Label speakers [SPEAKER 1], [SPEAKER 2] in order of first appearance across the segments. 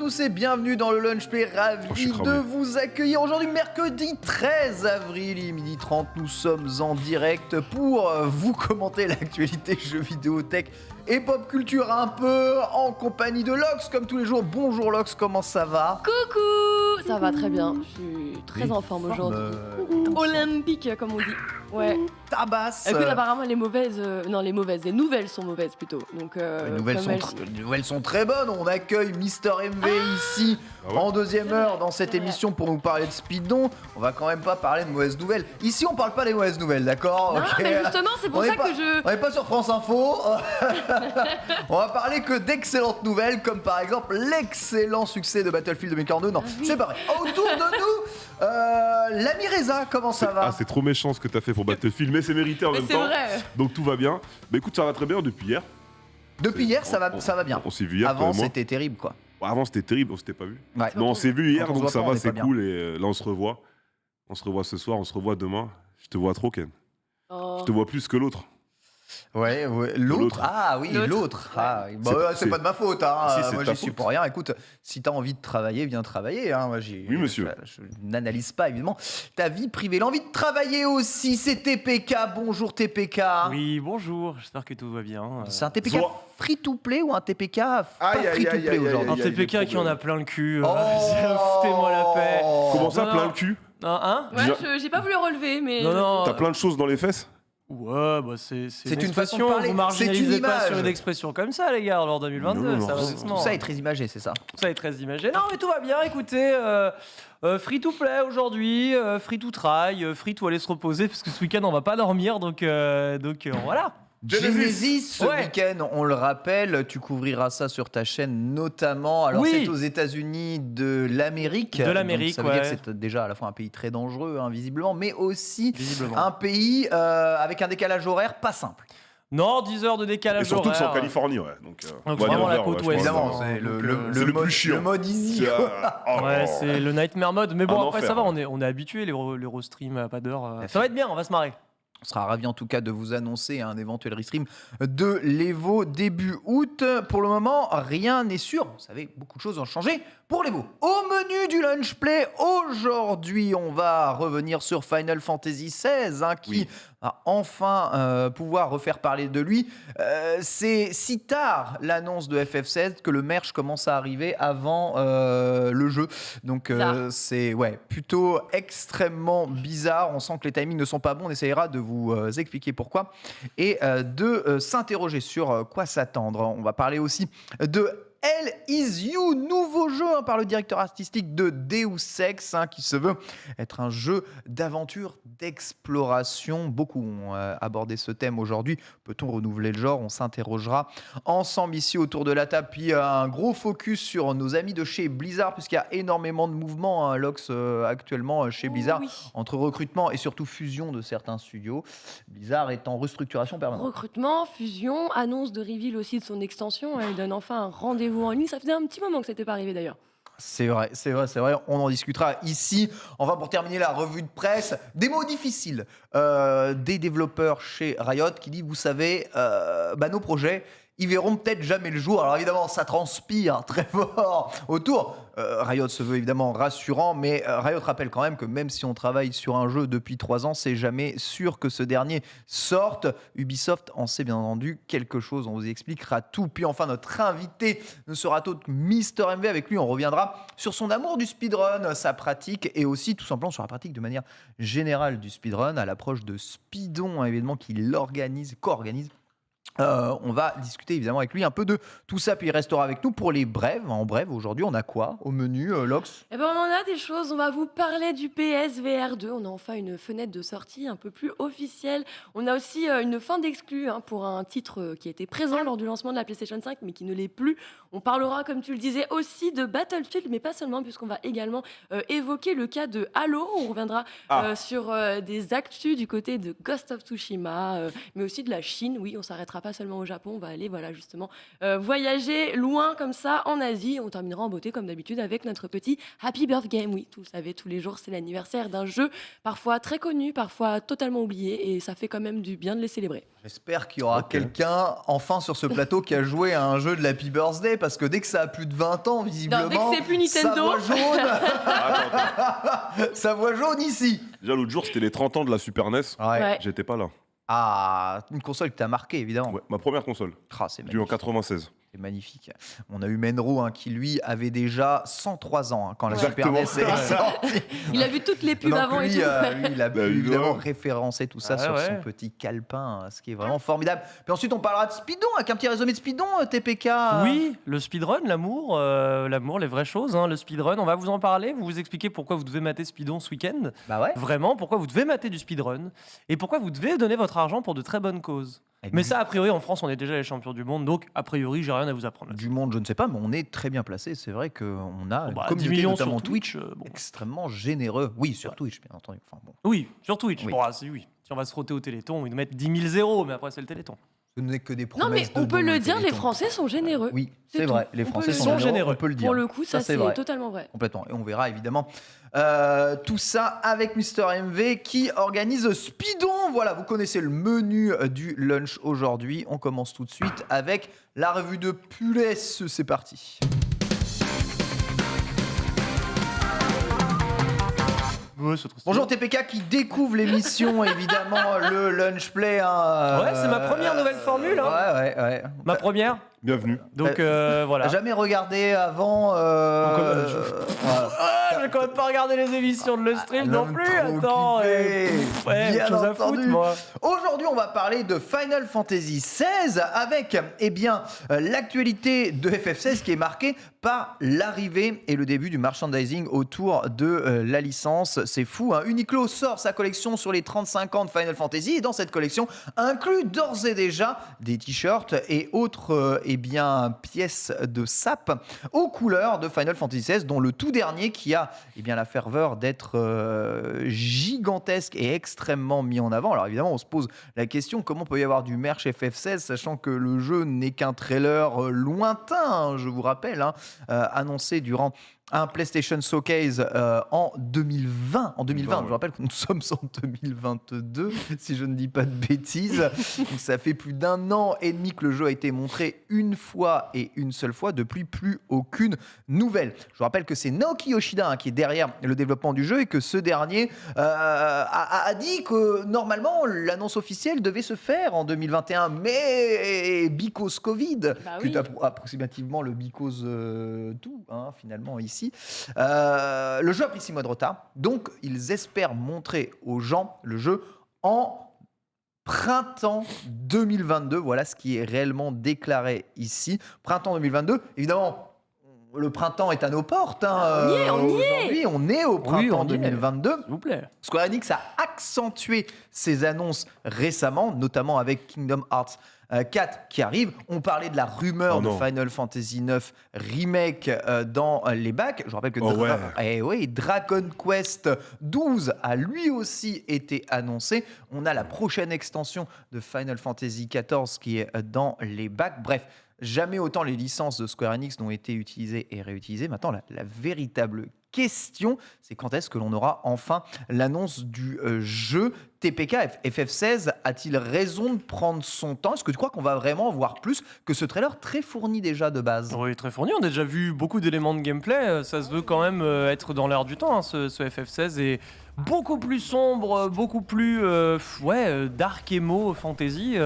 [SPEAKER 1] tous et bienvenue dans le Lunch Play, ravi de vous accueillir aujourd'hui mercredi 13 avril, il est 12h30, nous sommes en direct pour vous commenter l'actualité jeux vidéo, tech et pop culture un peu en compagnie de Lox comme tous les jours. Bonjour Lox, comment ça va?
[SPEAKER 2] Coucou! Ça va très bien, je suis très en forme aujourd'hui. Olympique comme on dit. Ouais.
[SPEAKER 1] Tabasse.
[SPEAKER 2] Écoute, apparemment les nouvelles sont mauvaises plutôt. Donc,
[SPEAKER 1] les nouvelles sont très bonnes. On accueille Mister MV ici en deuxième heure dans cette émission pour nous parler de Speedon. On va quand même pas parler de mauvaises nouvelles. Ici on parle pas des mauvaises nouvelles, d'accord?
[SPEAKER 2] Non, mais justement c'est pour ça que
[SPEAKER 1] On n'est pas sur France Info. On va parler que d'excellentes nouvelles, comme par exemple l'excellent succès de Battlefield 2042. Non, c'est pas vrai. Autour de nous, l'ami Reza, comment ça va?
[SPEAKER 3] C'est trop méchant ce que t'as fait pour Battlefield, mais c'est mérité en même temps.
[SPEAKER 2] Vrai.
[SPEAKER 3] Donc tout va bien. Bah écoute, ça va très bien depuis hier.
[SPEAKER 1] Depuis hier, ça va bien.
[SPEAKER 3] On s'est vu hier.
[SPEAKER 1] Avant, c'était terrible, quoi.
[SPEAKER 3] Avant, c'était terrible, on s'était pas vu.
[SPEAKER 1] Ouais.
[SPEAKER 3] Mais on s'est vu hier, donc ça va, c'est cool.
[SPEAKER 1] Bien.
[SPEAKER 3] Et là, on se revoit. On se revoit ce soir, on se revoit demain. Je te vois trop, Ken.
[SPEAKER 2] Oh.
[SPEAKER 3] Je te vois plus que l'autre.
[SPEAKER 1] Ouais, l'autre. Ah oui, l'autre. Ah, bah, c'est pas de ma faute, hein.
[SPEAKER 3] Si,
[SPEAKER 1] moi, j'y suis pour rien. Écoute, si t'as envie de travailler, viens travailler. Hein. Moi,
[SPEAKER 3] oui, monsieur.
[SPEAKER 1] Je n'analyse pas, évidemment, ta vie privée. L'envie de travailler aussi, c'est TPK. Bonjour, TPK.
[SPEAKER 4] Oui, bonjour. J'espère que tout va bien.
[SPEAKER 1] C'est un TPK free-to-play ou un TPK pas free-to-play aujourd'hui?
[SPEAKER 4] Un TPK qui en a plein le cul. Foutez-moi la paix.
[SPEAKER 3] Comment ça, plein le cul?
[SPEAKER 4] Hein?
[SPEAKER 2] Ouais, j'ai pas voulu relever, mais.
[SPEAKER 4] Non.
[SPEAKER 3] T'as plein de choses dans les fesses?
[SPEAKER 4] Ouais, bah c'est
[SPEAKER 1] une façon de parler.
[SPEAKER 4] Vous marginalisez
[SPEAKER 1] C'est une
[SPEAKER 4] pas
[SPEAKER 1] image.
[SPEAKER 4] sur une expression comme ça, les gars, en 2022.
[SPEAKER 3] Non,
[SPEAKER 4] ça va
[SPEAKER 3] non.
[SPEAKER 4] doucement.
[SPEAKER 1] Tout ça est très imagé, c'est ça?
[SPEAKER 4] Tout ça est très imagé. Non, mais tout va bien. Écoutez, free to play aujourd'hui, free to try, free to aller se reposer, parce que ce week-end on va pas dormir, donc voilà.
[SPEAKER 1] Genesis, ce
[SPEAKER 4] Ouais.
[SPEAKER 1] week-end, on le rappelle, tu couvriras ça sur ta chaîne notamment. Alors
[SPEAKER 4] Oui.
[SPEAKER 1] c'est aux États-Unis de l'Amérique.
[SPEAKER 4] De l'Amérique,
[SPEAKER 1] Donc, ça veut dire
[SPEAKER 4] ouais.
[SPEAKER 1] que c'est déjà à la fois un pays très dangereux, hein, visiblement, mais aussi
[SPEAKER 4] Visiblement.
[SPEAKER 1] un pays avec un décalage horaire pas simple.
[SPEAKER 4] Non, 10 heures de
[SPEAKER 3] Et
[SPEAKER 4] décalage
[SPEAKER 3] surtout que c'est en
[SPEAKER 4] horaire.
[SPEAKER 3] Californie, ouais. Donc on va
[SPEAKER 4] vraiment
[SPEAKER 3] aller
[SPEAKER 4] la
[SPEAKER 3] en
[SPEAKER 4] côte
[SPEAKER 3] vert,
[SPEAKER 4] ouest.
[SPEAKER 3] je pense.
[SPEAKER 1] Évidemment, c'est
[SPEAKER 3] c'est le
[SPEAKER 1] mode,
[SPEAKER 3] plus chiant.
[SPEAKER 1] le mode easy.
[SPEAKER 4] Ouais, c'est le nightmare mode. Mais bon,
[SPEAKER 3] Un
[SPEAKER 4] après
[SPEAKER 3] enfer.
[SPEAKER 4] ça va, on est habitué, les restream à pas d'heure. Ça va être bien, on va se marrer.
[SPEAKER 1] On sera ravis en tout cas de vous annoncer un éventuel restream de l'Evo début août. Pour le moment, rien n'est sûr. Vous savez, beaucoup de choses ont changé pour l'Evo. Au menu du Lunch Play, aujourd'hui, on va revenir sur Final Fantasy XVI, qui va enfin pouvoir refaire parler de lui. C'est si tard l'annonce de FF16 que le merch commence à arriver avant le jeu. Donc c'est plutôt extrêmement bizarre. On sent que les timings ne sont pas bons. On essaiera de vous expliquer pourquoi et de s'interroger sur quoi s'attendre. On va parler aussi de Hell Is You, nouveau jeu par le directeur artistique de Deus Ex, qui se veut être un jeu d'aventure, d'exploration. Beaucoup ont abordé ce thème aujourd'hui. Peut-on renouveler le genre? On s'interrogera ensemble ici autour de la table. Puis un gros focus sur nos amis de chez Blizzard, puisqu'il y a énormément de mouvements, Lox, actuellement chez Blizzard, entre recrutement et surtout fusion de certains studios. Blizzard est en restructuration permanente.
[SPEAKER 2] Recrutement, fusion, annonce de reveal aussi de son extension. Il donne enfin un rendez-vous en ligne. Ça faisait un petit moment que c'était pas arrivé d'ailleurs.
[SPEAKER 1] C'est vrai. On en discutera ici. Enfin, pour terminer la revue de presse, des mots difficiles des développeurs chez Riot qui disent, vous savez, nos projets, ils verront peut-être jamais le jour. Alors évidemment, ça transpire très fort autour. Riot se veut évidemment rassurant, mais Riot rappelle quand même que même si on travaille sur un jeu depuis 3 ans, c'est jamais sûr que ce dernier sorte. Ubisoft en sait bien entendu quelque chose, on vous expliquera tout. Puis enfin, notre invité ne sera autre que Mister MV. Avec lui, on reviendra sur son amour du speedrun, sa pratique et aussi tout simplement sur la pratique de manière générale du speedrun à l'approche de Speedon, un événement qu'il co-organise. On va discuter évidemment avec lui un peu de tout ça, puis il restera avec nous pour les brèves. En brève, aujourd'hui, on a quoi au menu, Lox?
[SPEAKER 2] Eh ben, on en a des choses. On va vous parler du PSVR 2. On a enfin une fenêtre de sortie un peu plus officielle. On a aussi une fin d'exclus pour un titre qui était présent lors du lancement de la PlayStation 5, mais qui ne l'est plus. On parlera, comme tu le disais, aussi de Battlefield, mais pas seulement, puisqu'on va également évoquer le cas de Halo. On reviendra sur des actus du côté de Ghost of Tsushima, mais aussi de la Chine. Oui, on s'arrêtera pas seulement au Japon, on va aller justement voyager loin comme ça en Asie. On terminera en beauté comme d'habitude avec notre petit Happy Birthday Game. Oui, vous savez, tous les jours c'est l'anniversaire d'un jeu parfois très connu, parfois totalement oublié et ça fait quand même du bien de les célébrer.
[SPEAKER 1] J'espère qu'il y aura quelqu'un enfin sur ce plateau qui a joué à un jeu de l'Happy Birthday parce que dès que ça a plus de 20 ans, visiblement,
[SPEAKER 2] Non, dès que c'est plus Nintendo.
[SPEAKER 1] ça voit jaune.
[SPEAKER 3] Attends.
[SPEAKER 1] Ça voit jaune ici.
[SPEAKER 3] Déjà, l'autre jour, c'était les 30 ans de la Super NES.
[SPEAKER 2] Ouais.
[SPEAKER 3] J'étais pas là.
[SPEAKER 1] Ah, une console qui t'a marqué évidemment.
[SPEAKER 3] Ouais, ma première console.
[SPEAKER 1] Ah, c'est
[SPEAKER 3] J'ai eu en
[SPEAKER 1] magnifique.
[SPEAKER 3] 96.
[SPEAKER 1] C'est magnifique. On a eu Menro qui lui avait déjà 103 ans quand la Super
[SPEAKER 3] Exactement.
[SPEAKER 1] NES est sortie.
[SPEAKER 2] Il a vu toutes les pubs
[SPEAKER 1] Donc
[SPEAKER 2] avant
[SPEAKER 1] lui,
[SPEAKER 2] et tout.
[SPEAKER 1] lui, il a pu
[SPEAKER 3] Bah,
[SPEAKER 1] évidemment
[SPEAKER 3] évidemment.
[SPEAKER 1] référencer tout ça
[SPEAKER 4] Ah
[SPEAKER 1] sur
[SPEAKER 4] ouais.
[SPEAKER 1] son petit calepin, ce qui est vraiment formidable. Puis ensuite, on parlera de Speedon, avec un petit résumé de Speedon, TPK.
[SPEAKER 4] Oui, le speedrun, l'amour, les vraies choses. Le speedrun, on va vous en parler, vous expliquer pourquoi vous devez mater Speedon ce week-end.
[SPEAKER 1] Bah ouais.
[SPEAKER 4] Vraiment, pourquoi vous devez mater du speedrun et pourquoi vous devez donner votre argent pour de très bonnes causes. Mais ça, a priori, en France, on est déjà les champions du monde, donc a priori, j'ai rien à vous apprendre là-dessus.
[SPEAKER 1] Du monde, je ne sais pas, mais on est très bien placé. C'est vrai qu'on a une
[SPEAKER 4] 10
[SPEAKER 1] communauté,
[SPEAKER 4] millions
[SPEAKER 1] notamment
[SPEAKER 4] sur Twitch, bon.
[SPEAKER 1] extrêmement généreux. Oui, sur Twitch, bien entendu. Enfin, bon,
[SPEAKER 4] Oui, sur Twitch.
[SPEAKER 1] Oui.
[SPEAKER 4] Bon, oui. Si on va se frotter au Téléthon, ils nous mettent 10 000 zéros, mais après, c'est le Téléthon.
[SPEAKER 1] ce n'est que des promesses.
[SPEAKER 2] Non, mais on
[SPEAKER 1] de
[SPEAKER 2] peut
[SPEAKER 1] dons
[SPEAKER 2] le
[SPEAKER 1] au
[SPEAKER 2] dire, les
[SPEAKER 1] Téléthon.
[SPEAKER 2] Français sont généreux.
[SPEAKER 1] Oui,
[SPEAKER 2] C'est
[SPEAKER 1] c'est
[SPEAKER 2] tout.
[SPEAKER 1] vrai. Les
[SPEAKER 2] On peut
[SPEAKER 1] Français
[SPEAKER 2] le
[SPEAKER 1] sont
[SPEAKER 2] dire.
[SPEAKER 1] généreux, on peut le dire.
[SPEAKER 2] Pour le coup, ça c'est
[SPEAKER 1] vrai.
[SPEAKER 2] totalement vrai.
[SPEAKER 1] Complètement. Et on verra évidemment tout ça avec Mister MV qui organise Speedon. Voilà, vous connaissez le menu du lunch aujourd'hui. On commence tout de suite avec la revue de Pules. C'est parti.
[SPEAKER 4] Ouais, c'est trop stylé.
[SPEAKER 1] Bonjour TPK qui découvre l'émission, évidemment, le lunch play.
[SPEAKER 4] Ouais, c'est ma première nouvelle formule.
[SPEAKER 1] Ouais.
[SPEAKER 4] Ma première.
[SPEAKER 3] Bienvenue.
[SPEAKER 4] Donc voilà.
[SPEAKER 1] T'as jamais regardé avant
[SPEAKER 4] Voilà.
[SPEAKER 1] voilà.
[SPEAKER 4] Je vais quand même pas regarder les émissions de le stream non
[SPEAKER 1] L'homme
[SPEAKER 4] plus.
[SPEAKER 1] trop
[SPEAKER 4] Attends.
[SPEAKER 1] occupé.
[SPEAKER 4] Ouais,
[SPEAKER 1] Bien
[SPEAKER 4] autre chose à
[SPEAKER 1] entendu.
[SPEAKER 4] foutre, moi.
[SPEAKER 1] Aujourd'hui, on va parler de Final Fantasy XVI avec l'actualité de FF16 qui est marquée par l'arrivée et le début du merchandising autour de la licence. C'est fou, hein. Uniqlo sort sa collection sur les 35 ans de Final Fantasy et dans cette collection inclut d'ores et déjà des t-shirts et autres pièces de sap aux couleurs de Final Fantasy XVI, dont le tout dernier qui a la ferveur d'être gigantesque et extrêmement mis en avant. Alors évidemment, on se pose la question comment peut y avoir du merch FF16 sachant que le jeu n'est qu'un trailer lointain, hein, je vous rappelle, annoncé durant un PlayStation Showcase en 2020. En 2020,
[SPEAKER 3] Ouais.
[SPEAKER 1] je rappelle que nous sommes en 2022, si je ne dis pas de bêtises. Donc ça fait plus d'1 an et demi que le jeu a été montré une fois et une seule fois, depuis plus aucune nouvelle. Je vous rappelle que c'est Naoki Yoshida qui est derrière le développement du jeu et que ce dernier a dit que normalement l'annonce officielle devait se faire en 2021, mais because Covid,
[SPEAKER 2] Bah
[SPEAKER 1] qui
[SPEAKER 2] oui.
[SPEAKER 1] est approximativement le because tout, finalement ici. Le jeu a pris 6 mois de retard, donc ils espèrent montrer aux gens le jeu en printemps 2022. Voilà ce qui est réellement déclaré ici. Printemps 2022, évidemment. Le printemps est à nos portes.
[SPEAKER 2] On y est.
[SPEAKER 1] Aujourd'hui, on est au printemps
[SPEAKER 4] on y est.
[SPEAKER 1] 2022.
[SPEAKER 4] S'il vous plaît.
[SPEAKER 1] Square Enix a accentué ses annonces récemment, notamment avec Kingdom Hearts 4 qui arrive. On parlait de la rumeur de
[SPEAKER 3] non.
[SPEAKER 1] Final Fantasy 9 Remake dans les bacs. Je rappelle que Dragon Quest 12 a lui aussi été annoncé. On a la prochaine extension de Final Fantasy 14 qui est dans les bacs. Bref, jamais autant les licences de Square Enix n'ont été utilisées et réutilisées. Maintenant, la véritable question, c'est quand est-ce que l'on aura enfin l'annonce du jeu. TPK, FF16 a-t-il raison de prendre son temps? Est-ce que tu crois qu'on va vraiment voir plus que ce trailer très fourni déjà de base?
[SPEAKER 4] Oui, très fourni. On a déjà vu beaucoup d'éléments de gameplay. Ça se veut quand même être dans l'air du temps, ce FF16. Et beaucoup plus sombre, beaucoup plus dark emo fantasy.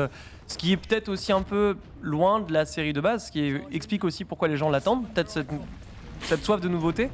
[SPEAKER 4] Ce qui est peut-être aussi un peu loin de la série de base, ce qui explique aussi pourquoi les gens l'attendent. Peut-être cette soif de nouveauté.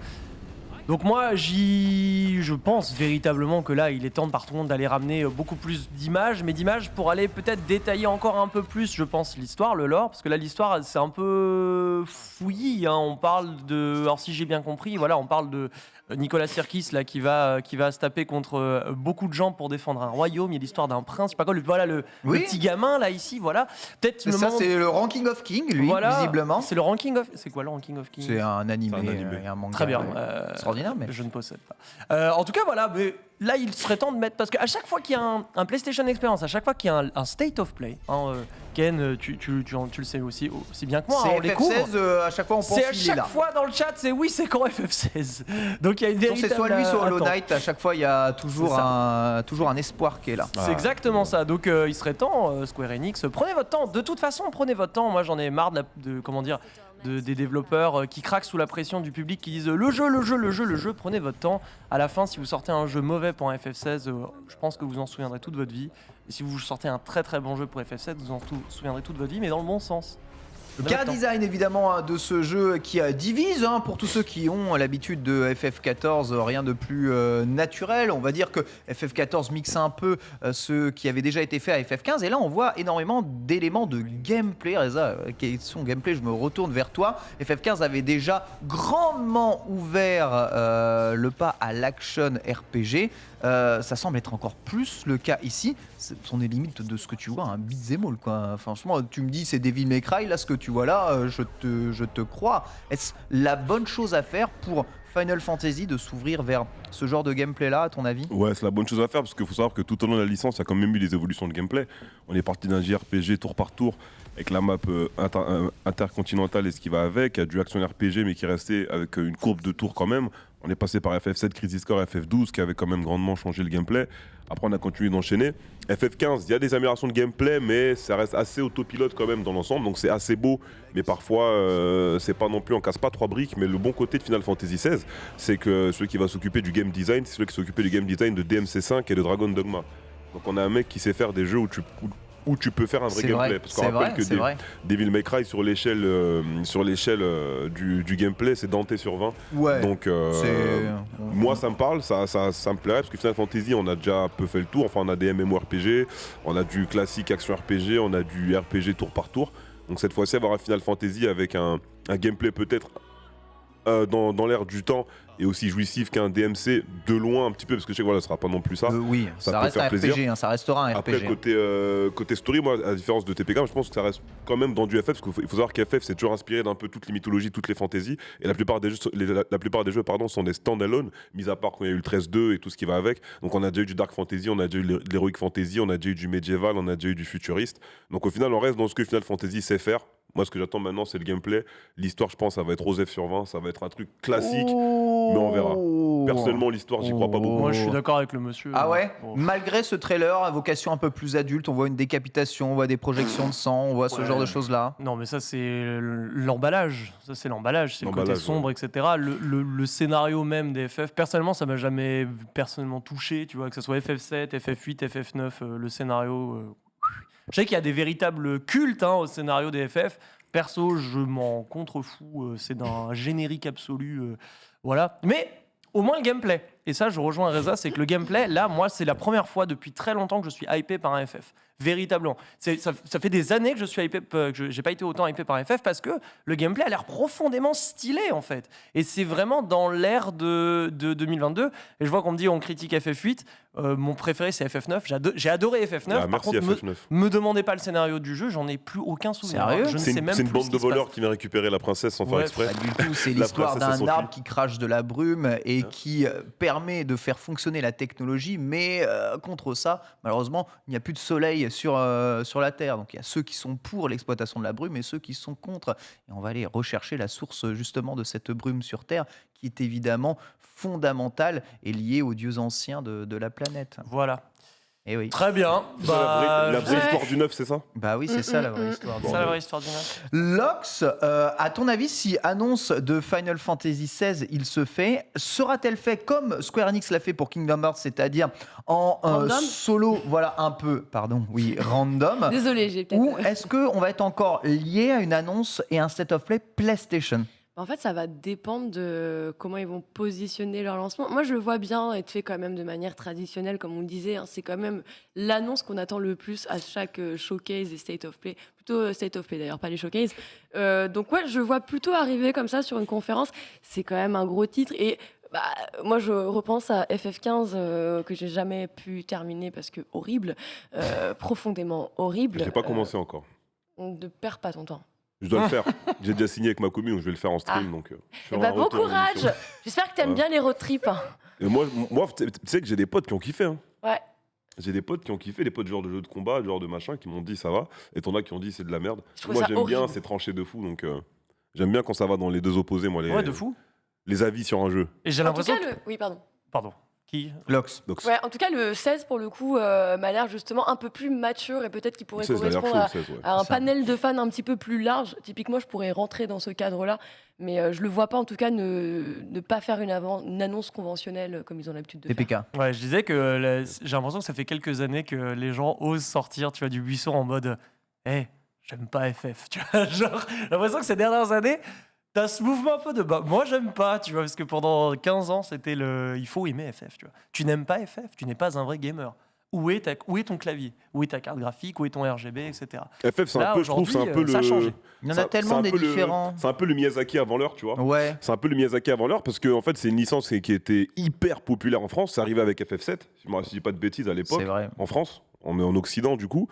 [SPEAKER 4] Donc moi, je pense véritablement que là, il est temps par contre d'aller ramener beaucoup plus d'images, mais d'images pour aller peut-être détailler encore un peu plus, je pense, l'histoire, le lore, parce que là, l'histoire, c'est un peu fouillis. On parle de, alors si j'ai bien compris, voilà, on parle de Nicolas Sirkis là qui va se taper contre beaucoup de gens pour défendre un royaume. Il y a l'histoire d'un prince, je sais pas quoi. Le petit gamin là ici, voilà. Peut-être
[SPEAKER 1] Ça, c'est le Ranking of King, lui,
[SPEAKER 4] voilà,
[SPEAKER 1] visiblement.
[SPEAKER 4] c'est le ranking of. C'est quoi le ranking of King?
[SPEAKER 1] C'est un animé,
[SPEAKER 3] C'est un animé.
[SPEAKER 1] et un manga.
[SPEAKER 4] Très bien.
[SPEAKER 1] Extraordinaire, mais.
[SPEAKER 4] Je ne possède pas. En tout cas, voilà. Mais là, il serait temps de mettre. Parce qu'à chaque fois qu'il y a un PlayStation Experience, à chaque fois qu'il y a un State of Play, Ken, tu le sais aussi bien que moi, hein, on
[SPEAKER 1] C'est
[SPEAKER 4] les couvre.
[SPEAKER 1] FF16, à chaque fois on pense
[SPEAKER 4] C'est à
[SPEAKER 1] qu'il est là.
[SPEAKER 4] chaque fois dans le chat, c'est oui, c'est quand FF16. Donc il y a une véritable
[SPEAKER 1] C'est soit lui, soit Hollow
[SPEAKER 4] attente.
[SPEAKER 1] Knight, à chaque fois il y a toujours un espoir qui est là.
[SPEAKER 4] C'est exactement ça. Donc il serait temps, Square Enix, prenez votre temps. De toute façon, prenez votre temps. Moi, j'en ai marre des développeurs qui craquent sous la pression du public, qui disent le jeu. Prenez votre temps. À la fin, si vous sortez un jeu mauvais pour un FF16, je pense que vous en souviendrez toute votre vie. Et si vous sortez un très très bon jeu pour FF7, vous en souviendrez toute votre vie, mais dans le bon sens.
[SPEAKER 1] Le car design évidemment de ce jeu qui divise pour tous ceux qui ont l'habitude de FF14, rien de plus naturel. On va dire que FF14 mixe un peu ce qui avait déjà été fait à FF15 et là on voit énormément d'éléments de gameplay. Reza, question gameplay, je me retourne vers toi. FF15 avait déjà grandement ouvert le pas à l'action RPG. Ça semble être encore plus le cas ici. Ce sont des limites de ce que tu vois, un beat'em all quoi. Franchement, tu me dis c'est Devil May Cry, là ce que tu vois là, je te crois. Est-ce la bonne chose à faire pour Final Fantasy de s'ouvrir vers ce genre de gameplay là, à ton avis?
[SPEAKER 3] Ouais, c'est la bonne chose à faire parce qu'il faut savoir que tout au long de la licence, il y a quand même eu des évolutions de gameplay. On est parti d'un JRPG tour par tour avec la map intercontinentale et ce qui va avec, il y a du action RPG mais qui restait avec une courbe de tours quand même. On est passé par FF7, Crisis Core, FF12 qui avait quand même grandement changé le gameplay. Après, on a continué d'enchaîner. FF15, il y a des améliorations de gameplay, mais ça reste assez autopilote quand même dans l'ensemble. Donc c'est assez beau, mais parfois, c'est pas non plus, on casse pas 3 briques. Mais le bon côté de Final Fantasy XVI, c'est que celui qui va s'occuper du game design, c'est celui qui s'occupe du game design de DMC5 et de Dragon Dogma. Donc on a un mec qui sait faire des jeux où tu peux faire un vrai gameplay. Parce qu'on rappelle que Devil May Cry sur l'échelle du gameplay, c'est Dante sur 20.
[SPEAKER 1] Ouais.
[SPEAKER 3] Donc moi ça me parle, ça me plairait parce que Final Fantasy on a déjà un peu fait le tour. Enfin on a des MMORPG, on a du classique action RPG, on a du RPG tour par tour. Donc cette fois-ci avoir un Final Fantasy avec un gameplay peut-être dans l'air du temps et aussi jouissif qu'un DMC de loin un petit peu parce que je sais que voilà, ce sera pas non plus ça.
[SPEAKER 1] Oui, ça
[SPEAKER 3] peut
[SPEAKER 1] reste
[SPEAKER 3] faire
[SPEAKER 1] un
[SPEAKER 3] plaisir.
[SPEAKER 1] RPG, ça restera un
[SPEAKER 3] Après
[SPEAKER 1] RPG.
[SPEAKER 3] côté story, moi à la différence de TPK, je pense que ça reste quand même dans du FF parce qu'il faut savoir qu'FF c'est toujours inspiré d'un peu toutes les mythologies, toutes les fantaisies et la plupart des jeux sont des stand-alone, mis à part quand il y a eu le 13-2 et tout ce qui va avec. Donc on a déjà eu du Dark Fantasy, on a déjà eu l'Heroic Fantasy, on a déjà eu du Medieval, on a déjà eu du Futuriste. Donc au final on reste dans ce que Final Fantasy sait faire. Moi, ce que j'attends maintenant, c'est le gameplay. L'histoire, je pense, ça va être Osef sur 20. Ça va être un truc classique, mais on verra. Personnellement, l'histoire, j'y crois pas beaucoup.
[SPEAKER 4] Moi, je suis d'accord avec le monsieur.
[SPEAKER 1] Ah ouais.
[SPEAKER 4] Bon.
[SPEAKER 1] Malgré ce trailer à vocation un peu plus adulte, on voit une décapitation, on voit des projections de sang, on voit ce genre de choses-là.
[SPEAKER 4] Non, mais ça, c'est l'emballage. Ça, c'est l'emballage. C'est le côté
[SPEAKER 3] L'emballage,
[SPEAKER 4] sombre, etc. Le scénario même des FF, personnellement, ça m'a jamais personnellement touché. Tu vois, que ce soit FF7, FF8, FF9, le scénario. Je sais qu'il y a des véritables cultes au scénario des FF. Perso, je m'en contrefous. C'est d'un générique absolu. Voilà. Mais au moins le gameplay. Et ça, je rejoins Reza, c'est que le gameplay, là, moi, c'est la première fois depuis très longtemps que je suis hypé par un FF. Véritablement. Ça fait des années que je suis hypé, que j'ai pas été autant hypé par un FF parce que le gameplay a l'air profondément stylé, en fait. Et c'est vraiment dans l'ère de 2022. Et je vois qu'on me dit on critique FF8. Mon préféré, c'est FF9. J'ai adoré FF9.
[SPEAKER 3] Ah,
[SPEAKER 4] Par
[SPEAKER 3] merci
[SPEAKER 4] contre,
[SPEAKER 3] FF9.
[SPEAKER 4] me demandez pas le scénario du jeu, j'en ai plus aucun souvenir.
[SPEAKER 1] Sérieux
[SPEAKER 4] Je ne sais même
[SPEAKER 3] C'est une
[SPEAKER 4] plus
[SPEAKER 3] bande
[SPEAKER 4] ce
[SPEAKER 3] de
[SPEAKER 4] qui se passe.
[SPEAKER 3] voleurs qui vient récupérer la princesse sans faire
[SPEAKER 4] Ouais,
[SPEAKER 3] exprès.
[SPEAKER 1] Pas du tout, c'est
[SPEAKER 3] La
[SPEAKER 1] l'histoire
[SPEAKER 3] princesse
[SPEAKER 1] d'un
[SPEAKER 3] s'enfuit.
[SPEAKER 1] arbre qui crache de la brume et qui permet de faire fonctionner la technologie, mais contre ça, malheureusement, il n'y a plus de soleil sur la Terre. Donc il y a ceux qui sont pour l'exploitation de la brume et ceux qui sont contre. Et on va aller rechercher la source justement de cette brume sur Terre, qui est évidemment fondamentale et liée aux dieux anciens de la planète.
[SPEAKER 4] Voilà.
[SPEAKER 1] Et oui.
[SPEAKER 4] Très bien.
[SPEAKER 3] La vraie histoire du 9, c'est ça?
[SPEAKER 1] Bah oui, c'est ça la vraie histoire.
[SPEAKER 4] C'est ça la vraie histoire du neuf.
[SPEAKER 1] Lox, à ton avis, si annonce de Final Fantasy XVI il se fait, sera-t-elle fait comme Square Enix l'a fait pour Kingdom Hearts, c'est-à-dire en
[SPEAKER 2] Random
[SPEAKER 1] solo, voilà un peu, pardon, oui, random,
[SPEAKER 2] Désolée, j'ai peut-être.
[SPEAKER 1] ou est-ce qu'on va être encore lié à une annonce et un state of play PlayStation?
[SPEAKER 2] En fait, ça va dépendre de comment ils vont positionner leur lancement. Moi, je le vois bien être fait quand même de manière traditionnelle, comme on le disait. C'est quand même l'annonce qu'on attend le plus à chaque showcase et state of play. Plutôt state of play d'ailleurs, pas les showcases. Donc ouais, je vois plutôt arriver comme ça sur une conférence. C'est quand même un gros titre. Et moi, je repense à FF15 que j'ai jamais pu terminer parce que horrible, profondément horrible.
[SPEAKER 3] J'ai pas commencé encore.
[SPEAKER 2] On ne perd pas ton temps.
[SPEAKER 3] Je dois le faire. J'ai déjà signé avec ma commune, donc je vais le faire en stream. Donc, je
[SPEAKER 2] Eh
[SPEAKER 3] ferai un
[SPEAKER 2] bon
[SPEAKER 3] retour en
[SPEAKER 2] courage.
[SPEAKER 3] émission.
[SPEAKER 2] J'espère que tu aimes
[SPEAKER 3] Ouais.
[SPEAKER 2] bien les road trips.
[SPEAKER 3] Et moi tu sais que j'ai des potes qui ont kiffé. Hein.
[SPEAKER 2] Ouais.
[SPEAKER 3] J'ai des potes qui ont kiffé, des potes genre de jeux de combat, genre de machin, qui m'ont dit ça va. Et t'en as qui ont dit c'est de la merde.
[SPEAKER 2] Je trouve
[SPEAKER 3] Moi
[SPEAKER 2] ça
[SPEAKER 3] j'aime bien,
[SPEAKER 2] horrible.
[SPEAKER 3] c'est tranché de fou. Donc j'aime bien quand ça va dans les deux opposés, moi,
[SPEAKER 4] Ouais, de fou.
[SPEAKER 3] les avis sur un jeu.
[SPEAKER 4] Et j'ai
[SPEAKER 2] En tout
[SPEAKER 4] l'impression.
[SPEAKER 2] cas, oui, pardon.
[SPEAKER 4] Pardon. Qui
[SPEAKER 1] Lox.
[SPEAKER 3] Donc
[SPEAKER 2] Ouais, en tout cas, le 16, pour le coup, m'a l'air justement un peu plus mature et peut-être qu'il pourrait
[SPEAKER 3] ça a l'air
[SPEAKER 2] correspondre
[SPEAKER 3] chaud, le 16, ouais.
[SPEAKER 2] à un
[SPEAKER 1] Ça.
[SPEAKER 2] panel de fans un petit peu plus large. Typiquement, je pourrais rentrer dans ce cadre-là, mais je le vois pas, en tout cas, ne pas faire une annonce conventionnelle comme ils ont l'habitude de faire.
[SPEAKER 1] TPK.
[SPEAKER 4] Ouais, je disais que j'ai l'impression que ça fait quelques années que les gens osent sortir, tu vois, du buisson en mode, hé, j'aime pas FF, tu vois, genre, j'ai l'impression que ces dernières années, t'as ce mouvement un peu de, bah, moi j'aime pas, tu vois, parce que pendant 15 ans, c'était il faut aimer FF, tu vois. Tu n'aimes pas FF, tu n'es pas un vrai gamer. Où est ton clavier? Où est ta carte graphique? Où est ton RGB, etc.
[SPEAKER 3] FF, c'est un
[SPEAKER 4] Là,
[SPEAKER 3] peu, je trouve, c'est un peu
[SPEAKER 4] aujourd'hui, ça a changé.
[SPEAKER 1] Il y en
[SPEAKER 3] c'est
[SPEAKER 1] a
[SPEAKER 3] un-
[SPEAKER 1] tellement
[SPEAKER 3] c'est un
[SPEAKER 1] des
[SPEAKER 3] peu le-
[SPEAKER 1] différents.
[SPEAKER 3] C'est un peu le Miyazaki avant l'heure, tu vois.
[SPEAKER 1] Ouais.
[SPEAKER 3] C'est un peu le Miyazaki avant l'heure parce que en fait, c'est une licence qui était hyper populaire en France. C'est arrivé avec FF7, si je dis pas de bêtises à l'époque,
[SPEAKER 1] C'est vrai.
[SPEAKER 3] en France, en Occident du coup.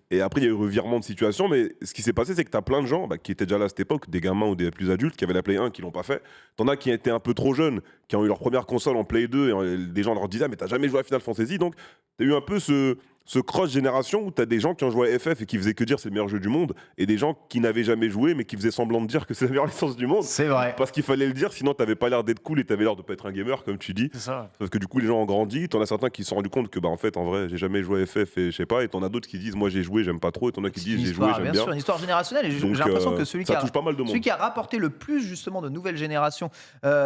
[SPEAKER 3] Et après, il y a eu revirement de situation. Mais ce qui s'est passé, c'est que tu as plein de gens qui étaient déjà là à cette époque, des gamins ou des plus adultes, qui avaient la Play 1 qui l'ont pas fait. T'en as qui étaient un peu trop jeunes, qui ont eu leur première console en Play 2 et des gens leur disaient, ah, mais t'as jamais joué à Final Fantasy. Donc, t'as eu un peu ce cross génération où t'as des gens qui ont joué à FF et qui faisaient que dire c'est le meilleur jeu du monde et des gens qui n'avaient jamais joué mais qui faisaient semblant de dire que c'est la meilleure licence du monde
[SPEAKER 1] C'est vrai.
[SPEAKER 3] parce qu'il fallait le dire sinon t'avais pas l'air d'être cool et t'avais l'air de pas être un gamer comme tu dis
[SPEAKER 4] C'est ça.
[SPEAKER 3] parce que du coup les gens ont grandi, t'en as certains qui se sont rendus compte que bah en fait en vrai j'ai jamais joué à FF et je sais pas et t'en as d'autres qui disent moi j'ai joué j'aime pas trop et t'en as qui
[SPEAKER 1] C'est une
[SPEAKER 3] disent j'ai joué
[SPEAKER 1] histoire,
[SPEAKER 3] j'aime
[SPEAKER 1] bien sûr,
[SPEAKER 3] bien
[SPEAKER 1] une histoire générationnelle. Et j'ai
[SPEAKER 3] donc
[SPEAKER 1] l'impression que celui
[SPEAKER 3] ça
[SPEAKER 1] qui a
[SPEAKER 3] touche pas mal de monde.
[SPEAKER 1] Celui qui a rapporté le plus justement de nouvelles générations,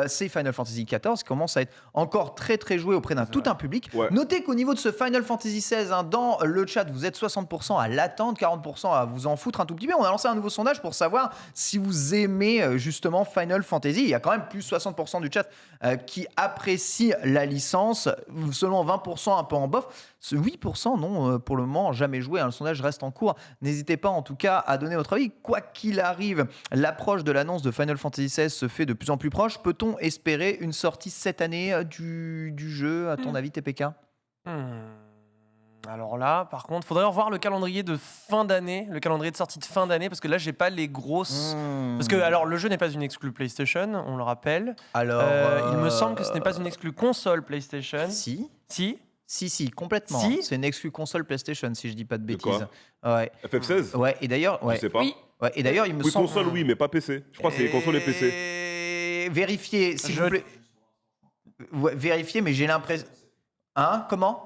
[SPEAKER 1] c'est Final Fantasy XIV, qui commence à être encore très très joué auprès d'un tout un public.
[SPEAKER 3] Ouais.
[SPEAKER 1] Notez qu'au niveau de ce Final Fantasy XVI, dans le chat, vous êtes 60% à l'attendre, 40% à vous en foutre un tout petit peu. On a lancé un nouveau sondage pour savoir si vous aimez justement Final Fantasy. Il y a quand même plus 60% du chat qui apprécie la licence, seulement 20% un peu en bof. Ce 8% non, pour le moment, jamais joué. Le sondage reste en cours. N'hésitez pas en tout cas à donner votre avis. Quoi qu'il arrive, l'approche de l'annonce de Final Fantasy XVI se fait de plus en plus proche. Peut-on espérer une sortie cette année du jeu, à ton avis, TPK?
[SPEAKER 4] Alors là, par contre, faudrait revoir le calendrier de fin d'année, le calendrier de sortie de fin d'année, parce que là, j'ai pas les grosses. Parce que, alors, le jeu n'est pas une exclue PlayStation, on le rappelle.
[SPEAKER 1] Alors,
[SPEAKER 4] Il me semble que ce n'est pas une exclue console PlayStation.
[SPEAKER 1] Si.
[SPEAKER 4] Si.
[SPEAKER 1] Si, complètement.
[SPEAKER 4] Si.
[SPEAKER 1] C'est une exclue console PlayStation, si je dis pas de
[SPEAKER 3] De quoi
[SPEAKER 1] bêtises. Ouais.
[SPEAKER 3] FF16
[SPEAKER 1] Ouais, et d'ailleurs,
[SPEAKER 3] Je sais pas.
[SPEAKER 2] Oui.
[SPEAKER 1] ouais, et d'ailleurs, il me
[SPEAKER 3] Oui
[SPEAKER 1] semble.
[SPEAKER 3] console oui mais pas PC. Je crois que c'est les consoles et PC.
[SPEAKER 1] Vérifiez, s'il
[SPEAKER 4] Je-
[SPEAKER 1] vous plaît. Ouais, vérifiez, mais j'ai l'impression. Hein? Comment?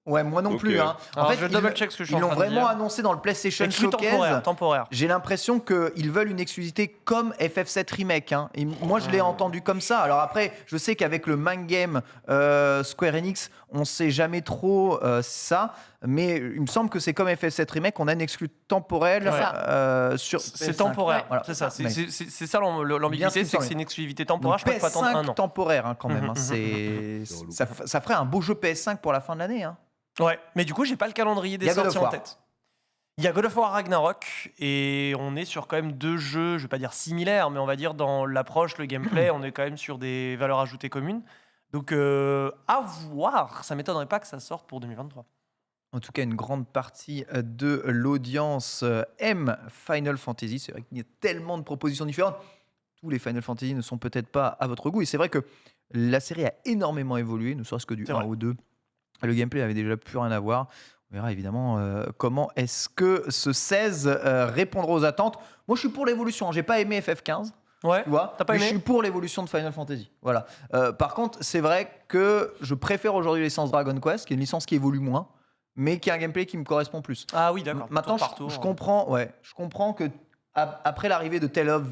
[SPEAKER 1] Ouais, moi non
[SPEAKER 3] Ok.
[SPEAKER 1] plus. Hein.
[SPEAKER 4] Alors, je double-check ce que je suis
[SPEAKER 1] ils
[SPEAKER 4] en
[SPEAKER 1] l'ont
[SPEAKER 4] train de
[SPEAKER 1] vraiment
[SPEAKER 4] dire.
[SPEAKER 1] annoncé dans le PlayStation
[SPEAKER 4] Exclue
[SPEAKER 1] Showcase.
[SPEAKER 4] temporaire.
[SPEAKER 1] J'ai l'impression qu'ils veulent une exclusivité comme FF7 Remake. Hein. Et moi, je l'ai entendu comme ça. Alors après, je sais qu'avec le Mind Game Square Enix, on sait jamais trop ça. Mais il me semble que c'est comme FF7 Remake, on a une exclue temporelle
[SPEAKER 4] Ouais.
[SPEAKER 1] sur
[SPEAKER 4] C'est
[SPEAKER 1] PS5.
[SPEAKER 4] temporaire,
[SPEAKER 1] Voilà.
[SPEAKER 4] c'est ça.
[SPEAKER 1] Mais-
[SPEAKER 4] C'est ça
[SPEAKER 1] Bien
[SPEAKER 4] l'ambiguïté,
[SPEAKER 1] ce
[SPEAKER 4] c'est que
[SPEAKER 1] qu'il
[SPEAKER 4] c'est une exclusivité temporaire. Je crois qu'il faut attendre
[SPEAKER 1] PS5
[SPEAKER 4] un an.
[SPEAKER 1] temporaire hein, quand même.
[SPEAKER 4] Mhm,
[SPEAKER 1] Hein. C'est
[SPEAKER 3] C'est relou.
[SPEAKER 1] ça ferait un beau jeu PS5 pour la fin de l'année. Hein.
[SPEAKER 4] Ouais, mais du coup, j'ai pas le calendrier
[SPEAKER 1] Il
[SPEAKER 4] des
[SPEAKER 1] y a God of
[SPEAKER 4] sorties en
[SPEAKER 1] War.
[SPEAKER 4] tête. Il y a God of War Ragnarok et on est sur quand même deux jeux, je vais pas dire similaires, mais on va dire dans l'approche, le gameplay, on est quand même sur des valeurs ajoutées communes. Donc à voir, ça m'étonnerait pas que ça sorte pour 2023.
[SPEAKER 1] En tout cas, une grande partie de l'audience aime Final Fantasy. C'est vrai qu'il y a tellement de propositions différentes. Tous les Final Fantasy ne sont peut-être pas à votre goût. Et c'est vrai que la série a énormément évolué, ne serait-ce que du
[SPEAKER 4] C'est
[SPEAKER 1] 1
[SPEAKER 4] vrai.
[SPEAKER 1] au 2. Le gameplay avait déjà plus rien à voir. On verra évidemment comment est-ce que ce 16 répondra aux attentes. Moi, je suis pour l'évolution. J'ai pas aimé FF15.
[SPEAKER 4] Ouais,
[SPEAKER 1] Tu vois,
[SPEAKER 4] t'as pas
[SPEAKER 1] mais je
[SPEAKER 4] aimé
[SPEAKER 1] suis pour l'évolution de Final Fantasy. Voilà. Par contre, c'est vrai que je préfère aujourd'hui la licence Dragon Quest, qui est une licence qui évolue moins, mais qui a un gameplay qui me correspond plus.
[SPEAKER 4] Ah oui, d'accord.
[SPEAKER 1] Maintenant,
[SPEAKER 4] Tour par tour.
[SPEAKER 1] je comprends que après l'arrivée de Tales of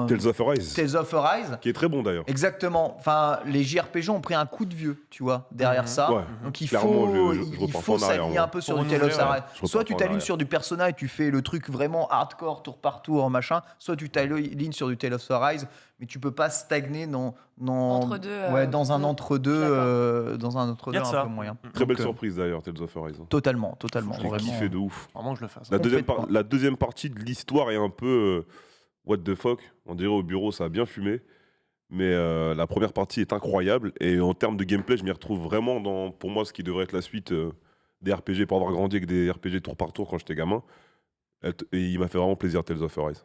[SPEAKER 3] Tales of Arise
[SPEAKER 1] Tales of Arise,
[SPEAKER 3] qui est très bon d'ailleurs.
[SPEAKER 1] exactement. Enfin, les JRPG ont pris un coup de vieux, tu vois, derrière
[SPEAKER 4] Mhm.
[SPEAKER 1] ça.
[SPEAKER 3] Ouais.
[SPEAKER 1] Donc il
[SPEAKER 3] Clairement,
[SPEAKER 1] faut,
[SPEAKER 3] je
[SPEAKER 1] il
[SPEAKER 3] reprends
[SPEAKER 1] faut
[SPEAKER 3] pas en arrière,
[SPEAKER 1] s'aligner
[SPEAKER 3] moi.
[SPEAKER 1] un peu sur
[SPEAKER 4] Pour
[SPEAKER 1] du Tales of
[SPEAKER 4] renouveler, ouais.
[SPEAKER 1] Arise.
[SPEAKER 3] Je reprends
[SPEAKER 1] Soit
[SPEAKER 3] pas
[SPEAKER 1] tu
[SPEAKER 3] en
[SPEAKER 1] t'alignes
[SPEAKER 3] arrière.
[SPEAKER 1] sur du Persona et tu fais le truc vraiment hardcore, tour par tour, machin. Soit tu t'alignes sur du Tales of Arise, mais tu peux pas stagner dans
[SPEAKER 2] Entre deux,
[SPEAKER 1] ouais, dans un
[SPEAKER 2] je
[SPEAKER 1] entre-deux,
[SPEAKER 2] suis
[SPEAKER 1] dans un entre-deux
[SPEAKER 4] Y a de
[SPEAKER 1] un
[SPEAKER 4] ça.
[SPEAKER 1] peu moyen.
[SPEAKER 3] Très belle
[SPEAKER 1] Donc,
[SPEAKER 3] surprise d'ailleurs Tales of Arise.
[SPEAKER 1] Totalement.
[SPEAKER 3] J'ai
[SPEAKER 1] Vraiment.
[SPEAKER 3] kiffé de ouf.
[SPEAKER 4] Vraiment que je le fasse.
[SPEAKER 1] Complètement.
[SPEAKER 3] La deuxième partie de l'histoire est un peu what the fuck. On dirait au bureau, ça a bien fumé. Mais la première partie est incroyable. Et en termes de gameplay, je m'y retrouve vraiment dans, pour moi, ce qui devrait être la suite des RPG, pour avoir grandi avec des RPG tour par tour quand j'étais gamin. Et il m'a fait vraiment plaisir, Tales of Arise.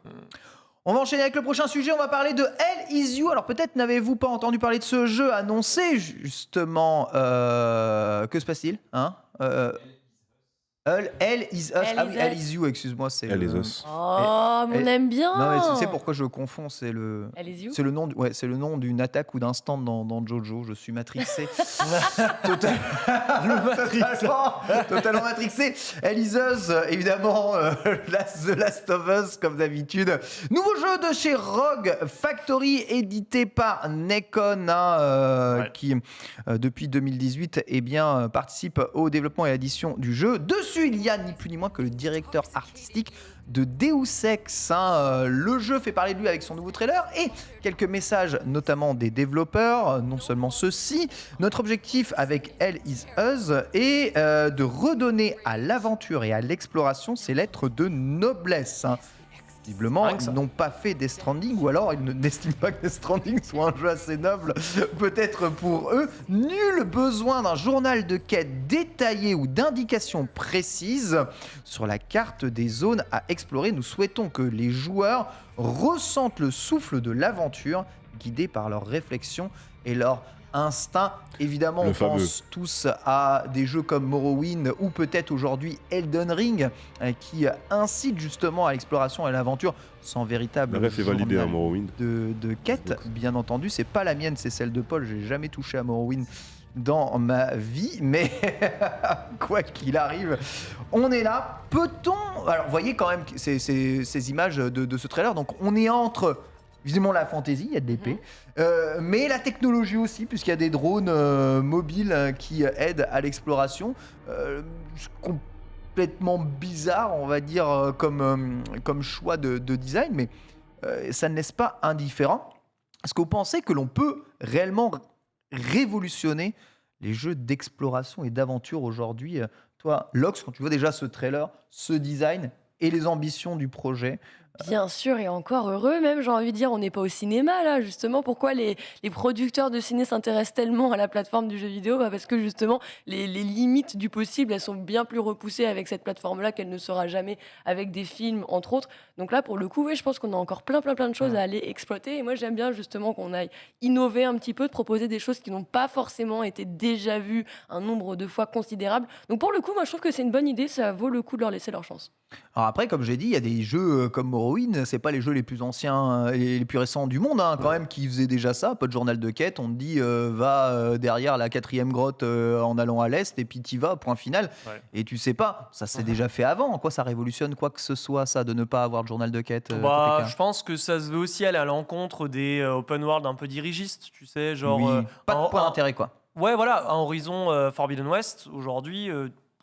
[SPEAKER 1] On va enchaîner avec le prochain sujet, on va parler de Hell Is You. Alors peut-être n'avez-vous pas entendu parler de ce jeu annoncé, justement. Que se passe-t-il, hein Hell Is Us.
[SPEAKER 2] Hell
[SPEAKER 1] Ah
[SPEAKER 2] Is
[SPEAKER 1] oui,
[SPEAKER 2] Us.
[SPEAKER 1] Hell Is You, excuse-moi. C'est
[SPEAKER 3] Elle
[SPEAKER 1] le-
[SPEAKER 3] les os.
[SPEAKER 2] Oh, mais on aime bien.
[SPEAKER 1] Non, mais tu sais pourquoi je confonds, c'est le...
[SPEAKER 2] Allez-y.
[SPEAKER 1] C'est le nom, c'est le nom d'une attaque ou d'un stand dans Jojo. Je suis matrixé. Totalement matrixé. Hell Is Us, évidemment, The Last of Us, comme d'habitude. Nouveau jeu de chez Rogue Factory, édité par Nacon, qui, depuis 2018, participe au développement et à l'édition du jeu. Dessus, il y a ni plus ni moins que le directeur artistique de Deus Ex. Le jeu fait parler de lui avec son nouveau trailer et quelques messages, notamment des développeurs. Non seulement ceci, notre objectif avec Hell Is Us est de redonner à l'aventure et à l'exploration ses lettres de noblesse. Visiblement,
[SPEAKER 4] Rien que ça.
[SPEAKER 1] ils n'ont pas fait Death Stranding, ou alors ils n'estiment pas que Death Stranding soit un jeu assez noble, peut-être pour eux. Nul besoin d'un journal de quête détaillé ou d'indications précises sur la carte des zones à explorer. Nous souhaitons que les joueurs ressentent le souffle de l'aventure, guidés par leurs réflexions et leur instinct. Évidemment,
[SPEAKER 3] Le
[SPEAKER 1] on
[SPEAKER 3] fameux.
[SPEAKER 1] pense tous à des jeux comme Morrowind ou peut-être aujourd'hui Elden Ring, qui incitent justement à l'exploration et à l'aventure sans véritable
[SPEAKER 3] La ref est validée à
[SPEAKER 1] journal
[SPEAKER 3] Morrowind.
[SPEAKER 1] de quête. Bien entendu, c'est pas la mienne, c'est celle de Paul. J'ai jamais touché à Morrowind dans ma vie, mais quoi qu'il arrive, on est là. Peut-on... Alors, vous voyez quand même ces images de ce trailer. Donc, on est entre... Visiblement la fantaisie, il y a de l'épée, mais la technologie aussi, puisqu'il y a des drones mobiles qui aident à l'exploration. Complètement bizarre, on va dire, comme choix de design, mais ça ne laisse pas indifférent. Est-ce que vous pensez que l'on peut réellement révolutionner les jeux d'exploration et d'aventure aujourd'hui? Toi, Lox, quand tu vois déjà ce trailer, ce design et les ambitions du projet,
[SPEAKER 2] Bien sûr, et encore heureux même, j'ai envie de dire, on n'est pas au cinéma là, justement. Pourquoi les producteurs de ciné s'intéressent tellement à la plateforme du jeu vidéo? Parce que justement, les limites du possible, elles sont bien plus repoussées avec cette plateforme-là qu'elle ne sera jamais avec des films, entre autres. Donc là, pour le coup, oui, je pense qu'on a encore plein de choses à aller exploiter. Et moi, j'aime bien justement qu'on aille innover un petit peu, de proposer des choses qui n'ont pas forcément été déjà vues un nombre de fois considérable. Donc pour le coup, moi, je trouve que c'est une bonne idée, ça vaut le coup de leur laisser leur chance.
[SPEAKER 1] alors après, comme j'ai dit, il y a des jeux comme Morrowind, c'est pas les jeux les plus anciens et les plus récents du monde, quand même, qui faisaient déjà ça. Pas de journal de quête, on te dit va derrière la 4e grotte en allant à l'est, et puis t'y vas, point final.
[SPEAKER 4] Ouais.
[SPEAKER 1] Et tu sais pas, ça s'est déjà fait avant. En quoi ça révolutionne quoi que ce soit, ça, de ne pas avoir de journal de quête Topeka
[SPEAKER 4] Je pense que ça se veut aussi aller à l'encontre des open world un peu dirigistes, tu sais, genre...
[SPEAKER 1] Oui, pas
[SPEAKER 4] un-
[SPEAKER 1] de point
[SPEAKER 4] un-
[SPEAKER 1] d'intérêt, quoi.
[SPEAKER 4] Ouais, voilà, un Horizon Forbidden West, aujourd'hui,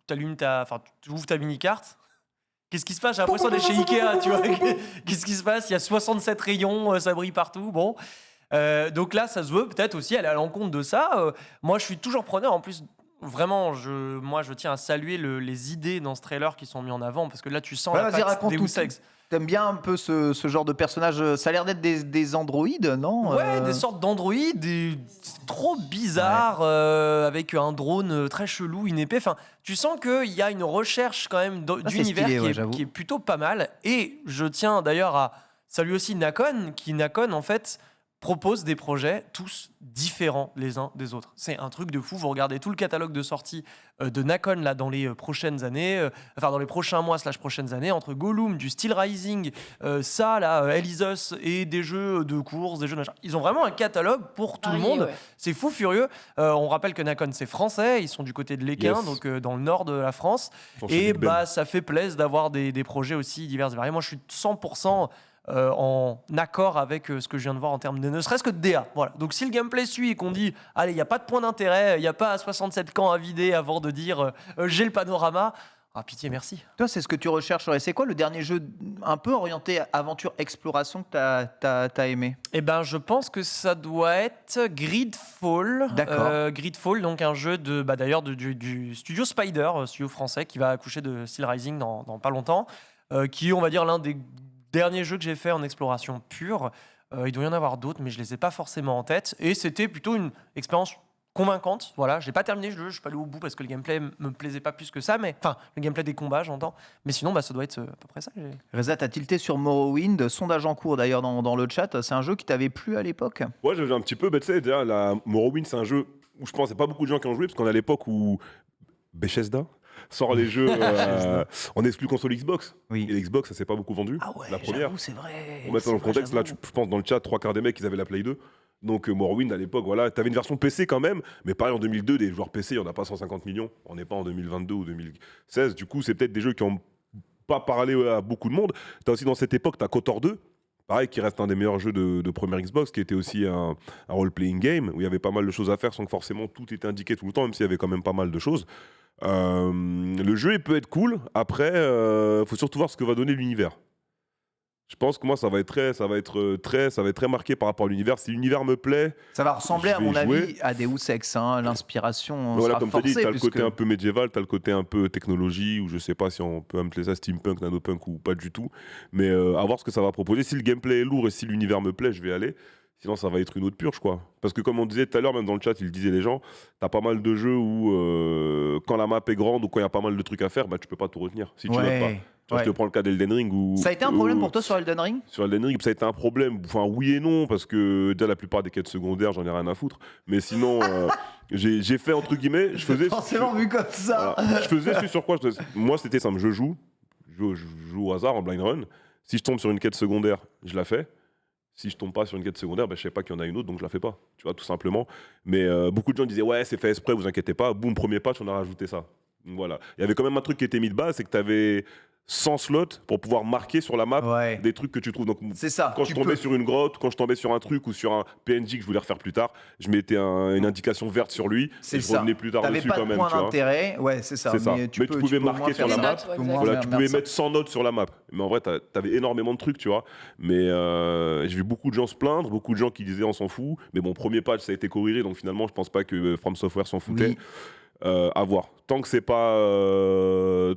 [SPEAKER 4] tu ouvres ta mini-carte. Qu'est-ce qui se passe? J'ai l'impression d'être chez Ikea, tu vois. Qu'est-ce qui se passe? Il y a 67 rayons, ça brille partout. Bon. Donc là, ça se veut peut-être aussi aller à l'encontre de ça. Moi, je suis toujours preneur. En plus, vraiment, je tiens à saluer les idées dans ce trailer qui sont mis en avant. Parce que là, tu sens
[SPEAKER 1] Ouais,
[SPEAKER 4] la
[SPEAKER 1] vas-y,
[SPEAKER 4] patte
[SPEAKER 1] raconte
[SPEAKER 4] Deus
[SPEAKER 1] tout.
[SPEAKER 4] Ex.
[SPEAKER 1] T'aimes bien un peu ce genre de personnage. Ça a l'air d'être des androïdes, non
[SPEAKER 4] Ouais, des sortes d'androïdes, c'est trop bizarre, avec un drone très chelou, une épée. Enfin, tu sens qu'il y a une recherche quand même
[SPEAKER 1] c'est
[SPEAKER 4] d'univers
[SPEAKER 1] stylé, ouais,
[SPEAKER 4] qui
[SPEAKER 1] j'avoue.
[SPEAKER 4] est plutôt pas mal. Et je tiens d'ailleurs à saluer aussi Nacon, qui en fait propose des projets tous différents les uns des autres. C'est un truc de fou. Vous regardez tout le catalogue de sorties de Nacon là dans les prochaines années, dans les prochains mois / prochaines années, entre Gollum, du Steel Rising, ça là, Hell Is Us et des jeux de course, des jeux de machin. Ils ont vraiment un catalogue pour tout le
[SPEAKER 2] Varié,
[SPEAKER 4] monde.
[SPEAKER 2] ouais.
[SPEAKER 4] C'est fou furieux. On rappelle que Nacon c'est français, ils sont du côté de l'Équin,
[SPEAKER 3] Yes.
[SPEAKER 4] donc dans le nord de la France.
[SPEAKER 3] Sur chez
[SPEAKER 4] Et
[SPEAKER 3] Big Ben.
[SPEAKER 4] ça fait plaisir d'avoir des projets aussi divers et variés. Moi, je suis 100% en accord avec ce que je viens de voir en termes de ne serait-ce que de DA. Voilà. Donc si le gameplay suit et qu'on dit allez, il n'y a pas de point d'intérêt, il n'y a pas 67 camps à vider avant de dire j'ai le panorama, ah pitié, merci.
[SPEAKER 1] Toi, c'est ce que tu recherches. Ouais. C'est quoi le dernier jeu un peu orienté aventure-exploration que t'as aimé?
[SPEAKER 4] Eh ben, je pense que ça doit être Gridfall.
[SPEAKER 1] D'accord.
[SPEAKER 4] Gridfall, donc un jeu d'ailleurs du studio Spider, studio français, qui va accoucher de Steel Rising dans pas longtemps, qui est, on va dire, l'un des derniers jeux que j'ai fait en exploration pure. Il doit y en avoir d'autres, mais je les ai pas forcément en tête. Et c'était plutôt une expérience convaincante. Voilà, j'ai pas terminé le jeu, je suis pas allé au bout parce que le gameplay me plaisait pas plus que ça, mais enfin le gameplay des combats, j'entends. Mais sinon, ça doit être à peu près ça.
[SPEAKER 1] Reza, t'as tilté sur Morrowind, sondage en cours d'ailleurs dans le chat. C'est un jeu qui t'avait plu à l'époque?
[SPEAKER 3] Ouais, j'avais un petit peu, tu sais, déjà, Morrowind, c'est un jeu où je pense qu'il n'y a pas beaucoup de gens qui ont joué, parce qu'on est à l'époque où Bethesda sort les jeux en exclu console Xbox.
[SPEAKER 1] Oui.
[SPEAKER 3] Et l'Xbox, ça s'est pas beaucoup vendu.
[SPEAKER 1] Ah ouais,
[SPEAKER 3] la première.
[SPEAKER 1] j'avoue, c'est vrai.
[SPEAKER 3] Pour mettre ça dans le contexte, là, je pense dans le chat, 3 quarts des mecs, ils avaient la Play 2. Donc Morrowind, à l'époque, voilà, t'avais une version PC quand même, mais pareil, en 2002, des joueurs PC, il n'y en a pas 150 millions. On n'est pas en 2022 ou 2016. Du coup, c'est peut-être des jeux qui n'ont pas parlé à beaucoup de monde. T'as aussi dans cette époque, t'as KOTOR 2. Pareil, qui reste un des meilleurs jeux de première Xbox, qui était aussi un role-playing game, où il y avait pas mal de choses à faire sans que forcément tout était indiqué tout le temps, même s'il y avait quand même pas mal de choses. Le jeu, il peut être cool. Après, faut surtout voir ce que va donner l'univers. Je pense que moi, ça va être très marqué par rapport à l'univers. Si l'univers me plaît,
[SPEAKER 1] Ça va ressembler, à
[SPEAKER 3] je vais
[SPEAKER 1] mon
[SPEAKER 3] jouer.
[SPEAKER 1] avis, à Deus Ex. L'inspiration
[SPEAKER 3] voilà,
[SPEAKER 1] sera
[SPEAKER 3] comme tu as dit,
[SPEAKER 1] forcée.
[SPEAKER 3] t'as le
[SPEAKER 1] puisque-
[SPEAKER 3] côté un peu médiéval, t'as le côté un peu technologie, ou je sais pas si on peut appeler ça steampunk, nanopunk ou pas du tout. Mais à voir ce que ça va proposer. Si le gameplay est lourd et si l'univers me plaît, je vais aller. Sinon, ça va être une autre purge, quoi. Parce que comme on disait tout à l'heure, même dans le chat, ils disaient les gens, t'as pas mal de jeux où quand la map est grande ou quand il y a pas mal de trucs à faire, tu peux pas tout retenir si tu notes pas. Tu vois,
[SPEAKER 1] ouais.
[SPEAKER 3] je te prends le cas d'Elden Ring.
[SPEAKER 1] Ça a été un problème pour toi sur Elden Ring?
[SPEAKER 3] Sur Elden Ring, ça a été un problème. Enfin, oui et non, parce que déjà la plupart des quêtes secondaires, j'en ai rien à foutre. Mais sinon, j'ai fait entre guillemets, je faisais.
[SPEAKER 1] Forcément vu comme ça.
[SPEAKER 3] Voilà. Je faisais sur quoi moi, c'était simple. Je joue au hasard en blind run. Si je tombe sur une quête secondaire, je la fais. Si je tombe pas sur une quête secondaire, je sais pas qu'il y en a une autre, donc je la fais pas. Tu vois, tout simplement. Mais beaucoup de gens disaient ouais, c'est fait exprès, vous inquiétez pas. Boum, premier patch, on a rajouté ça. Donc, voilà. Il y avait quand même un truc qui était mis de base, c'est que tu avais 100 slots pour pouvoir marquer sur la map
[SPEAKER 1] Ouais.
[SPEAKER 3] des trucs que tu trouves. Donc,
[SPEAKER 1] C'est ça.
[SPEAKER 3] quand
[SPEAKER 1] tu
[SPEAKER 3] je tombais
[SPEAKER 1] peux.
[SPEAKER 3] sur une grotte, quand je tombais sur un truc ou sur un PNJ que je voulais refaire plus tard, je mettais une indication verte sur lui
[SPEAKER 1] C'est
[SPEAKER 3] et je
[SPEAKER 1] ça.
[SPEAKER 3] revenais plus tard
[SPEAKER 1] T'avais
[SPEAKER 3] dessus
[SPEAKER 1] pas
[SPEAKER 3] quand
[SPEAKER 1] de
[SPEAKER 3] même.
[SPEAKER 1] point
[SPEAKER 3] Tu vois.
[SPEAKER 1] d'intérêt. Ouais, c'est ça.
[SPEAKER 3] C'est ça.
[SPEAKER 1] Mais tu
[SPEAKER 3] Mais tu
[SPEAKER 1] peux
[SPEAKER 3] pouvais
[SPEAKER 1] au moins
[SPEAKER 3] marquer
[SPEAKER 1] faire
[SPEAKER 3] sur la
[SPEAKER 1] ça.
[SPEAKER 3] map.
[SPEAKER 1] Tu peux au
[SPEAKER 2] Voilà,
[SPEAKER 1] moins
[SPEAKER 3] Voilà,
[SPEAKER 1] faire
[SPEAKER 3] tu pouvais
[SPEAKER 1] ça.
[SPEAKER 3] mettre 100 notes sur la map. Mais en vrai, t'avais énormément de trucs, tu vois. Mais j'ai vu beaucoup de gens se plaindre, beaucoup de gens qui disaient on s'en fout. Mais bon, premier patch, ça a été corrigé, donc finalement, je pense pas que From Software s'en foutait.
[SPEAKER 1] Oui.
[SPEAKER 3] À voir. Tant que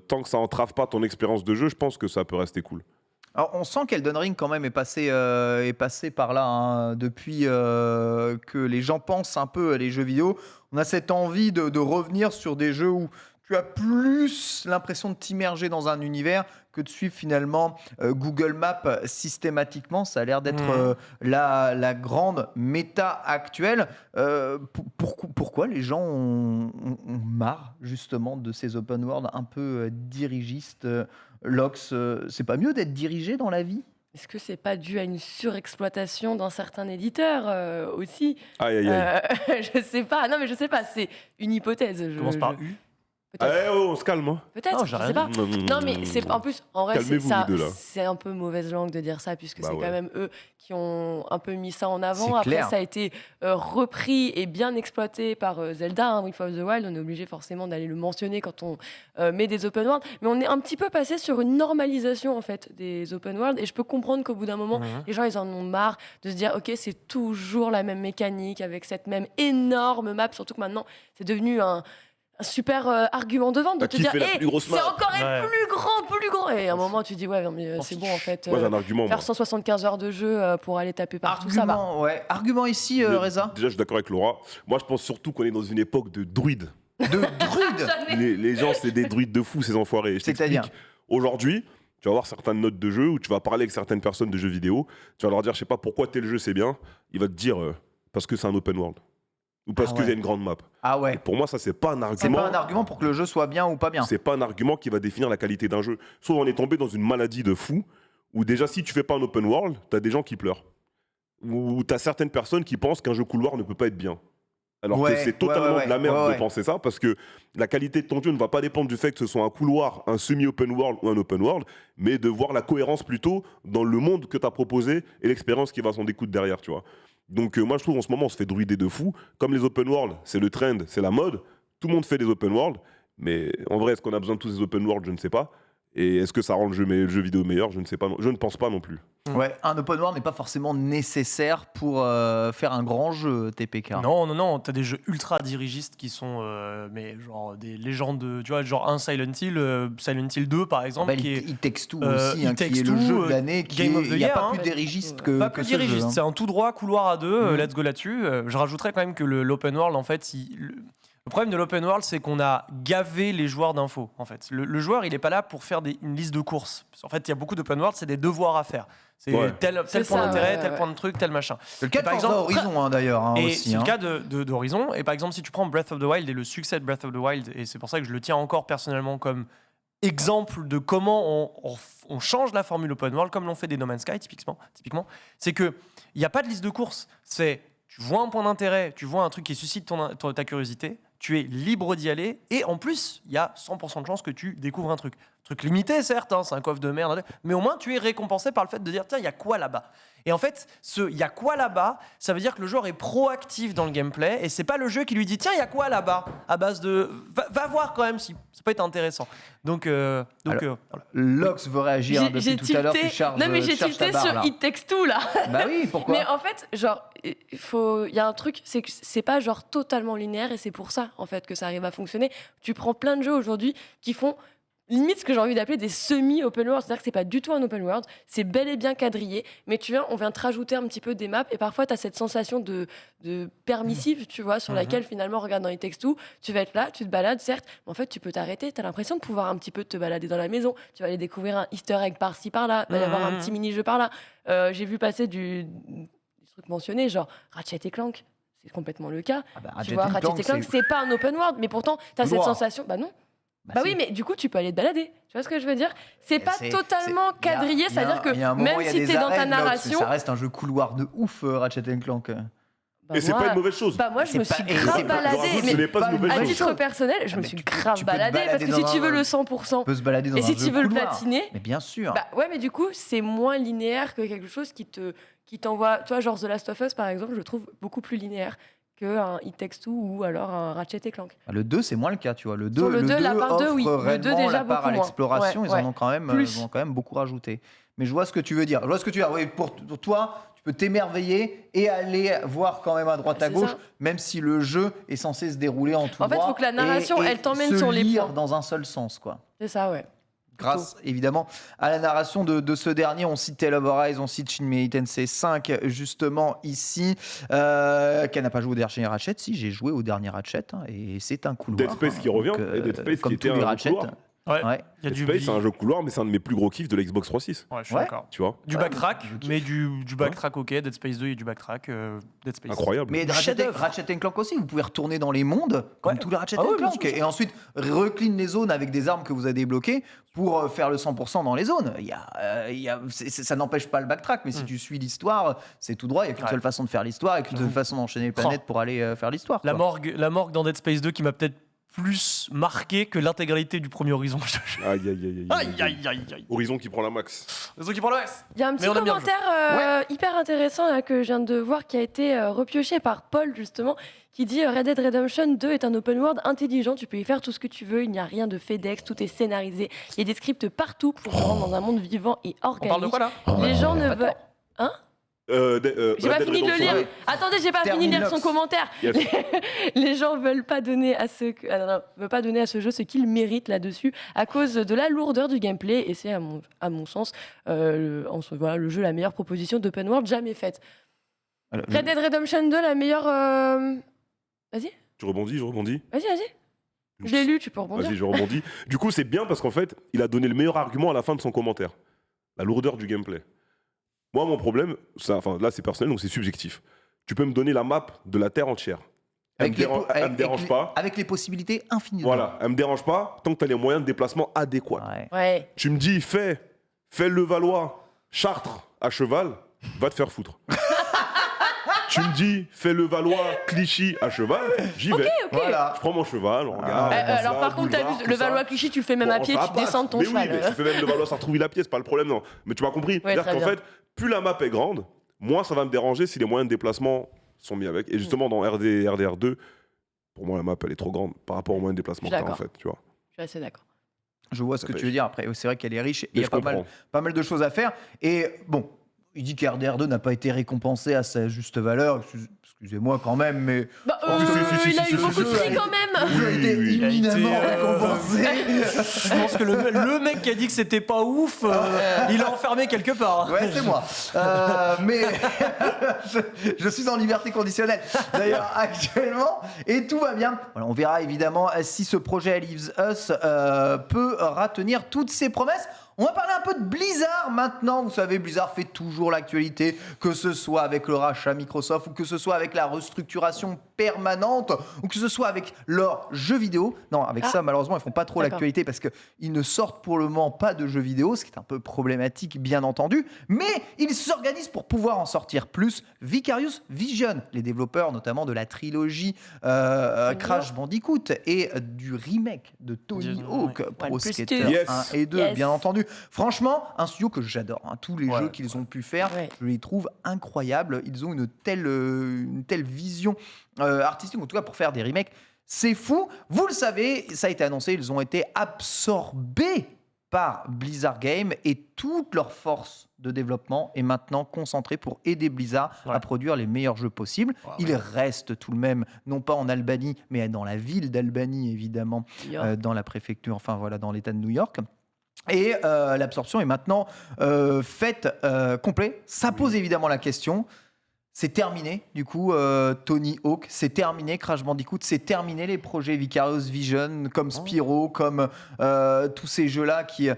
[SPEAKER 3] tant que ça entrave pas ton expérience de jeu, je pense que ça peut rester cool.
[SPEAKER 1] Alors, on sent qu'Elden Ring quand même est passé par là hein, depuis que les gens pensent un peu à les jeux vidéo. On a cette envie de revenir sur des jeux où tu as plus l'impression de t'immerger dans un univers que de suivre finalement Google Maps systématiquement. Ça a l'air d'être la grande méta actuelle. Pourquoi les gens ont marre justement de ces open world un peu dirigistes Lox, c'est pas mieux d'être dirigé dans la vie?
[SPEAKER 2] Est-ce que c'est pas dû à une surexploitation d'un certain éditeur aussi?
[SPEAKER 3] Aïe, aïe, aïe.
[SPEAKER 2] Je sais pas. Non, mais je sais pas. C'est une hypothèse.
[SPEAKER 4] Commence par U.
[SPEAKER 2] Peut-être.
[SPEAKER 3] On se calme. Hein.
[SPEAKER 2] Peut-être.
[SPEAKER 4] Non,
[SPEAKER 2] Je
[SPEAKER 4] j'ai
[SPEAKER 2] sais
[SPEAKER 4] rien
[SPEAKER 2] pas.
[SPEAKER 3] dit.
[SPEAKER 2] Non, mais c'est en plus en vrai
[SPEAKER 3] Calmez-vous,
[SPEAKER 2] ça,
[SPEAKER 3] vous deux, là.
[SPEAKER 2] c'est un peu mauvaise langue de dire ça puisque
[SPEAKER 3] Bah
[SPEAKER 2] c'est
[SPEAKER 3] ouais.
[SPEAKER 2] quand même eux qui ont un peu mis ça en avant.
[SPEAKER 1] C'est
[SPEAKER 2] Après,
[SPEAKER 1] clair.
[SPEAKER 2] ça a été repris et bien exploité par Zelda, hein, Breath of the Wild. On est obligé forcément d'aller le mentionner quand on met des open world. Mais on est un petit peu passé sur une normalisation en fait des open world. Et je peux comprendre qu'au bout d'un moment, les gens ils en ont marre de se dire ok, c'est toujours la même mécanique avec cette même énorme map. Surtout que maintenant, c'est devenu un super argument de vente de
[SPEAKER 3] Bah,
[SPEAKER 2] te
[SPEAKER 3] qui
[SPEAKER 2] dire
[SPEAKER 3] fait la
[SPEAKER 2] Eh,
[SPEAKER 3] plus grosse
[SPEAKER 2] c'est
[SPEAKER 3] map
[SPEAKER 2] encore
[SPEAKER 4] Ouais.
[SPEAKER 2] plus grand et à un moment tu dis ouais non, mais c'est bon en fait
[SPEAKER 3] Moi, j'ai un argument.
[SPEAKER 2] faire
[SPEAKER 3] Moi.
[SPEAKER 2] 175 heures de jeu pour aller taper partout ça va.
[SPEAKER 1] Ouais. Argument ici, Reza?
[SPEAKER 3] Déjà, je suis d'accord avec Laura. Moi, je pense surtout qu'on est dans une époque de druides.
[SPEAKER 1] De druide?
[SPEAKER 3] Les gens, c'est des druides de fous, ces enfoirés. Je
[SPEAKER 1] C'est-à-dire?
[SPEAKER 3] t'explique. Aujourd'hui, tu vas avoir certaines notes de jeu où tu vas parler avec certaines personnes de jeux vidéo. Tu vas leur dire, je sais pas pourquoi tel jeu c'est bien. Il va te dire parce que c'est un open world ou parce
[SPEAKER 1] Ah
[SPEAKER 3] qu'il y
[SPEAKER 1] ouais.
[SPEAKER 3] a une grande map.
[SPEAKER 1] Ah
[SPEAKER 3] Et
[SPEAKER 1] ouais.
[SPEAKER 3] pour moi, ça c'est pas un
[SPEAKER 1] C'est
[SPEAKER 3] argument.
[SPEAKER 1] pas un argument pour que le jeu soit bien ou pas bien.
[SPEAKER 3] C'est pas un argument qui va définir la qualité d'un jeu. Sauf on est tombé dans une maladie de fou où déjà si tu fais pas un open world, t'as des gens qui pleurent. Ou t'as certaines personnes qui pensent qu'un jeu couloir ne peut pas être bien. Alors
[SPEAKER 1] Ouais,
[SPEAKER 3] que c'est totalement
[SPEAKER 1] ouais,
[SPEAKER 3] de la merde
[SPEAKER 1] ouais,
[SPEAKER 3] de
[SPEAKER 1] ouais.
[SPEAKER 3] penser ça, parce que la qualité de ton jeu ne va pas dépendre du fait que ce soit un couloir, un semi-open world ou un open world, mais de voir la cohérence plutôt dans le monde que tu as proposé et l'expérience qui va s'en découdre derrière, tu vois. Donc moi je trouve en ce moment on se fait druider de fou. Comme les open world, c'est le trend, c'est la mode, tout le monde fait des open world, mais en vrai est-ce qu'on a besoin de tous ces open world, je ne sais pas. Et est-ce que ça rend le jeu vidéo meilleur? Je ne sais pas, je ne pense pas non plus.
[SPEAKER 1] Ouais, un open world n'est pas forcément nécessaire pour faire un grand jeu TPK.
[SPEAKER 4] Non, t'as des jeux ultra dirigistes qui sont mais genre des légendes, tu vois, genre un Silent Hill 2 par exemple,
[SPEAKER 1] Bah,
[SPEAKER 4] qui est
[SPEAKER 1] It Takes Two
[SPEAKER 4] euh,
[SPEAKER 1] aussi,
[SPEAKER 4] It
[SPEAKER 1] qui
[SPEAKER 4] Takes
[SPEAKER 1] est le
[SPEAKER 4] Two,
[SPEAKER 1] jeu de l'année.
[SPEAKER 4] Game of the
[SPEAKER 1] Il n'y a
[SPEAKER 4] Year,
[SPEAKER 1] pas
[SPEAKER 4] hein.
[SPEAKER 1] plus dirigiste
[SPEAKER 4] pas
[SPEAKER 1] que
[SPEAKER 4] plus
[SPEAKER 1] ce jeu.
[SPEAKER 4] dirigiste,
[SPEAKER 1] Hein.
[SPEAKER 4] c'est un tout droit couloir à deux,
[SPEAKER 1] Mhm.
[SPEAKER 4] let's go là-dessus. Je rajouterais quand même que l'open world, en fait, le problème de l'open world, c'est qu'on a gavé les joueurs d'infos. En fait, le joueur, il est pas là pour faire une liste de courses. En fait, il y a beaucoup d'open world, c'est des devoirs à faire. C'est
[SPEAKER 3] Ouais.
[SPEAKER 4] tel
[SPEAKER 2] C'est
[SPEAKER 4] point
[SPEAKER 2] ça,
[SPEAKER 4] d'intérêt,
[SPEAKER 2] ouais,
[SPEAKER 4] tel
[SPEAKER 2] ouais.
[SPEAKER 4] point de truc, tel machin.
[SPEAKER 1] C'est le cas de
[SPEAKER 4] Par
[SPEAKER 1] Forza
[SPEAKER 4] exemple,
[SPEAKER 1] Horizon d'ailleurs.
[SPEAKER 4] Et
[SPEAKER 1] Aussi,
[SPEAKER 4] c'est
[SPEAKER 1] hein.
[SPEAKER 4] le cas d'Horizon. Et par exemple, si tu prends Breath of the Wild et le succès de Breath of the Wild, et c'est pour ça que je le tiens encore personnellement comme exemple de comment on change la formule open world, comme l'ont fait des No Man's Sky, typiquement, c'est qu'il n'y a pas de liste de courses. C'est, tu vois un point d'intérêt, tu vois un truc qui suscite ta curiosité, tu es libre d'y aller, et en plus, il y a 100% de chances que tu découvres un truc. Truc limité, certes, hein, c'est un coffre de merde, mais au moins tu es récompensé par le fait de dire, tiens, il y a quoi là-bas? Et en fait, il y a quoi là-bas, ça veut dire que le joueur est proactif dans le gameplay, et c'est pas le jeu qui lui dit, tiens, il y a quoi là-bas? À base de, va voir quand même si ça peut être intéressant. Donc voilà.
[SPEAKER 1] Lox veut réagir depuis tout à l'heure. Tu charges,
[SPEAKER 2] Non, mais j'ai
[SPEAKER 1] charges ta
[SPEAKER 2] tilté
[SPEAKER 1] barre,
[SPEAKER 2] sur
[SPEAKER 1] là.
[SPEAKER 2] It Takes Two là.
[SPEAKER 1] Bah oui, pourquoi?
[SPEAKER 2] Mais en fait, genre, il y a un truc, c'est que c'est pas genre totalement linéaire et c'est pour ça en fait que ça arrive à fonctionner. Tu prends plein de jeux aujourd'hui qui font limite ce que j'ai envie d'appeler des semi-open world, c'est-à-dire que c'est pas du tout un open world, c'est bel et bien quadrillé, mais on vient te rajouter un petit peu des maps et parfois tu as cette sensation de permissive, tu vois, sur laquelle finalement, regarde dans les textes tout, tu vas être là, tu te balades, certes, mais en fait tu peux t'arrêter, tu as l'impression de pouvoir un petit peu te balader dans la maison, tu vas aller découvrir un easter egg par-ci par-là, il va y avoir un petit mini-jeu par-là. J'ai vu passer des trucs mentionnés, genre Ratchet et Clank. C'est complètement le cas.
[SPEAKER 1] Ah bah,
[SPEAKER 2] Tu
[SPEAKER 1] Ratchet
[SPEAKER 2] vois,
[SPEAKER 1] and
[SPEAKER 2] Ratchet et Clank, c'est pas un open world, mais pourtant, tu as cette
[SPEAKER 1] Couloir.
[SPEAKER 2] sensation. Bah non. Bah oui, mais du coup, tu peux aller te balader. Tu vois ce que je veux dire? C'est pas totalement quadrillé, c'est-à-dire que même si t'es dans ta narration.
[SPEAKER 1] Ça reste un jeu couloir de ouf, Ratchet Clank.
[SPEAKER 2] Bah
[SPEAKER 3] Et c'est pas une mauvaise chose.
[SPEAKER 2] Bah moi, je me suis grave baladée.
[SPEAKER 3] Ce n'est pas une mauvaise
[SPEAKER 2] À
[SPEAKER 3] chose.
[SPEAKER 2] titre personnel, je me
[SPEAKER 1] mais
[SPEAKER 2] suis
[SPEAKER 1] tu peux
[SPEAKER 2] grave
[SPEAKER 1] te
[SPEAKER 2] baladée parce
[SPEAKER 1] balader
[SPEAKER 2] que si
[SPEAKER 1] dans
[SPEAKER 2] tu
[SPEAKER 1] un-
[SPEAKER 2] veux le 100%,
[SPEAKER 1] Tu peux se balader dans
[SPEAKER 2] et
[SPEAKER 1] un
[SPEAKER 2] si
[SPEAKER 1] jeu
[SPEAKER 2] tu veux le
[SPEAKER 1] couloir.
[SPEAKER 2] platiner,
[SPEAKER 1] Mais bien sûr.
[SPEAKER 2] bah ouais, mais du coup, c'est moins linéaire que quelque chose qui t'envoie. Tu vois, genre The Last of Us, par exemple, je le trouve beaucoup plus linéaire qu'un It Takes Two ou alors un Ratchet et Clank.
[SPEAKER 1] Le 2, c'est moins le cas, tu vois. Le 2,
[SPEAKER 2] Sur le 2, la part 2,
[SPEAKER 1] offre
[SPEAKER 2] oui. Le 2,
[SPEAKER 1] réellement
[SPEAKER 2] déjà
[SPEAKER 1] la part
[SPEAKER 2] beaucoup
[SPEAKER 1] à
[SPEAKER 2] moins.
[SPEAKER 1] l'exploration.
[SPEAKER 2] Ouais,
[SPEAKER 1] Ils en ont quand même,
[SPEAKER 2] Plus.
[SPEAKER 1] ils ont quand même beaucoup rajouté. Mais je vois ce que tu veux dire. Oui, pour toi, tu peux t'émerveiller et aller voir quand même à droite à
[SPEAKER 2] C'est
[SPEAKER 1] gauche,
[SPEAKER 2] ça.
[SPEAKER 1] même si le jeu est censé se dérouler en tout
[SPEAKER 2] En fait,
[SPEAKER 1] droit.
[SPEAKER 2] faut que la narration,
[SPEAKER 1] et
[SPEAKER 2] elle t'emmène
[SPEAKER 1] se
[SPEAKER 2] sur les
[SPEAKER 1] lire
[SPEAKER 2] points.
[SPEAKER 1] dans un seul sens, quoi.
[SPEAKER 2] C'est ça, ouais.
[SPEAKER 1] Grâce évidemment à la narration de ce dernier, on cite Tale of Arise, on cite Shin Megami Tensei 5 justement ici. Qui n'a pas joué au dernier Ratchet? Si, j'ai joué au dernier Ratchet hein, et c'est un couloir.
[SPEAKER 3] Dead Space qui revient, et Dead Space
[SPEAKER 1] comme
[SPEAKER 3] qui était
[SPEAKER 1] tous les
[SPEAKER 3] un
[SPEAKER 1] Ratchet.
[SPEAKER 3] couloir.
[SPEAKER 4] Ouais.
[SPEAKER 1] Ouais.
[SPEAKER 4] Il y a
[SPEAKER 3] Dead
[SPEAKER 4] du
[SPEAKER 3] Space, c'est un jeu couloir, mais c'est un de mes plus gros kiffs de l'Xbox 360.
[SPEAKER 4] Ouais, je suis
[SPEAKER 1] Ouais.
[SPEAKER 4] d'accord.
[SPEAKER 3] Tu vois,
[SPEAKER 4] Du
[SPEAKER 1] Ouais,
[SPEAKER 4] backtrack,
[SPEAKER 1] je kiffe.
[SPEAKER 4] mais du backtrack ok. Dead Space 2, il y a du backtrack. Dead Space.
[SPEAKER 3] incroyable.
[SPEAKER 1] Mais
[SPEAKER 4] Chef-d'œuvre.
[SPEAKER 1] Ratchet Clank aussi, vous pouvez retourner dans les mondes comme
[SPEAKER 4] Ouais.
[SPEAKER 1] tous les Ratchet
[SPEAKER 4] Ah ouais, bien
[SPEAKER 1] Clank
[SPEAKER 4] sûr.
[SPEAKER 1] et ensuite recline les zones avec des armes que vous avez débloquées pour faire le 100% dans les zones. Ça n'empêche pas le backtrack, mais si tu suis l'histoire, c'est tout droit. Il n'y a qu'une
[SPEAKER 4] Ouais.
[SPEAKER 1] seule façon de faire l'histoire et qu'une seule façon d'enchaîner les planètes pour aller faire l'histoire.
[SPEAKER 4] La
[SPEAKER 1] quoi.
[SPEAKER 4] morgue dans Dead Space 2 qui m'a peut-être plus marqué que l'intégralité du premier Horizon.
[SPEAKER 3] Aïe, aïe, aïe,
[SPEAKER 4] Aïe, aïe, aïe, aïe.
[SPEAKER 3] Horizon qui prend la max.
[SPEAKER 4] Horizon qui prend le S.
[SPEAKER 2] Il y a un petit
[SPEAKER 4] Mais on aime bien le
[SPEAKER 2] commentaire hyper intéressant là, que je viens de voir qui a été repioché par Paul justement qui dit Red Dead Redemption 2 est un open world intelligent, tu peux y faire tout ce que tu veux, il n'y a rien de FedEx, tout est scénarisé, il y a des scripts partout pour te rendre dans un monde vivant et
[SPEAKER 4] On
[SPEAKER 2] organique.
[SPEAKER 4] parle de quoi là?
[SPEAKER 2] Les gens ne veulent... Hein? J'ai pas fini de le lire.
[SPEAKER 1] Ouais.
[SPEAKER 2] Attendez, j'ai pas fini de lire son
[SPEAKER 1] Terminox.
[SPEAKER 2] commentaire.
[SPEAKER 3] Yes.
[SPEAKER 2] Les gens veulent pas donner à veulent pas donner à ce jeu ce qu'il mérite là-dessus à cause de la lourdeur du gameplay et c'est à mon sens le jeu la meilleure proposition d'open world jamais faite.
[SPEAKER 1] Alors,
[SPEAKER 2] Red Dead Redemption 2 la meilleure. Vas-y.
[SPEAKER 3] Je rebondis.
[SPEAKER 2] Vas-y. Je l'ai lu, tu peux rebondir.
[SPEAKER 3] Vas-y, je rebondis. Du coup, c'est bien parce qu'en fait, il a donné le meilleur argument à la fin de son commentaire. La lourdeur du gameplay. Moi, mon problème, là, c'est personnel, donc c'est subjectif. Tu peux me donner la map de la Terre entière. Elle me dérange pas.
[SPEAKER 1] Avec les possibilités infinies.
[SPEAKER 3] Voilà, elle me dérange pas tant que tu as les moyens de déplacement adéquats.
[SPEAKER 1] Ouais.
[SPEAKER 2] Ouais.
[SPEAKER 3] Tu me dis, fais le Valois, Chartres à cheval, va te faire foutre. Tu me dis, fais le Valois, Clichy à cheval, j'y vais.
[SPEAKER 1] Voilà.
[SPEAKER 3] Je prends mon cheval, on regarde. on passe
[SPEAKER 2] Alors
[SPEAKER 3] là,
[SPEAKER 2] par contre, t'as
[SPEAKER 3] boulevard,
[SPEAKER 2] vu
[SPEAKER 3] tout
[SPEAKER 2] le
[SPEAKER 3] ça.
[SPEAKER 2] Valois Clichy, tu le fais même
[SPEAKER 3] Bon,
[SPEAKER 2] à
[SPEAKER 3] on
[SPEAKER 2] pied,
[SPEAKER 3] se
[SPEAKER 2] tu
[SPEAKER 3] rapace.
[SPEAKER 2] descends de ton
[SPEAKER 3] mais
[SPEAKER 2] cheval.
[SPEAKER 3] Oui, mais tu fais même le Valois Sartrouville-la-Pied, c'est pas le problème, non. Mais tu m'as compris.
[SPEAKER 2] Ouais,
[SPEAKER 3] C'est-à-dire
[SPEAKER 2] très
[SPEAKER 3] qu'en
[SPEAKER 2] bien.
[SPEAKER 3] fait, plus la map est grande, moins ça va me déranger si les moyens de déplacement sont mis avec. Et justement, dans RDR2, pour moi, la map, elle est trop grande par rapport aux moyens de déplacement
[SPEAKER 2] Je
[SPEAKER 3] que
[SPEAKER 2] suis
[SPEAKER 3] t'as, en
[SPEAKER 2] d'accord.
[SPEAKER 3] fait, tu vois.
[SPEAKER 2] Je suis assez d'accord.
[SPEAKER 1] Je vois ce que tu veux dire. Après, c'est vrai qu'elle est riche et il
[SPEAKER 3] Mais
[SPEAKER 1] y a
[SPEAKER 3] je
[SPEAKER 1] pas
[SPEAKER 3] comprends.
[SPEAKER 1] mal de choses à faire. Et bon, il dit qu'RDR2 n'a pas été récompensé à sa juste valeur. Excusez-moi quand même, mais
[SPEAKER 2] Bah,
[SPEAKER 3] Si, si,
[SPEAKER 2] il a
[SPEAKER 3] si,
[SPEAKER 2] eu
[SPEAKER 3] si,
[SPEAKER 2] beaucoup de
[SPEAKER 3] si,
[SPEAKER 2] prix
[SPEAKER 1] si.
[SPEAKER 2] quand même.
[SPEAKER 1] le jeu a été
[SPEAKER 3] oui.
[SPEAKER 4] Il a été,
[SPEAKER 1] éminemment récompensé.
[SPEAKER 4] Je pense que le mec qui a dit que c'était pas ouf, il est enfermé quelque part.
[SPEAKER 1] Ouais, c'est moi. Mais je suis en liberté conditionnelle. D'ailleurs, actuellement, et tout va bien. Voilà, on verra évidemment si ce projet Lives Us peut retenir toutes ses promesses. On va parler un peu de Blizzard maintenant. Vous savez, Blizzard fait toujours l'actualité, que ce soit avec le rachat Microsoft, ou que ce soit avec la restructuration permanente, ou que ce soit avec leurs jeux vidéo. Non, avec ça, malheureusement, ils font pas trop
[SPEAKER 2] D'accord.
[SPEAKER 1] l'actualité parce qu'ils ne sortent pour le moment pas de jeux vidéo, ce qui est un peu problématique, bien entendu. Mais ils s'organisent pour pouvoir en sortir plus. Vicarious Vision, les développeurs notamment de la trilogie Crash Bandicoot et du remake de Tony Hawk, Pro
[SPEAKER 2] Plus
[SPEAKER 1] Skater
[SPEAKER 2] deux.
[SPEAKER 3] Yes.
[SPEAKER 1] 1 et 2,
[SPEAKER 2] Yes.
[SPEAKER 1] bien entendu. Franchement, un studio que j'adore. Tous les jeux qu'ils ont pu faire,
[SPEAKER 2] Ouais.
[SPEAKER 1] je les trouve incroyables. Ils ont une telle vision artistique, en tout cas pour faire des remakes. C'est fou. Vous le savez, ça a été annoncé, ils ont été absorbés par Blizzard Game et toute leur force de développement est maintenant concentrée pour aider Blizzard à produire les meilleurs jeux possibles. Ils restent tout de même, non pas en Albanie, mais dans la ville d'Albanie, évidemment, dans la préfecture, enfin voilà, dans l'État de New York. Et l'absorption est maintenant faite complet. Ça pose évidemment la question. C'est terminé, du coup, Tony Hawk, c'est terminé, Crash Bandicoot, c'est terminé les projets Vicarious Vision, comme Spyro, comme tous ces jeux-là qui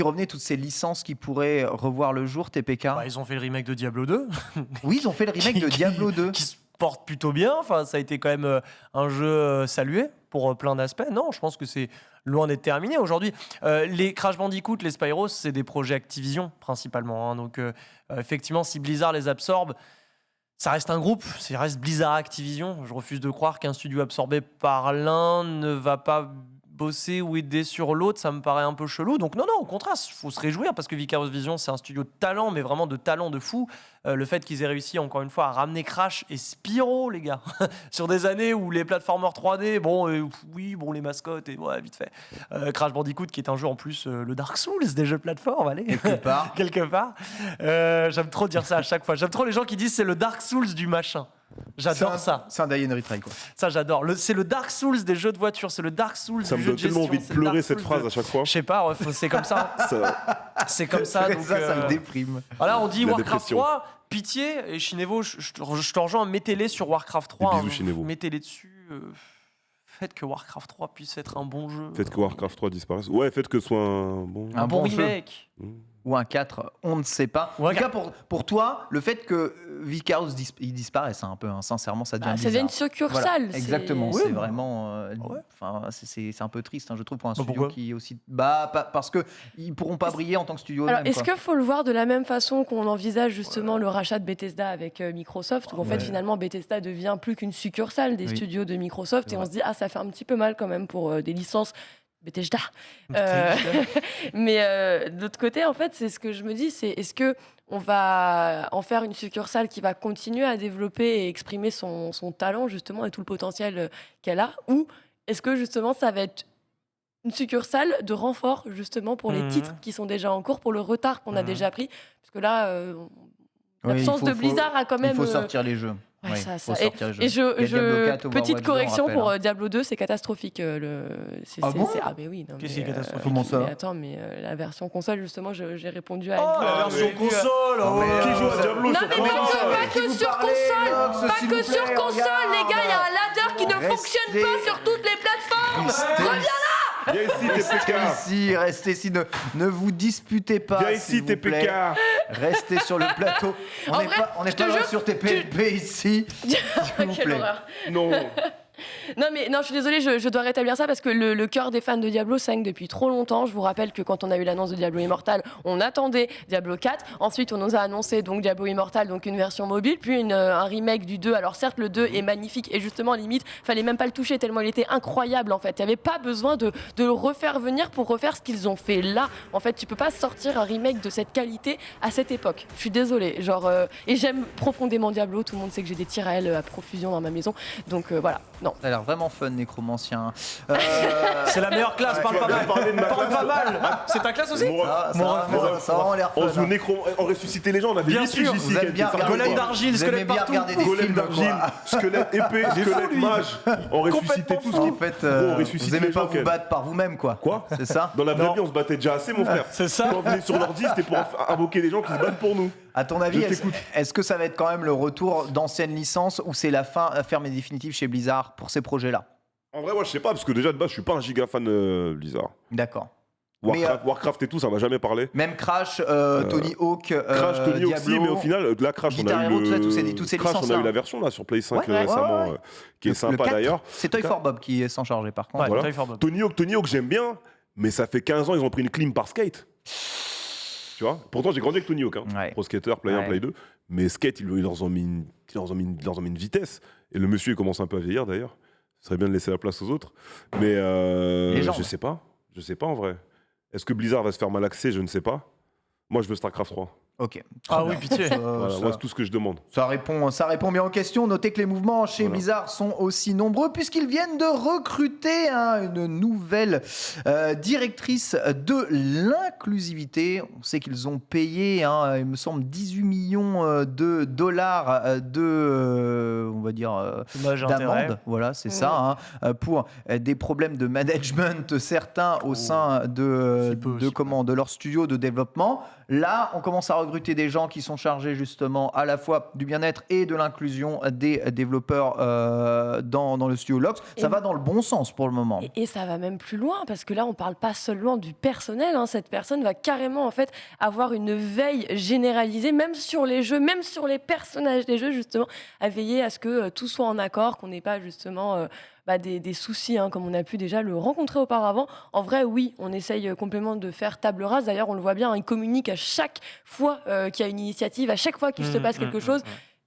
[SPEAKER 1] revenaient, toutes ces licences qui pourraient revoir le jour, TPK.
[SPEAKER 4] Bah, ils ont fait le remake de Diablo 2.
[SPEAKER 1] Oui, ils ont fait le remake de Diablo 2.
[SPEAKER 4] Qui se porte plutôt bien. Enfin, ça a été quand même un jeu salué pour plein d'aspects. Non, je pense que c'est loin d'être terminé aujourd'hui. Les Crash Bandicoot, les Spyro, c'est des projets Activision principalement. Donc, effectivement, si Blizzard les absorbe, ça reste un groupe, ça reste Blizzard Activision. Je refuse de croire qu'un studio absorbé par l'un ne va pas bosser ou aider sur l'autre. Ça me paraît un peu chelou. Donc non, au contraire, il faut se réjouir parce que Vicarious Vision, c'est un studio de talent, mais vraiment de talent de fou. Le fait qu'ils aient réussi, encore une fois, à ramener Crash et Spyro, les gars, sur des années où les plateformeurs 3D, les mascottes, et ouais, vite fait. Crash Bandicoot, qui est un jeu en plus, le Dark Souls des jeux de plateforme, allez. Quelque part. J'aime trop dire ça à chaque fois. J'aime trop les gens qui disent c'est le Dark Souls du machin. J'adore ça.
[SPEAKER 1] C'est un die and retry, quoi.
[SPEAKER 4] Ça, j'adore. C'est le Dark Souls des jeux de voiture. C'est le Dark Souls
[SPEAKER 3] Ça
[SPEAKER 4] du
[SPEAKER 3] me
[SPEAKER 4] jeu
[SPEAKER 3] donne
[SPEAKER 4] de
[SPEAKER 3] tellement
[SPEAKER 4] gestion.
[SPEAKER 3] envie de
[SPEAKER 4] c'est le
[SPEAKER 3] pleurer
[SPEAKER 4] Dark
[SPEAKER 3] cette
[SPEAKER 4] Souls
[SPEAKER 3] phrase
[SPEAKER 4] de-
[SPEAKER 3] à chaque fois.
[SPEAKER 4] Je sais pas, c'est comme ça. C'est comme ça. Donc,
[SPEAKER 1] ça me déprime.
[SPEAKER 4] voilà, on dit
[SPEAKER 3] La
[SPEAKER 4] Warcraft
[SPEAKER 3] dépression.
[SPEAKER 4] 3, pitié. Et Chinevo, je te rejoins, mettez-les sur Warcraft 3.
[SPEAKER 3] bisous, Chinevo.
[SPEAKER 4] Mettez-les dessus. Faites que Warcraft 3 puisse être un bon jeu.
[SPEAKER 3] Faites que Warcraft 3 disparaisse. Ouais, faites que ce soit un bon.
[SPEAKER 1] Un
[SPEAKER 4] Un bon
[SPEAKER 1] bon jeu.
[SPEAKER 4] remake.
[SPEAKER 1] Ou un 4, on ne sait pas.
[SPEAKER 4] Ou un
[SPEAKER 1] En tout cas, pour toi, le fait que Vicarious il disparaisse un peu, sincèrement, ça devient
[SPEAKER 2] Ça devient
[SPEAKER 1] bizarre.
[SPEAKER 2] une succursale.
[SPEAKER 1] Voilà, exactement,
[SPEAKER 4] Oui,
[SPEAKER 1] c'est
[SPEAKER 4] bah.
[SPEAKER 1] vraiment.
[SPEAKER 4] Ouais.
[SPEAKER 1] C'est un peu triste, je trouve, pour un
[SPEAKER 4] Bah,
[SPEAKER 1] studio
[SPEAKER 4] pourquoi
[SPEAKER 1] qui est aussi. Parce qu'ils pourront pas briller en tant que studio.
[SPEAKER 2] Alors,
[SPEAKER 1] eux-mêmes,
[SPEAKER 2] est-ce
[SPEAKER 1] quoi.
[SPEAKER 2] qu'il faut le voir de la même façon qu'on envisage justement le rachat de Bethesda avec Microsoft, où en fait finalement Bethesda devient plus qu'une succursale des
[SPEAKER 1] Oui.
[SPEAKER 2] studios de Microsoft,
[SPEAKER 1] C'est
[SPEAKER 2] et on
[SPEAKER 1] vrai.
[SPEAKER 2] se dit ça fait un petit peu mal quand même pour des licences Bethesda. Mais de l'autre côté, en fait, c'est ce que je me dis, c'est est-ce que on va en faire une succursale qui va continuer à développer et exprimer son talent justement et tout le potentiel qu'elle a, ou est-ce que justement ça va être une succursale de renfort justement pour les titres qui sont déjà en cours, pour le retard qu'on a déjà pris, parce que là,
[SPEAKER 1] Oui,
[SPEAKER 2] l'absence
[SPEAKER 1] il
[SPEAKER 2] de Blizzard a quand même.
[SPEAKER 1] Il faut sortir les jeux.
[SPEAKER 2] Ouais,
[SPEAKER 1] Oui,
[SPEAKER 2] ça.
[SPEAKER 1] faut sortir les jeux.
[SPEAKER 2] Et
[SPEAKER 1] Il y a Diablo 4,
[SPEAKER 2] petite
[SPEAKER 1] Overwatch 2,
[SPEAKER 2] correction
[SPEAKER 1] on rappelle,
[SPEAKER 2] pour
[SPEAKER 1] hein.
[SPEAKER 2] Diablo 2, c'est catastrophique.
[SPEAKER 1] Ah bon
[SPEAKER 2] ah mais oui. non,
[SPEAKER 4] Qu'est-ce
[SPEAKER 2] mais,
[SPEAKER 4] qui est catastrophique
[SPEAKER 1] Comment ça
[SPEAKER 2] mais attends, mais la version console, justement, j'ai répondu à.
[SPEAKER 4] Oh, la version console.
[SPEAKER 3] Qui joue à Diablo
[SPEAKER 2] Non,
[SPEAKER 3] sur
[SPEAKER 2] mais
[SPEAKER 3] console
[SPEAKER 2] pas que sur console, pas que sur console, les gars, il y a un ladder qui ne
[SPEAKER 1] Restez-
[SPEAKER 2] fonctionne pas sur toutes les plateformes.
[SPEAKER 3] Viens ici, TPK.
[SPEAKER 1] Restez ici, ne vous disputez pas.
[SPEAKER 3] Viens
[SPEAKER 1] s'il
[SPEAKER 3] ici,
[SPEAKER 1] vous plaît.
[SPEAKER 3] TPK.
[SPEAKER 1] Restez sur le plateau. On
[SPEAKER 2] En
[SPEAKER 1] n'est
[SPEAKER 2] vrai,
[SPEAKER 1] pas,
[SPEAKER 2] je te
[SPEAKER 1] loin
[SPEAKER 2] jure,
[SPEAKER 1] sur TPLP ici. vous
[SPEAKER 2] Quelle
[SPEAKER 1] plaît.
[SPEAKER 2] horreur.
[SPEAKER 3] Non.
[SPEAKER 2] Non, mais non, je suis désolée, je dois rétablir ça parce que le cœur des fans de Diablo saigne depuis trop longtemps. Je vous rappelle que quand on a eu l'annonce de Diablo Immortal, on attendait Diablo 4. Ensuite, on nous a annoncé donc Diablo Immortal, donc une version mobile, puis un remake du 2. Alors certes, le 2 est magnifique et justement, limite, fallait même pas le toucher tellement il était incroyable en fait. Il n'y avait pas besoin de le refaire venir pour refaire ce qu'ils ont fait là. En fait, tu peux pas sortir un remake de cette qualité à cette époque. Je suis désolée. Et j'aime profondément Diablo. Tout le monde sait que j'ai des tirs à elle à profusion dans ma maison. Donc voilà. Non,
[SPEAKER 4] Non.
[SPEAKER 1] Ça a l'air vraiment fun, Nécromancien.
[SPEAKER 4] C'est la meilleure classe, parle pas mal.
[SPEAKER 3] parler de ma
[SPEAKER 4] Parle
[SPEAKER 3] classe.
[SPEAKER 4] pas mal. C'est ta classe aussi
[SPEAKER 1] Ça a vraiment l'air fun.
[SPEAKER 3] On ressuscitait les gens, on avait
[SPEAKER 4] Bien
[SPEAKER 3] des
[SPEAKER 4] sûr,
[SPEAKER 3] fiches
[SPEAKER 1] vous
[SPEAKER 3] ici.
[SPEAKER 1] aimez bien regarder-
[SPEAKER 4] Golem d'argile,
[SPEAKER 1] vous aimez
[SPEAKER 4] squelette
[SPEAKER 1] bien
[SPEAKER 4] partout.
[SPEAKER 1] regarder des
[SPEAKER 3] Golem
[SPEAKER 1] films,
[SPEAKER 3] d'argile,
[SPEAKER 1] quoi.
[SPEAKER 3] squelette épée, squelette mage. On ressuscitait tout ce
[SPEAKER 1] En
[SPEAKER 3] qui.
[SPEAKER 1] fait,
[SPEAKER 3] Gros, on ressuscite
[SPEAKER 1] vous aimez
[SPEAKER 3] les
[SPEAKER 1] pas
[SPEAKER 3] gens,
[SPEAKER 1] vous
[SPEAKER 3] Ken.
[SPEAKER 1] battre par vous-même, quoi.
[SPEAKER 3] Quoi
[SPEAKER 1] C'est ça?
[SPEAKER 3] Dans la vraie
[SPEAKER 4] Non.
[SPEAKER 3] vie, on se battait déjà assez, mon frère.
[SPEAKER 4] C'est ça.
[SPEAKER 3] Quand on venait sur l'ordi, c'était pour invoquer des gens qui se battent pour nous.
[SPEAKER 1] À ton avis,
[SPEAKER 3] Je
[SPEAKER 1] est-ce que ça va être quand même le retour d'anciennes licences ou c'est la fin ferme et définitive chez Blizzard pour ces projets-là?
[SPEAKER 3] En vrai, moi, je sais pas, parce que déjà, de base, je suis pas un giga fan Blizzard.
[SPEAKER 1] D'accord.
[SPEAKER 3] Warcraft et tout, ça m'a jamais parlé.
[SPEAKER 1] Même Crash, Tony Hawk,
[SPEAKER 3] Crash, Tony Hawk,
[SPEAKER 1] Diablo,
[SPEAKER 3] si, mais au final, là, Crash, on
[SPEAKER 1] Guitar
[SPEAKER 3] a eu
[SPEAKER 1] Hero,
[SPEAKER 3] le...
[SPEAKER 1] tout ça, toutes ces
[SPEAKER 3] Crash, on a
[SPEAKER 1] licences-là.
[SPEAKER 3] eu la version, là, sur Play 5
[SPEAKER 1] Ouais,
[SPEAKER 3] récemment,
[SPEAKER 1] ouais.
[SPEAKER 3] qui est
[SPEAKER 1] Le
[SPEAKER 3] sympa,
[SPEAKER 1] 4,
[SPEAKER 3] d'ailleurs.
[SPEAKER 1] c'est Toy for Bob qui est s'en charger, par contre.
[SPEAKER 4] Ouais,
[SPEAKER 3] Voilà.
[SPEAKER 4] Toy for Bob.
[SPEAKER 3] Tony Hawk, j'aime bien, mais ça fait 15 ans, ils ont pris une clim par Skate. Tu vois? Pourtant, j'ai grandi avec Tony Hawk, hein.
[SPEAKER 1] Ouais.
[SPEAKER 3] Pro Skater, Play 1,
[SPEAKER 1] Ouais.
[SPEAKER 3] Play 2. Mais Skate, ils leur ont mis une vitesse. Et le monsieur, il commence un peu à vieillir, d'ailleurs. Ce serait bien de laisser la place aux autres. Mais
[SPEAKER 1] Légende.
[SPEAKER 3] je sais pas. Je sais pas, en vrai. Est-ce que Blizzard va se faire malaxer? Je ne sais pas. Moi, je veux StarCraft 3.
[SPEAKER 1] Ok.
[SPEAKER 4] Ah oui, pitié.
[SPEAKER 3] Voilà,
[SPEAKER 1] ça-
[SPEAKER 3] moi, c'est tout ce que je demande.
[SPEAKER 1] Ça répond bien aux questions. Notez que les mouvements chez
[SPEAKER 3] Voilà.
[SPEAKER 1] Blizzard sont aussi nombreux puisqu'ils viennent de recruter une nouvelle directrice de l'inclusivité. On sait qu'ils ont payé, il me semble, 18 millions de dollars on va dire,
[SPEAKER 4] Dommage intérêt.
[SPEAKER 1] d'amende. Voilà, c'est ça, pour des problèmes de management certains au sein de leur studio de développement. Là, on commence à recruter des gens qui sont chargés justement à la fois du bien-être et de l'inclusion des développeurs dans le studio Lox. Ça
[SPEAKER 2] Et-
[SPEAKER 1] va dans le bon sens pour le moment.
[SPEAKER 2] Et ça va même plus loin, parce que là, on parle pas seulement du personnel. Cette personne va carrément en fait avoir une veille généralisée, même sur les jeux, même sur les personnages des jeux, justement, à veiller à ce que tout soit en accord, qu'on n'ait pas justement des soucis, comme on a pu déjà le rencontrer auparavant. En vrai, oui, on essaye complètement de faire table rase. D'ailleurs, on le voit bien, il communique à chaque fois qu'il y a une initiative, à chaque fois qu'il se passe quelque chose.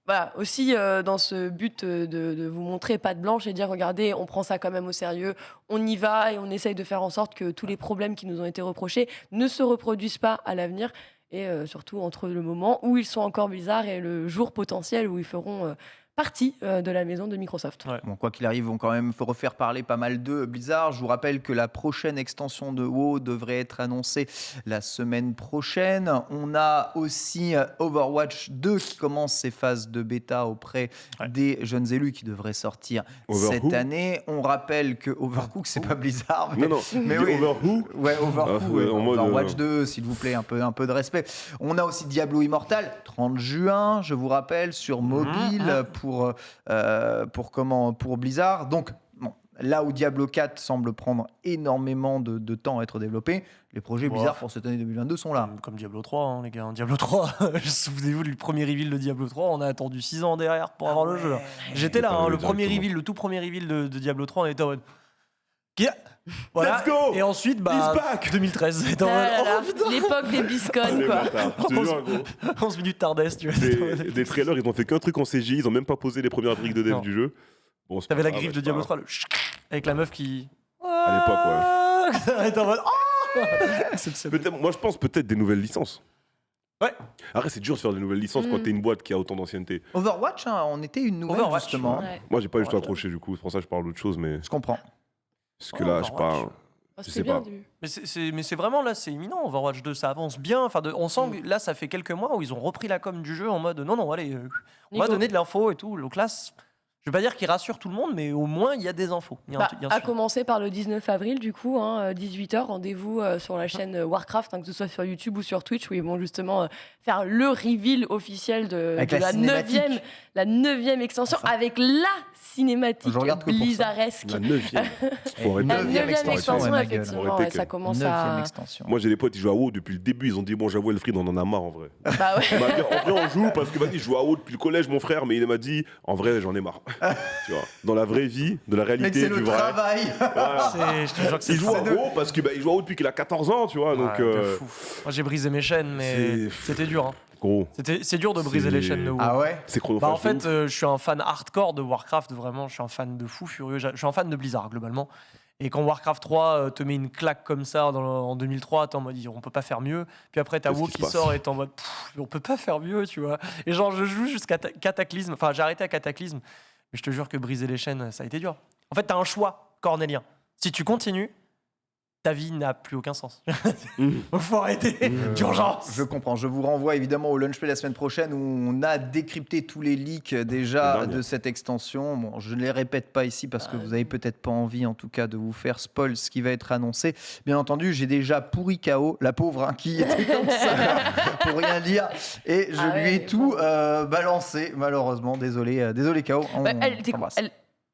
[SPEAKER 2] Voilà, aussi dans ce but de vous montrer patte blanche et dire regardez, on prend ça quand même au sérieux, on y va et on essaye de faire en sorte que tous les problèmes qui nous ont été reprochés ne se reproduisent pas à l'avenir et surtout entre le moment où ils sont encore Blizzard et le jour potentiel où ils feront partie de la maison de Microsoft.
[SPEAKER 4] Ouais.
[SPEAKER 1] Bon, quoi qu'il arrive, on quand même refaire parler pas mal de Blizzard. Je vous rappelle que la prochaine extension de WoW devrait être annoncée la semaine prochaine. On a aussi Overwatch 2 qui commence ses phases de bêta auprès des jeunes élus qui devraient sortir cette année. On rappelle que Overcooked, c'est pas Blizzard. Mais,
[SPEAKER 3] Non,
[SPEAKER 1] mais
[SPEAKER 3] du
[SPEAKER 1] oui.
[SPEAKER 3] Overwho.
[SPEAKER 1] Ouais, Overcooked,
[SPEAKER 3] ouais, en mode,
[SPEAKER 1] Overwatch 2, s'il vous plaît, un peu de respect. On a aussi Diablo Immortal, 30 juin, je vous rappelle, sur mobile pour Blizzard. Donc, bon, là où Diablo 4 semble prendre énormément de temps à être développé, les projets
[SPEAKER 4] Ouais.
[SPEAKER 1] Blizzard pour cette année 2022 sont là.
[SPEAKER 4] Comme Diablo 3, les gars. Diablo 3, souvenez-vous du premier reveal de Diablo 3, on a attendu 6 ans derrière pour avoir le jeu. J'étais là,
[SPEAKER 3] pas
[SPEAKER 4] le
[SPEAKER 3] vu
[SPEAKER 4] premier
[SPEAKER 3] directement.
[SPEAKER 4] reveal, le tout premier reveal de Diablo 3, on était en mode. Voilà.
[SPEAKER 3] Let's go.
[SPEAKER 4] Et ensuite,
[SPEAKER 3] He's back.
[SPEAKER 4] 2013, c'était en
[SPEAKER 2] Ah
[SPEAKER 4] mode.
[SPEAKER 2] là là,
[SPEAKER 4] Oh putain.
[SPEAKER 2] l'époque des biscones,
[SPEAKER 3] Les
[SPEAKER 2] quoi.
[SPEAKER 3] bâtards, je te jure, gros.
[SPEAKER 4] 11 minutes tardesse, tu vois.
[SPEAKER 3] Des trailers, ils ont fait qu'un truc en CGI, ils ont même pas posé les premières briques de dev
[SPEAKER 4] Non.
[SPEAKER 3] du jeu. Bon, c'est
[SPEAKER 4] T'avais
[SPEAKER 3] pas
[SPEAKER 4] la
[SPEAKER 3] grave,
[SPEAKER 4] griffe de
[SPEAKER 3] c'est
[SPEAKER 4] Diablo
[SPEAKER 3] pas
[SPEAKER 4] 3, avec la meuf qui.
[SPEAKER 3] À
[SPEAKER 4] l'époque, ouais. en mode. Oh exceptionnel.
[SPEAKER 3] Moi, je pense peut-être des nouvelles licences.
[SPEAKER 4] Ouais.
[SPEAKER 3] Après, c'est dur de faire des nouvelles licences quand t'es une boîte qui a autant d'ancienneté.
[SPEAKER 1] Overwatch, on était une nouvelle
[SPEAKER 4] Overwatch,
[SPEAKER 1] justement.
[SPEAKER 2] Ouais.
[SPEAKER 3] Moi, j'ai pas du tout
[SPEAKER 4] Ouais,
[SPEAKER 3] accroché du coup. C'est pour ça que je parle d'autre chose, mais
[SPEAKER 1] Je comprends.
[SPEAKER 3] parce que là, je sais pas.
[SPEAKER 4] Overwatch.
[SPEAKER 2] Oh,
[SPEAKER 3] Je
[SPEAKER 2] c'était
[SPEAKER 3] sais
[SPEAKER 2] bien
[SPEAKER 3] pas.
[SPEAKER 2] au début.
[SPEAKER 4] Mais c'est vraiment là, c'est imminent. Overwatch 2, ça avance bien. Enfin, on sent que là, ça fait quelques mois où ils ont repris la com du jeu en mode non, allez, on va
[SPEAKER 2] Nico.
[SPEAKER 4] donner de l'info et tout. Donc là, je vais pas dire qu'il rassure tout le monde, mais au moins, il y a des infos. Il y a un
[SPEAKER 2] À
[SPEAKER 4] suivi.
[SPEAKER 2] commencer par le 19 avril, du coup, 18h, rendez-vous sur la chaîne Warcraft, que ce soit sur YouTube ou sur Twitch, où ils vont justement faire le reveal officiel de
[SPEAKER 1] Avec
[SPEAKER 2] de
[SPEAKER 1] la cinématique.
[SPEAKER 2] la 9e extension, avec la cinématique
[SPEAKER 1] Je regarde que pour ça.
[SPEAKER 2] blizaresque.
[SPEAKER 3] La 9e. Faut arrêter.
[SPEAKER 2] La
[SPEAKER 1] Neuvième
[SPEAKER 2] 9e
[SPEAKER 1] extension,
[SPEAKER 2] extension,
[SPEAKER 1] ouais, ma gueule.
[SPEAKER 2] effectivement,
[SPEAKER 3] Arrêtez
[SPEAKER 2] ouais, ça
[SPEAKER 3] que-
[SPEAKER 2] commence
[SPEAKER 1] 9e
[SPEAKER 2] à.
[SPEAKER 1] extension.
[SPEAKER 3] Moi, j'ai des potes, ils jouent à WoW depuis le début. Ils ont dit, bon, j'avoue, Elfried, on en a marre en vrai.
[SPEAKER 2] Bah ouais.
[SPEAKER 3] Il m'a dit, en vrai, on joue parce que vas-y, je joue à WoW depuis le collège, mon frère, mais il m'a dit, en vrai, j'en ai marre. Tu vois, dans la vraie vie, de la
[SPEAKER 1] Mec,
[SPEAKER 3] réalité,
[SPEAKER 1] c'est
[SPEAKER 3] du
[SPEAKER 1] le
[SPEAKER 3] vrai.
[SPEAKER 1] travail.
[SPEAKER 3] Voilà.
[SPEAKER 4] Je te jure que c'est
[SPEAKER 3] Il joue à
[SPEAKER 4] fou.
[SPEAKER 3] WoW parce qu'il joue à WoW depuis qu'il a 14 ans, tu vois. Donc,
[SPEAKER 4] Ouais, de fou. Moi, j'ai brisé mes chaînes, mais
[SPEAKER 3] c'est-
[SPEAKER 4] c'était dur.
[SPEAKER 3] gros,
[SPEAKER 4] C'est dur de briser
[SPEAKER 3] C'est-
[SPEAKER 4] les chaînes de WoW.
[SPEAKER 1] Ah ouais.
[SPEAKER 3] c'est chronophage.
[SPEAKER 4] Bah, en
[SPEAKER 3] de
[SPEAKER 4] fait,
[SPEAKER 3] ouf.
[SPEAKER 4] je suis un fan hardcore de Warcraft, vraiment, je suis un fan de fou furieux, je suis un fan de Blizzard globalement. Et quand Warcraft 3 te met une claque comme ça en 2003, t'es en mode on peut pas faire mieux. Puis après t'as
[SPEAKER 3] Qu'est-ce
[SPEAKER 4] WoW
[SPEAKER 3] qui se
[SPEAKER 4] qui
[SPEAKER 3] passe
[SPEAKER 4] sort et t'es en mode on peut pas faire mieux, tu vois. Et genre je joue jusqu'à Cataclysme, enfin j'ai arrêté à Cataclysme, mais je te jure que briser les chaînes ça a été dur. En fait, t'as un choix cornélien. Si tu continues, ta vie n'a plus aucun sens. Donc faut arrêter d'urgence.
[SPEAKER 1] Je comprends. Je vous renvoie évidemment au Lunch Play la semaine prochaine où on a décrypté tous les leaks déjà de cette extension. Bon, je ne les répète pas ici parce que vous avez peut-être pas envie en tout cas de vous faire spoil ce qui va être annoncé. Bien entendu, j'ai déjà pourri KO, la pauvre qui était comme ça pour rien dire et je lui ai tout balancé malheureusement. Désolé KO.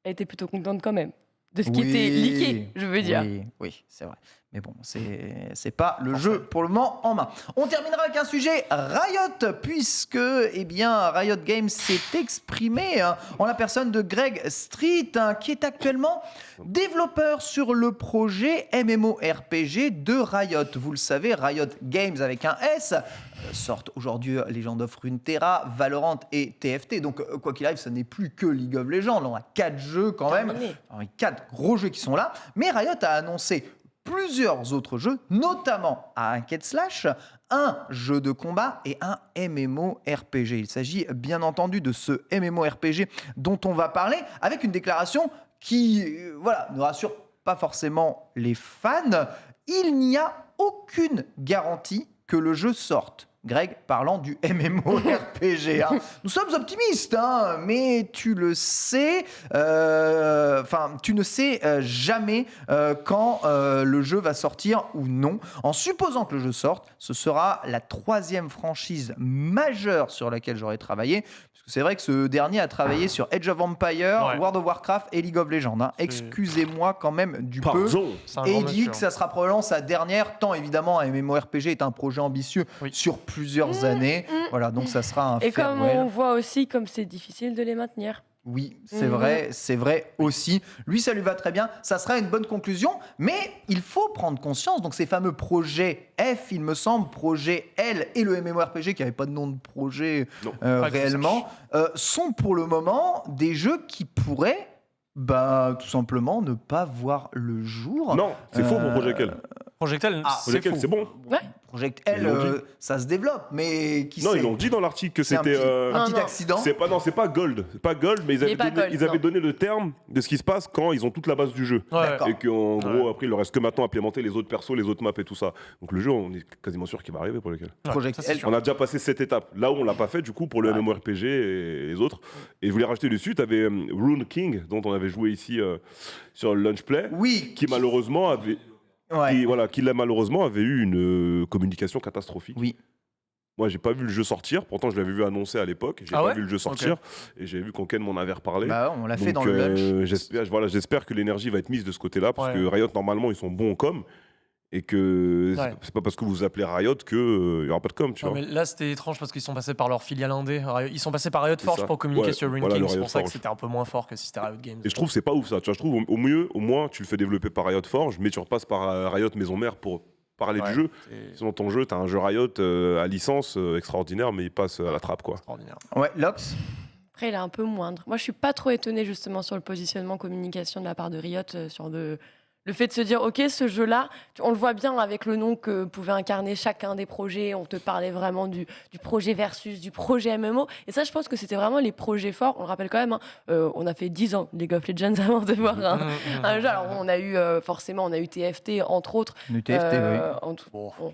[SPEAKER 2] Elle était plutôt contente quand même de ce qui était leaké, je veux dire.
[SPEAKER 1] Oui, c'est vrai. Mais bon, c'est pas le jeu pour le moment en main. On terminera avec un sujet Riot, puisque Riot Games s'est exprimé en la personne de Greg Street, qui est actuellement développeur sur le projet MMORPG de Riot. Vous le savez, Riot Games avec un S sortent aujourd'hui Legend of Runeterra, Valorant et TFT. Donc, quoi qu'il arrive, ce n'est plus que League of Legends. On a 4 jeux quand même. 4 gros jeux qui sont là. Mais Riot a annoncé plusieurs autres jeux, notamment un hack and slash, un jeu de combat et un MMORPG. Il s'agit bien entendu de ce MMORPG dont on va parler avec une déclaration qui ne rassure pas forcément les fans. Il n'y a aucune garantie que le jeu sorte. Greg, parlant du MMORPG. Nous sommes optimistes, mais tu le sais, tu ne sais jamais quand le jeu va sortir ou non. En supposant que le jeu sorte, ce sera la 3e franchise majeure sur laquelle j'aurai travaillé. Parce que c'est vrai que ce dernier a travaillé sur Age of Empires, World of Warcraft et League of Legends. Excusez-moi quand même du peu. Et il dit que ça sera probablement sa dernière, tant évidemment un MMORPG est un projet ambitieux sur plusieurs années. Voilà, donc ça sera un
[SPEAKER 2] Et
[SPEAKER 1] farewell.
[SPEAKER 2] comme on voit aussi comme c'est difficile de les maintenir.
[SPEAKER 1] Oui, c'est vrai aussi. Lui, ça lui va très bien. Ça sera une bonne conclusion, mais il faut prendre conscience. Donc, ces fameux projets F, il me semble, projet L et le MMORPG, qui n'avait pas de nom de projet réellement, sont pour le moment des jeux qui pourraient tout simplement ne pas voir le jour.
[SPEAKER 3] Non, c'est faux pour Project L.
[SPEAKER 4] Project L,
[SPEAKER 3] c'est bon.
[SPEAKER 2] Ouais.
[SPEAKER 1] Project L, ça se développe, mais qui
[SPEAKER 3] Non,
[SPEAKER 1] sait.
[SPEAKER 3] ils l'ont dit dans l'article que
[SPEAKER 1] C'est
[SPEAKER 3] c'était
[SPEAKER 1] un petit accident.
[SPEAKER 3] c'est pas Gold, mais ils avaient donné le terme de ce qui se passe quand ils ont toute la base du jeu.
[SPEAKER 1] D'accord.
[SPEAKER 3] Et qu'en gros, après, il leur reste que maintenant à implémenter les autres persos, les autres maps et tout ça. Donc le jeu, on est quasiment sûr qu'il va arriver pour lequel.
[SPEAKER 1] Project L.
[SPEAKER 3] On a déjà passé cette étape. Là où on l'a pas fait, du coup, pour le MMORPG et les autres. Et je voulais rajouter dessus, tu avais Rune King, dont on avait joué ici sur le Lunch Play, qui malheureusement avait... qui malheureusement avait eu une communication catastrophique.
[SPEAKER 1] Oui.
[SPEAKER 3] Moi, j'ai pas vu le jeu sortir. Pourtant, je l'avais vu annoncer à l'époque. J'ai pas vu le jeu sortir. Et j'ai vu qu'Anken m'en avait reparlé.
[SPEAKER 1] On l'a fait dans le lunch.
[SPEAKER 3] J'espère que l'énergie va être mise de ce côté-là. Parce que Riot, normalement, ils sont bons en com. Et que c'est pas parce que vous appelez Riot qu'il y aura pas de com, tu vois.
[SPEAKER 4] Mais là, c'était étrange parce qu'ils sont passés par leur filiale indé. Ils sont passés par Riot Forge pour communiquer sur Rune King. C'est pour ça que c'était un peu moins fort que si c'était Riot Games.
[SPEAKER 3] Et je trouve que c'est pas ouf ça. Tu vois, je trouve au moins, tu le fais développer par Riot Forge, mais tu repasses par Riot Maison Mère pour parler du jeu. Sinon, ton jeu, t'as un jeu Riot à licence extraordinaire, mais il passe à la trappe, quoi.
[SPEAKER 4] Extraordinaire.
[SPEAKER 1] Ouais, Lox.
[SPEAKER 2] Après, il est un peu moindre. Moi, je suis pas trop étonnée justement sur le positionnement communication de la part de Riot sur le fait de se dire, ok, ce jeu-là, on le voit bien avec le nom que pouvait incarner chacun des projets. On te parlait vraiment du projet versus du projet MMO. Et ça, je pense que c'était vraiment les projets forts. On le rappelle quand même, on a fait 10 ans League of Legends avant de voir un jeu. Alors, on a eu forcément, on a eu TFT, entre autres.
[SPEAKER 1] Le TFT,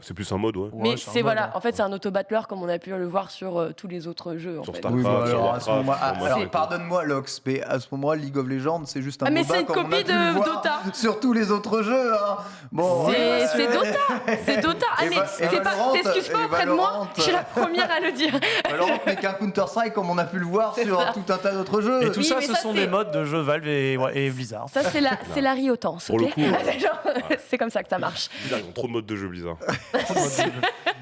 [SPEAKER 3] c'est plus un mode,
[SPEAKER 2] Mais c'est en fait, c'est un auto-battler comme on a pu le voir sur tous les autres jeux.
[SPEAKER 3] Sur
[SPEAKER 2] fait.
[SPEAKER 3] Starcraft,
[SPEAKER 1] pardonne-moi, Lox, mais à ce moment-là, League of Legends, c'est juste un MOBA.
[SPEAKER 2] Mais c'est une copie de Dota.
[SPEAKER 1] Sur tous les autres jeux. Bon,
[SPEAKER 2] c'est Dota. C'est Dota. T'excuses pas auprès de moi. Je suis la première à le dire.
[SPEAKER 1] Valorant n'est qu'un Counter-Strike comme on a pu le voir sur tout un tas d'autres jeux.
[SPEAKER 4] Et tout ça, ce sont des modes de jeux Valve et Blizzard.
[SPEAKER 2] Ça, c'est la riotance.
[SPEAKER 3] Pour le coup.
[SPEAKER 2] C'est comme ça que ça marche.
[SPEAKER 3] Ils ont trop de modes de jeu Blizzard.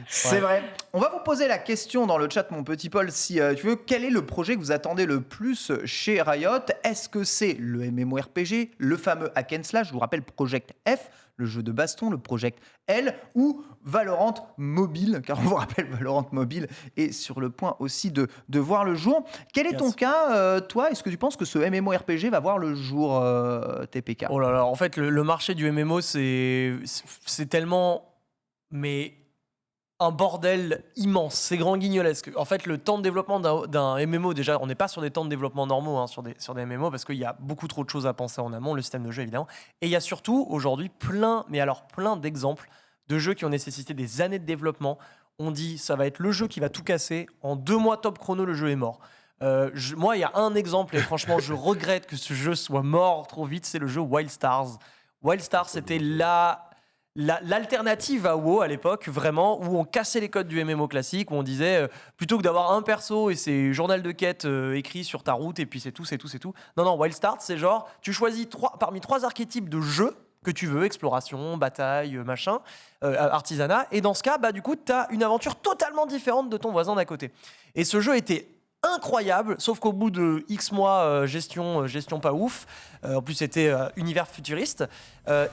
[SPEAKER 1] C'est vrai. On va vous poser la question dans le chat, mon petit Paul, si tu veux. Quel est le projet que vous attendez le plus chez Riot? Est-ce que c'est le MMORPG, le fameux hack and slash, je vous rappelle Project F, le jeu de baston, le Project L, ou Valorant mobile, car on vous rappelle Valorant mobile est sur le point aussi de voir le jour. Quel est ton cas, toi? Est-ce que tu penses que ce MMORPG va voir le jour, TPK?
[SPEAKER 4] Oh là là, en fait, le marché du MMO, c'est tellement... Mais un bordel immense, c'est grand guignolesque. En fait, le temps de développement d'un MMO, déjà, on n'est pas sur des temps de développement normaux sur des MMO parce qu'il y a beaucoup trop de choses à penser en amont, le système de jeu évidemment. Et il y a surtout aujourd'hui plein d'exemples de jeux qui ont nécessité des années de développement. On dit ça va être le jeu qui va tout casser. En 2 mois top chrono, le jeu est mort. Moi, il y a un exemple et franchement, je regrette que ce jeu soit mort trop vite. C'est le jeu Wild Stars. Wild Stars, c'était l'alternative à WoW à l'époque, vraiment, où on cassait les codes du MMO classique, où on disait, plutôt que d'avoir un perso et ses journal de quête écrit sur ta route, et puis c'est tout. Non, Wild Start, c'est genre, tu choisis parmi 3 archétypes de jeux que tu veux, exploration, bataille, machin, artisanat, et dans ce cas, du coup, tu as une aventure totalement différente de ton voisin d'à côté. Et ce jeu était incroyable, sauf qu'au bout de X mois, gestion pas ouf, en plus c'était univers futuriste,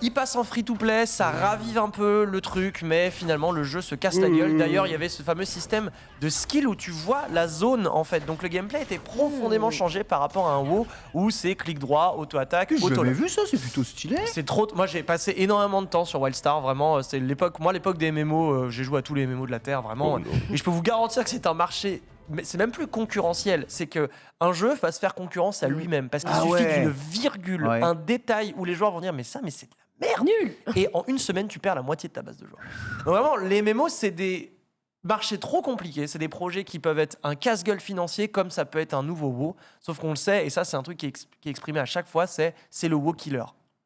[SPEAKER 4] il passe en free-to-play, ça ravive un peu le truc, mais finalement le jeu se casse la gueule. D'ailleurs, il y avait ce fameux système de skill où tu vois la zone en fait, donc le gameplay était profondément changé par rapport à un WoW où c'est clic droit, auto-attaque,
[SPEAKER 1] J'avais vu ça, c'est plutôt stylé.
[SPEAKER 4] c'est trop. Moi, j'ai passé énormément de temps sur Wildstar. Vraiment, c'est l'époque. Moi, l'époque des MMO, j'ai joué à tous les MMO de la terre, vraiment.
[SPEAKER 3] Oh, non.
[SPEAKER 4] Et je peux vous garantir que c'est un marché. Mais c'est même plus concurrentiel. C'est que un jeu va se faire concurrence à lui-même parce qu'il suffit d'une virgule, un détail où les joueurs vont dire mais c'est de la merde.
[SPEAKER 2] Nul.
[SPEAKER 4] Et en une semaine, tu perds la moitié de ta base de joueurs. Donc vraiment, les MMO, c'est des marchés trop compliqués. C'est des projets qui peuvent être un casse-gueule financier comme ça peut être un nouveau WoW. Sauf qu'on le sait, et ça, c'est un truc qui est exprimé à chaque fois, c'est le WoW killer.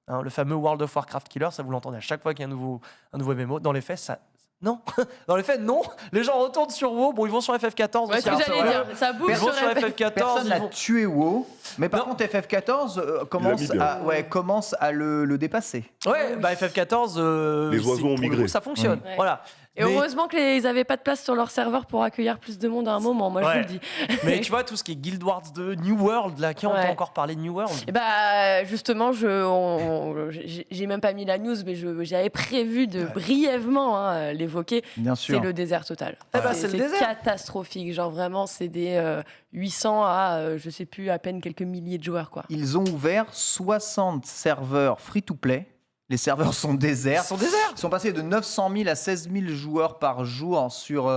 [SPEAKER 4] Hein, le fameux World of Warcraft killer, ça vous l'entendez à chaque fois qu'il y a un nouveau MMO. Dans les faits, ça... Non. Dans les faits, non. Les gens retournent sur WoW. Bon, ils vont sur FF14.
[SPEAKER 2] Ouais, c'est ce que j'allais dire. Ça bouge
[SPEAKER 4] Ils vont sur FF14.
[SPEAKER 1] Personne n'a
[SPEAKER 4] ils vont...
[SPEAKER 1] tué WoW, mais par
[SPEAKER 4] Non.
[SPEAKER 1] contre FF14 commence à le dépasser.
[SPEAKER 4] Ouais, FF14.
[SPEAKER 3] Les oiseaux ont migré.
[SPEAKER 4] Ça fonctionne.
[SPEAKER 2] Ouais.
[SPEAKER 4] Voilà.
[SPEAKER 2] Et heureusement qu'ils n'avaient pas de place sur leur serveur pour accueillir plus de monde à un moment, moi je vous le dis.
[SPEAKER 4] Mais tu vois, tout ce qui est Guild Wars 2, New World, là, qui entend encore parler de New World?
[SPEAKER 2] Et justement, j'ai même pas mis la news, mais j'avais prévu de brièvement l'évoquer.
[SPEAKER 1] Bien sûr.
[SPEAKER 2] C'est le désert total.
[SPEAKER 4] C'est le désert.
[SPEAKER 2] Catastrophique. Genre vraiment, c'est des 800 à, je sais plus, à peine quelques milliers de joueurs, quoi.
[SPEAKER 1] Ils ont ouvert 60 serveurs free-to-play. Les serveurs sont déserts. Ils sont passés de 900 000 à 16 000 joueurs par jour sur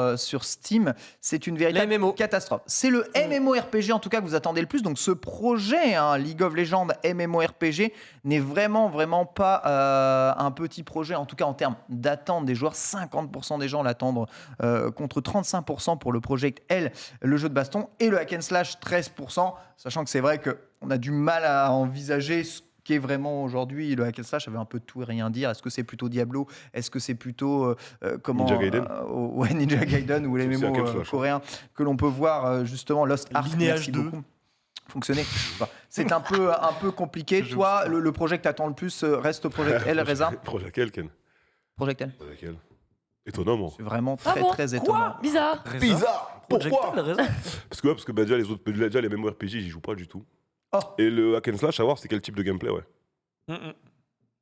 [SPEAKER 1] Steam. C'est une véritable catastrophe. C'est le MMORPG en tout cas que vous attendez le plus. Donc ce projet, League of Legends MMORPG, n'est vraiment pas un petit projet, en tout cas en termes d'attente des joueurs. 50% des gens l'attendent contre 35% pour le Project L, le jeu de baston, et le hack and slash 13%, sachant que c'est vrai qu'on a du mal à envisager qui est vraiment aujourd'hui le hack and slash. Ça veut un peu tout et rien dire. Est-ce que c'est plutôt Diablo? Est-ce que c'est plutôt
[SPEAKER 3] Ninja Gaiden
[SPEAKER 1] Ninja Gaiden ou les MMO coréens que l'on peut voir justement Lost Ark
[SPEAKER 4] Lineage 2
[SPEAKER 1] fonctionner. C'est un peu compliqué. Toi, le projet que tu attends le plus reste Project L, Reza.
[SPEAKER 3] Project L, Ken.
[SPEAKER 1] Project L.
[SPEAKER 3] Project L. Étonnamment.
[SPEAKER 1] C'est vraiment très étonnant.
[SPEAKER 2] Quoi? Bizarre.
[SPEAKER 3] Bizarre. Pourquoi?
[SPEAKER 4] Parce
[SPEAKER 3] que déjà les MMORPG, j'y joue pas du tout.
[SPEAKER 1] Oh.
[SPEAKER 3] Et le hack and slash, savoir c'est quel type de gameplay, ouais.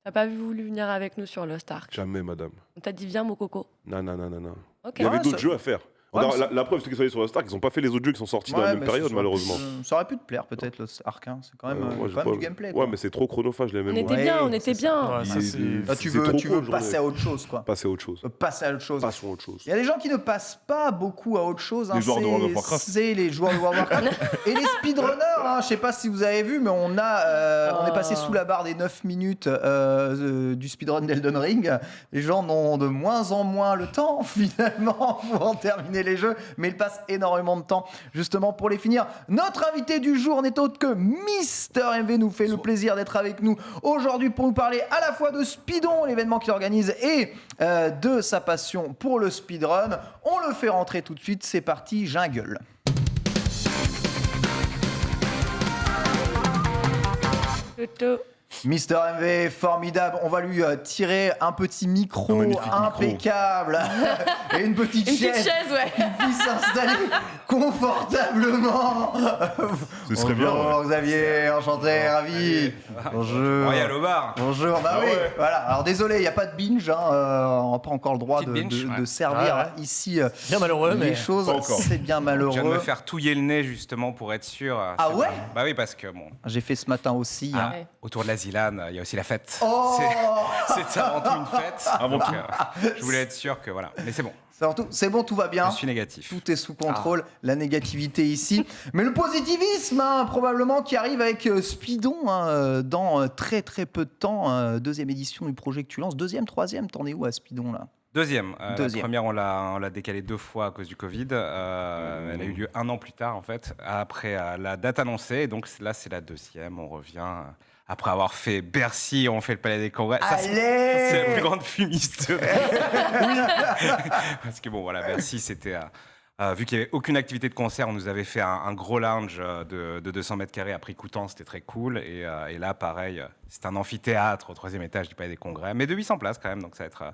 [SPEAKER 2] T'as pas voulu venir avec nous sur Lost Ark?
[SPEAKER 3] Jamais, madame.
[SPEAKER 2] On t'a dit viens mon coco.
[SPEAKER 3] Non.
[SPEAKER 2] Ok.
[SPEAKER 3] Il y avait d'autres jeux à faire. La preuve, c'est qu'ils sont allés sur Lost Ark, ils n'ont pas fait les autres jeux qui sont sortis dans la même période, malheureusement.
[SPEAKER 1] Ça aurait pu te plaire, peut-être, Lost Ark. C'est quand même, du gameplay.
[SPEAKER 3] Ouais, mais c'est trop chronophage, les MMO.
[SPEAKER 2] On était bien.
[SPEAKER 1] Tu veux passer à autre chose, quoi.
[SPEAKER 3] Passer à autre chose.
[SPEAKER 1] Passons à autre chose. Il y a des gens qui ne passent pas beaucoup à autre chose.
[SPEAKER 3] Les joueurs de World of Warcraft.
[SPEAKER 1] C'est les joueurs de World of Warcraft. Et les speedrunners, je sais pas si vous avez vu, mais on est passé sous la barre des 9 minutes du speedrun d'Elden Ring. Les gens n'ont de moins en moins le temps, finalement, pour en terminer les jeux, mais ils passent énormément de temps justement pour les finir. Notre invité du jour n'est autre que Mister MV, nous fait le plaisir d'être avec nous aujourd'hui pour nous parler à la fois de Speedon, l'événement qu'il organise, et de sa passion pour le speedrun. On le fait rentrer tout de suite, c'est parti, jungle. Mister MV, formidable. On va lui tirer un petit micro impeccable et une petite chaise
[SPEAKER 2] ouais.
[SPEAKER 1] qui puisse s'installer confortablement.
[SPEAKER 3] Ce serait bien.
[SPEAKER 1] Bonjour Xavier, enchanté, ravi. Bonjour.
[SPEAKER 5] Royal au bar.
[SPEAKER 1] Bonjour, voilà. Alors désolé, il n'y a pas de binge, on n'a pas encore le droit de servir ici
[SPEAKER 4] bien malheureux,
[SPEAKER 1] les
[SPEAKER 4] mais
[SPEAKER 1] choses. C'est bien malheureux.
[SPEAKER 5] Je viens de me faire touiller le nez justement pour être sûr.
[SPEAKER 1] Ah ouais?
[SPEAKER 5] Bah oui, parce que bon.
[SPEAKER 1] J'ai fait ce matin aussi.
[SPEAKER 5] Autour de la Zilan, il y a aussi la fête.
[SPEAKER 1] Oh
[SPEAKER 5] C'est avant tout une fête.
[SPEAKER 3] Avant
[SPEAKER 5] Donc,
[SPEAKER 3] tout.
[SPEAKER 5] je voulais être sûr que voilà. Mais c'est bon,
[SPEAKER 1] C'est bon, tout va bien.
[SPEAKER 5] je suis négatif.
[SPEAKER 1] Tout est sous contrôle, la négativité ici. Mais le positivisme, probablement, qui arrive avec Speedon dans très très peu de temps. Deuxième édition du projet que tu lances. Deuxième, troisième, t'en es où à Speedon là?
[SPEAKER 5] Deuxième.
[SPEAKER 1] Deuxième.
[SPEAKER 5] La première, on l'a décalée 2 fois à cause du Covid. Elle a eu lieu 1 an plus tard, en fait, après la date annoncée. Et donc là, c'est la deuxième. On revient après avoir fait Bercy, on fait le Palais des Congrès. Ça, c'est la plus grande fumisterie. Parce que bon, voilà, Bercy, c'était... vu qu'il n'y avait aucune activité de concert, on nous avait fait un gros lounge de 200 mètres carrés à prix coûtant, c'était très cool. Et là, pareil, c'est un amphithéâtre au 3e étage du Palais des Congrès, mais de 800 places quand même, donc ça va être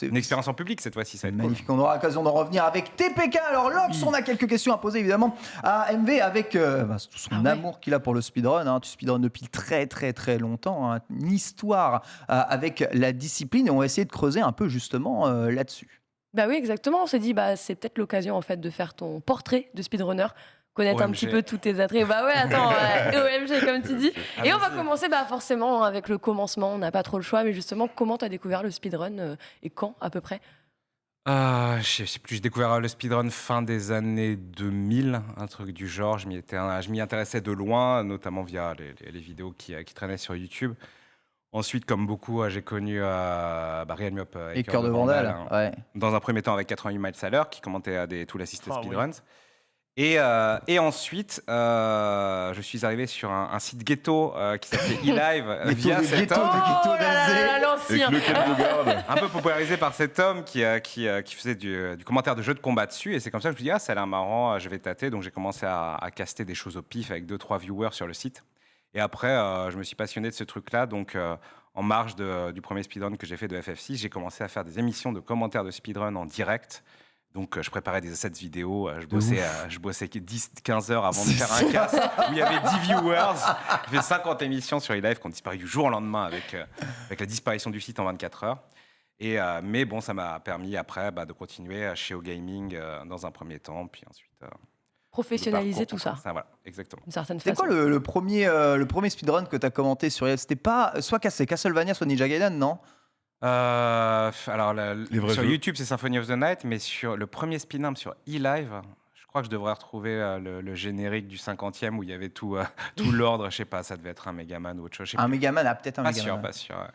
[SPEAKER 5] une expérience en public cette fois-ci. Ça va être
[SPEAKER 1] magnifique, on aura l'occasion d'en revenir avec TPK. Alors Lox, on a quelques questions à poser évidemment à MV avec tout son amour qu'il a pour le speedrun. Tu speedrun depuis très très très longtemps, une histoire avec la discipline et on va essayer de creuser un peu justement là-dessus.
[SPEAKER 2] Bah oui, exactement. On s'est dit, c'est peut-être l'occasion en fait de faire ton portrait de speedrunner, connaître un
[SPEAKER 5] OMG.
[SPEAKER 2] petit peu tous tes attraits. Bah ouais, attends, OMG comme tu dis. Et on va commencer forcément avec le commencement. On n'a pas trop le choix, mais justement, comment tu as découvert le speedrun et quand à peu près?
[SPEAKER 5] Je sais plus, j'ai découvert le speedrun fin des années 2000, un truc du genre. Je m'y intéressais de loin, notamment via les vidéos qui traînaient sur YouTube. Ensuite, comme beaucoup, j'ai connu Real Mop
[SPEAKER 1] Et Cœur de Vandale, ouais.
[SPEAKER 5] dans un premier temps avec 88 miles à l'heure, qui commentait à des Tool Assisted Speedruns. Et ensuite, je suis arrivé sur un site ghetto qui s'appelait eLive via cet homme
[SPEAKER 2] l'ancien.
[SPEAKER 3] Avec lequel je garde.
[SPEAKER 5] un peu popularisé par cet homme qui faisait du commentaire de jeux de combat dessus. Et c'est comme ça que je me suis dit, ça a l'air marrant, je vais tâter. Donc j'ai commencé à caster des choses au pif avec 2-3 viewers sur le site. Et après, je me suis passionné de ce truc-là. Donc, en marge du premier speedrun que j'ai fait de FF6, j'ai commencé à faire des émissions de commentaires de speedrun en direct. Donc, je préparais des assets vidéo. Je bossais 10-15 heures avant de faire un cast où il y avait 10 viewers. J'ai fait 50 émissions sur eLive qui ont disparu du jour au lendemain avec la disparition du site en 24 heures. Mais bon, ça m'a permis après de continuer chez OGaming dans un premier temps, puis ensuite...
[SPEAKER 2] Professionnaliser tout ça,
[SPEAKER 5] Voilà, exactement.
[SPEAKER 2] d'une certaine
[SPEAKER 1] C'était
[SPEAKER 2] façon.
[SPEAKER 1] quoi le premier speedrun que tu as commenté sur elle? C'était pas soit Castlevania, soit Ninja Gaiden, non?
[SPEAKER 5] Alors,
[SPEAKER 3] Les vrais
[SPEAKER 5] sur
[SPEAKER 3] jeux.
[SPEAKER 5] YouTube, c'est Symphony of the Night, mais sur le premier spin-up sur eLive, je crois que je devrais retrouver le générique du 50e où il y avait tout l'ordre. Je sais pas, ça devait être un Megaman ou autre chose. Je sais
[SPEAKER 1] Un
[SPEAKER 5] plus.
[SPEAKER 1] Megaman, peut-être un
[SPEAKER 5] Pas
[SPEAKER 1] Megaman.
[SPEAKER 5] sûr, pas sûr. Ouais.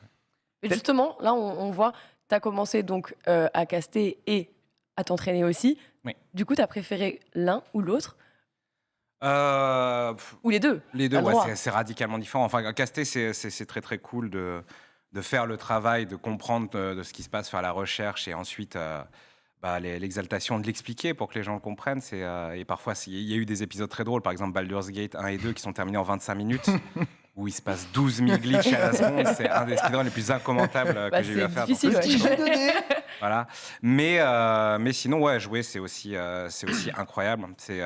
[SPEAKER 2] Mais justement, là, on voit, tu as commencé donc à caster et à t'entraîner aussi.
[SPEAKER 5] Oui.
[SPEAKER 2] Du coup, tu as préféré l'un ou l'autre?
[SPEAKER 5] Pff,
[SPEAKER 2] Ou les deux?
[SPEAKER 5] les deux,
[SPEAKER 2] T'as le
[SPEAKER 5] ouais,
[SPEAKER 2] droit.
[SPEAKER 5] c'est radicalement différent. Enfin, caster, c'est très très cool de faire le travail, de comprendre de ce qui se passe, faire la recherche et ensuite l'exaltation de l'expliquer pour que les gens le comprennent. Et parfois, il y a eu des épisodes très drôles, par exemple Baldur's Gate 1 et 2 qui sont terminés en 25 minutes. Où il se passe 12 000 glitches à la seconde. C'est un des speedruns les plus incommentables que j'ai eu à faire.
[SPEAKER 2] C'est difficile, ouais.
[SPEAKER 5] Voilà. Mais sinon, ouais, jouer, c'est aussi incroyable. C'est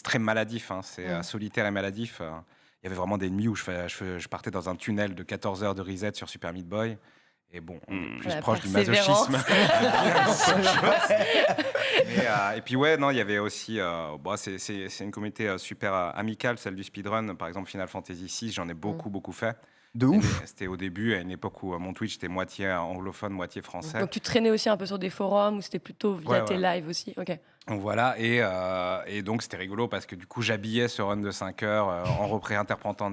[SPEAKER 5] très maladif. C'est solitaire et maladif. Il y avait vraiment des nuits où je partais dans un tunnel de 14 heures de reset sur Super Meat Boy. Et bon, on est plus
[SPEAKER 2] La
[SPEAKER 5] proche du
[SPEAKER 2] persévérance.
[SPEAKER 5] masochisme. Et puis ouais, non, il y avait aussi... c'est une communauté super amicale, celle du speedrun. Par exemple, Final Fantasy VI, j'en ai beaucoup fait.
[SPEAKER 1] De ouf.
[SPEAKER 5] C'était au début, à une époque où mon Twitch était moitié anglophone, moitié français.
[SPEAKER 2] Donc tu traînais aussi un peu sur des forums ou c'était plutôt via
[SPEAKER 5] Ouais,
[SPEAKER 2] tes
[SPEAKER 5] ouais.
[SPEAKER 2] lives aussi? Ok.
[SPEAKER 5] Donc voilà, et donc c'était rigolo parce que du coup j'habillais ce run de 5 heures en réinterprétant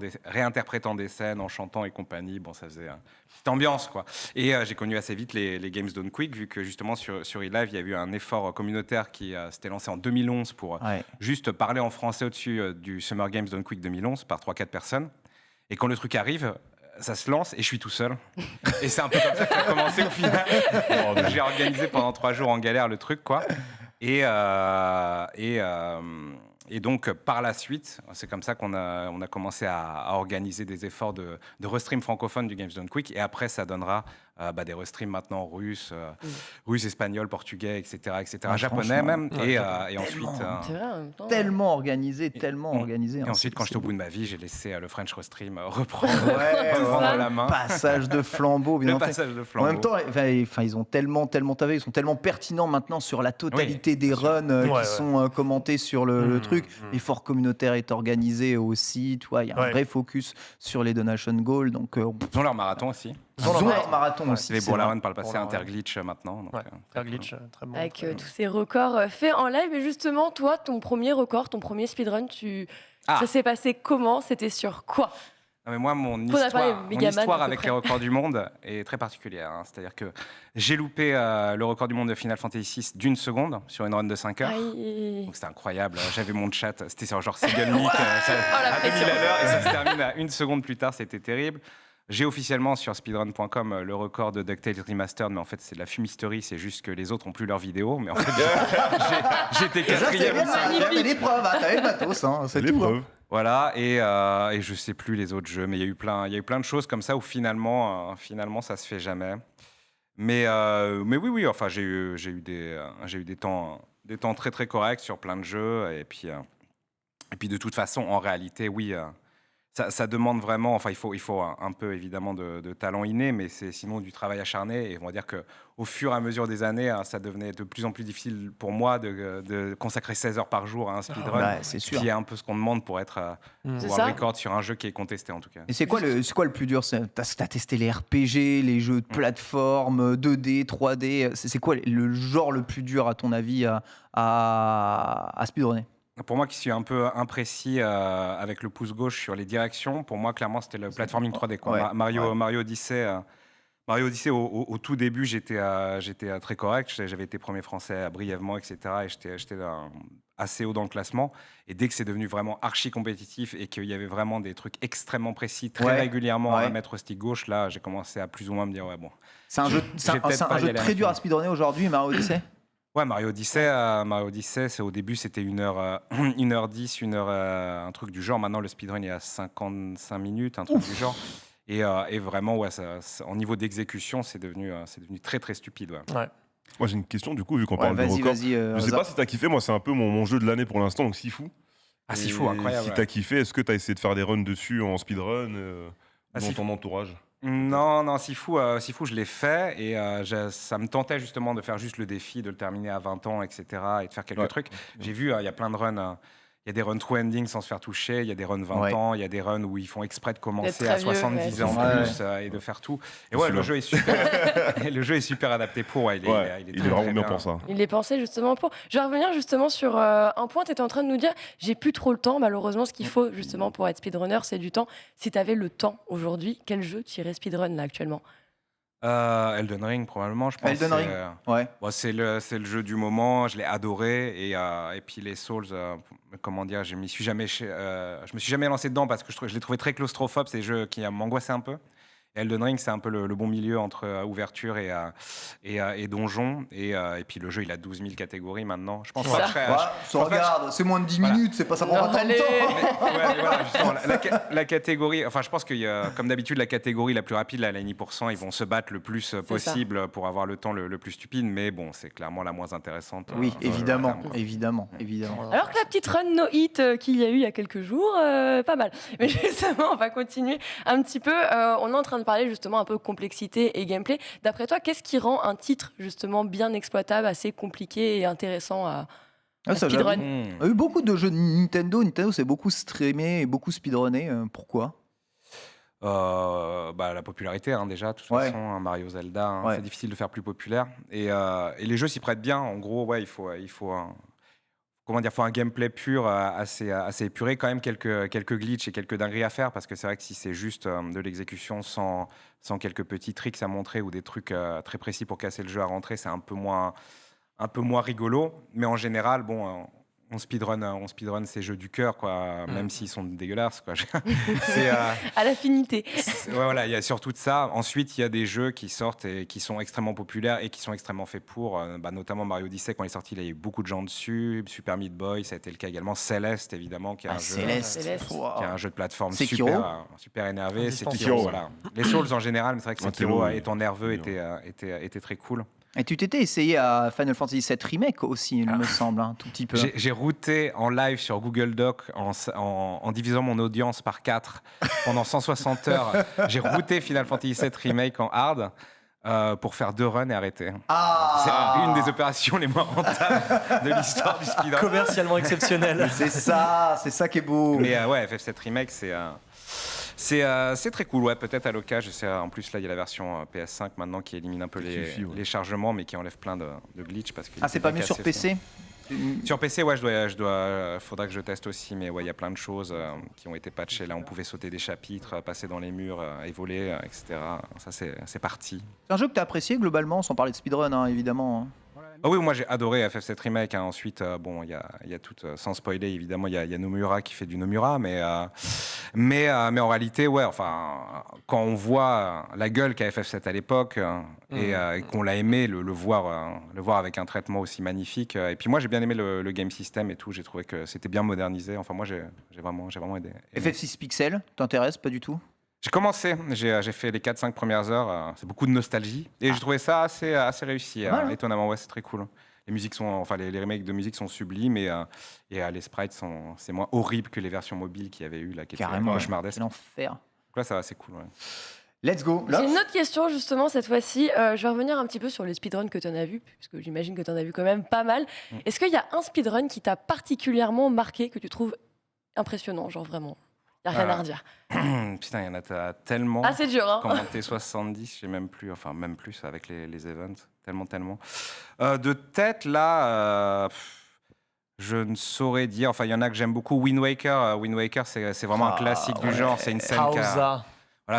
[SPEAKER 5] des scènes, en chantant et compagnie. Bon, ça faisait une petite ambiance, quoi. Et j'ai connu assez vite les Games Done Quick, vu que justement sur eLive, il y a eu un effort communautaire qui s'était lancé en 2011 pour juste parler en français au-dessus du Summer Games Done Quick 2011 par 3-4 personnes. Et quand le truc arrive, ça se lance et je suis tout seul. Et c'est un peu comme ça que ça a commencé au final. J'ai organisé pendant 3 jours en galère le truc, quoi. Et donc, par la suite, c'est comme ça qu'on a commencé à organiser des efforts de restream francophone du Games Done Quick. Et après, ça donnera des restreams maintenant russes, espagnols, portugais, etc.,
[SPEAKER 1] Ah,
[SPEAKER 5] japonais
[SPEAKER 1] franchement,
[SPEAKER 5] même. Et ensuite,
[SPEAKER 2] C'est vrai, en même temps.
[SPEAKER 1] Tellement organisé, tellement organisé.
[SPEAKER 5] et
[SPEAKER 1] hein,
[SPEAKER 5] ensuite,
[SPEAKER 1] c'est-
[SPEAKER 5] quand
[SPEAKER 1] c'est
[SPEAKER 5] j'étais au
[SPEAKER 1] beau.
[SPEAKER 5] bout de ma vie, j'ai laissé le French Restream reprendre,
[SPEAKER 1] Ouais,
[SPEAKER 5] reprendre
[SPEAKER 2] ça.
[SPEAKER 5] la main.
[SPEAKER 1] Passage de flambeau, bien
[SPEAKER 5] Le
[SPEAKER 1] entendu.
[SPEAKER 5] passage de
[SPEAKER 1] En
[SPEAKER 5] flambeau.
[SPEAKER 1] même temps, enfin, ils ont tellement taffé, ils sont tellement pertinents maintenant sur la totalité
[SPEAKER 5] Oui,
[SPEAKER 1] des
[SPEAKER 5] bien sûr.
[SPEAKER 1] runs
[SPEAKER 4] Ouais,
[SPEAKER 1] qui
[SPEAKER 4] ouais.
[SPEAKER 1] sont commentés sur le truc.
[SPEAKER 4] Mmh.
[SPEAKER 1] L'effort communautaire est organisé aussi, tu vois, il y a un
[SPEAKER 4] Ouais.
[SPEAKER 1] vrai focus sur les donation goals, donc
[SPEAKER 5] Ils ont leur marathon aussi.
[SPEAKER 1] ils ont leur marathon
[SPEAKER 4] Ouais.
[SPEAKER 1] aussi.
[SPEAKER 5] Les
[SPEAKER 1] c'est
[SPEAKER 5] Bourla
[SPEAKER 1] vrai.
[SPEAKER 5] Run par le passé,
[SPEAKER 4] Bourla Run.
[SPEAKER 5] Interglitch maintenant. Donc,
[SPEAKER 4] Ouais,
[SPEAKER 5] très
[SPEAKER 4] Fair Glitch, très bon.
[SPEAKER 2] Avec
[SPEAKER 4] très bon.
[SPEAKER 2] tous ces records faits en live. Et justement, toi, ton premier record, ton premier speedrun, ça s'est passé comment? C'était sur quoi?
[SPEAKER 5] Non, mais moi, mon
[SPEAKER 2] Qu'on a parlé
[SPEAKER 5] histoire,
[SPEAKER 2] Megaman, à peu
[SPEAKER 5] avec
[SPEAKER 2] près.
[SPEAKER 5] les records du monde est très particulière. hein. C'est-à-dire que j'ai loupé le record du monde de Final Fantasy VI d'une seconde sur une run de 5 heures.
[SPEAKER 2] Aïe.
[SPEAKER 5] Donc c'était incroyable. J'avais mon chat, c'était sur genre Single Mic
[SPEAKER 2] la
[SPEAKER 5] à 2000
[SPEAKER 2] pression.
[SPEAKER 5] à l'heure et ça se termine à une seconde plus tard. C'était terrible. J'ai officiellement sur speedrun.com le record de DuckTales Remastered, mais en fait c'est de la fumisterie, c'est juste que les autres ont plus leurs vidéos. Mais en fait j'étais
[SPEAKER 1] Ça, c'est
[SPEAKER 5] quatrième.
[SPEAKER 1] bien, t'avais l'épreuve, hein, t'avais le matos, hein, c'est tout.
[SPEAKER 3] L'épreuve.
[SPEAKER 1] hein.
[SPEAKER 5] Voilà, et je sais plus les autres jeux, mais il y a eu plein de choses comme ça où finalement ça se fait jamais. Mais oui, enfin j'ai eu des temps très très corrects sur plein de jeux, et puis de toute façon en réalité oui. Ça demande vraiment, enfin il faut un peu évidemment de talent inné, mais c'est sinon du travail acharné. Et on va dire qu'au fur et à mesure des années, ça devenait de plus en plus difficile pour moi de consacrer 16 heures par jour à un speedrun,
[SPEAKER 1] Ouais, c'est sûr.
[SPEAKER 5] qui est un peu ce qu'on demande pour être
[SPEAKER 2] C'est
[SPEAKER 5] pour
[SPEAKER 2] ça.
[SPEAKER 5] un record sur un jeu qui est contesté en tout cas.
[SPEAKER 1] Et c'est quoi le plus dur? T'as testé les RPG, les jeux de plateforme, 2D, 3D. C'est quoi le genre le plus dur à ton avis à speedrunner?
[SPEAKER 5] Pour moi qui suis un peu imprécis avec le pouce gauche sur les directions, pour moi clairement c'était le platforming 3D. Quoi.
[SPEAKER 1] Ouais,
[SPEAKER 5] Mario
[SPEAKER 1] ouais.
[SPEAKER 5] Odyssey. Mario Odyssey, au tout début, j'étais très correct. J'avais été premier français brièvement, etc. Et j'étais assez haut dans le classement. Et dès que c'est devenu vraiment archi compétitif et qu'il y avait vraiment des trucs extrêmement précis, très
[SPEAKER 1] Ouais,
[SPEAKER 5] régulièrement à
[SPEAKER 1] ouais.
[SPEAKER 5] mettre au stick gauche, là, j'ai commencé à plus ou moins me dire, ouais, bon.
[SPEAKER 1] C'est un jeu,
[SPEAKER 5] Je vais peut-être pas y
[SPEAKER 1] jeu
[SPEAKER 5] aller à
[SPEAKER 1] très dur à
[SPEAKER 5] l'infini.
[SPEAKER 1] speedrunner aujourd'hui, Mario Odyssey.
[SPEAKER 5] Ouais, Mario Odyssey, c'est au début, c'était 1h10, un truc du genre. Maintenant, le speedrun est à 55 minutes, un truc du genre. Et vraiment, ouais, en niveau d'exécution, c'est devenu très, très stupide. Ouais.
[SPEAKER 3] Moi, j'ai une question, du coup, vu qu'on
[SPEAKER 1] Ouais,
[SPEAKER 3] parle de
[SPEAKER 1] vas-y,
[SPEAKER 3] record.
[SPEAKER 1] vas-y.
[SPEAKER 3] Je sais
[SPEAKER 1] Zap.
[SPEAKER 3] pas si t'as kiffé, moi, c'est un peu mon jeu de l'année pour l'instant, donc Sifu.
[SPEAKER 5] Ah, Sifu,
[SPEAKER 3] Et
[SPEAKER 5] incroyable.
[SPEAKER 3] Si
[SPEAKER 5] ouais.
[SPEAKER 3] t'as kiffé, est-ce que t'as essayé de faire des runs dessus en speedrun
[SPEAKER 5] Ah,
[SPEAKER 3] dans
[SPEAKER 5] Sifu.
[SPEAKER 3] ton entourage?
[SPEAKER 5] Non, Sifu, je l'ai fait et ça me tentait justement de faire juste le défi, de le terminer à 20 ans, etc. et de faire quelques
[SPEAKER 3] Ouais.
[SPEAKER 5] trucs. J'ai vu, il y a plein de runs. Il y a des runs true ending sans se faire toucher, il y a des runs 20
[SPEAKER 1] Ouais.
[SPEAKER 5] ans, il y a des runs où ils font exprès de commencer
[SPEAKER 2] D'être
[SPEAKER 5] à
[SPEAKER 2] très vieux,
[SPEAKER 5] 70
[SPEAKER 2] ouais,
[SPEAKER 5] ans
[SPEAKER 1] c'est
[SPEAKER 5] plus
[SPEAKER 1] ça.
[SPEAKER 5] et de faire tout. Et ouais, le jeu est super adapté pour. Ouais, il est très,
[SPEAKER 3] vraiment
[SPEAKER 5] très
[SPEAKER 3] bien pour ça.
[SPEAKER 2] Il est pensé justement pour. Je vais revenir justement sur un point. Tu étais en train de nous dire j'ai plus trop le temps. Malheureusement, ce qu'il faut justement pour être speedrunner, c'est du temps. Si tu avais le temps aujourd'hui, quel jeu tu irais speedrun là actuellement?
[SPEAKER 5] Elden Ring, probablement, je pense.
[SPEAKER 1] Elden Ring. Ouais.
[SPEAKER 5] Bon, c'est le jeu du moment, je l'ai adoré. Et puis les Souls, comment dire, je me suis jamais lancé dedans parce que je les trouvais très claustrophobes, ces jeux qui m'angoissaient un peu. Et Elden Ring, c'est un peu le bon milieu entre ouverture et donjon. Et puis le jeu, il a 12 000 catégories maintenant. Je pense
[SPEAKER 2] C'est
[SPEAKER 5] pas
[SPEAKER 2] ça.
[SPEAKER 5] que
[SPEAKER 1] Ouais, ça regarde, c'est moins de 10 minutes, c'est pas ça prend pas tant de
[SPEAKER 2] Allez.
[SPEAKER 1] temps.
[SPEAKER 5] Ouais, voilà, justement, la catégorie, enfin je pense qu'il y a, comme d'habitude, la catégorie la plus rapide, là, la 9%, ils vont se battre le plus possible pour avoir le temps le plus stupide, mais bon, c'est clairement la moins intéressante.
[SPEAKER 1] Oui,
[SPEAKER 5] dans le
[SPEAKER 1] évidemment,
[SPEAKER 5] terme, quoi.
[SPEAKER 1] évidemment.
[SPEAKER 2] Alors que la petite run no hit qu'il y a eu il y a quelques jours, pas mal. Mais justement, on va continuer un petit peu. On est en train de parler justement un peu complexité et gameplay. D'après toi, qu'est-ce qui rend un titre justement bien exploitable, assez compliqué et intéressant à
[SPEAKER 1] Ça,
[SPEAKER 2] speedrun?
[SPEAKER 1] Il y a eu beaucoup de jeux de Nintendo. Nintendo, c'est beaucoup streamé et beaucoup speedrunné. Pourquoi?
[SPEAKER 5] La popularité, hein, déjà, de toute
[SPEAKER 1] Ouais.
[SPEAKER 5] façon, hein, Mario, Zelda, hein,
[SPEAKER 1] Ouais.
[SPEAKER 5] c'est difficile de faire plus populaire. Et les jeux s'y prêtent bien. En gros, ouais, il faut comment dire, faut un gameplay pur, assez épuré, quand même quelques glitches et quelques dingueries à faire, parce que c'est vrai que si c'est juste de l'exécution sans quelques petits tricks à montrer ou des trucs très précis pour casser le jeu à rentrer, c'est un peu moins rigolo. Mais en général, bon, On speedrun ces jeux du cœur, quoi, même s'ils sont dégueulasses, quoi. C'est,
[SPEAKER 2] À l'affinité.
[SPEAKER 5] voilà, il y a surtout de ça. Ensuite, il y a des jeux qui sortent et qui sont extrêmement populaires et qui sont extrêmement faits pour, notamment Mario Odyssey, quand il est sorti, il y a eu beaucoup de gens dessus. Super Meat Boy, ça a été le cas également. Céleste, évidemment, qui est un jeu.
[SPEAKER 2] Céleste.
[SPEAKER 1] Wow.
[SPEAKER 5] Qui est un jeu de plateforme
[SPEAKER 1] Sekiro.
[SPEAKER 5] super énervé.
[SPEAKER 4] Indispensable.
[SPEAKER 5] Voilà. Les Souls en général, mais c'est vrai que Sekiro,
[SPEAKER 3] Sekiro,
[SPEAKER 5] étant nerveux,
[SPEAKER 3] oui.
[SPEAKER 5] était très cool.
[SPEAKER 1] Et tu t'étais essayé à Final Fantasy VII Remake aussi, il me semble, un tout petit peu.
[SPEAKER 5] J'ai routé en live sur Google Doc en divisant mon audience par 4 pendant 160 heures. J'ai routé Final Fantasy VII Remake en hard pour faire 2 runs et arrêter. C'est une des opérations les moins rentables de l'histoire du speedrun.
[SPEAKER 4] Commercialement exceptionnel.
[SPEAKER 1] C'est ça qui est beau.
[SPEAKER 5] Mais ouais, FF7 Remake, c'est très cool. Ouais, peut-être à l'occasion. En plus, là, il y a la version PS5 maintenant qui élimine un peu les chargements, mais qui enlève plein de glitches.
[SPEAKER 1] C'est pas mieux sur PC?
[SPEAKER 5] Sur PC, ouais, faudra que je teste aussi, mais ouais, il y a plein de choses qui ont été patchées. Là, on pouvait sauter des chapitres, passer dans les murs et voler, etc. Ça, c'est parti.
[SPEAKER 1] C'est un jeu que tu as apprécié globalement, sans parler de speedrun, hein, évidemment.
[SPEAKER 5] Ah oui, moi j'ai adoré FF7 Remake. Ensuite, il y a tout, sans spoiler, évidemment, il y a Nomura qui fait du Nomura, mais en réalité, ouais, enfin, quand on voit la gueule qu'a FF7 à l'époque et qu'on l'a aimé, le voir avec un traitement aussi magnifique. Et puis moi, j'ai bien aimé le game system et tout. J'ai trouvé que c'était bien modernisé. Enfin, moi, j'ai vraiment aimé.
[SPEAKER 1] FF6 Pixel, t'intéresse pas du tout?
[SPEAKER 5] J'ai commencé, j'ai fait les 4-5 premières heures, c'est beaucoup de nostalgie, et j'ai trouvé ça assez réussi, étonnamment, ouais, c'est très cool. Les musiques les remakes de musique sont sublimes, et les sprites c'est moins horrible que les versions mobiles qu'il y avait eu, là, qui étaient cauchemardesques.
[SPEAKER 1] C'est l'enfer.
[SPEAKER 5] Donc là, ça va, c'est cool, ouais.
[SPEAKER 1] Let's go.
[SPEAKER 2] J'ai une autre question justement cette fois-ci. Je vais revenir un petit peu sur les speedruns que tu en as vu, parce que j'imagine que tu en as vu quand même pas mal. Est-ce qu'il y a un speedrun qui t'a particulièrement marqué, que tu trouves impressionnant, genre vraiment? Il n'y a rien à redire.
[SPEAKER 5] Putain, il y en a tellement.
[SPEAKER 2] Ah, c'est dur, hein.
[SPEAKER 5] Commenté 70, j'ai même plus avec les events. Tellement. De tête, là, je ne saurais dire. Enfin, il y en a que j'aime beaucoup. Wind Waker, c'est vraiment un classique du genre. C'est une scène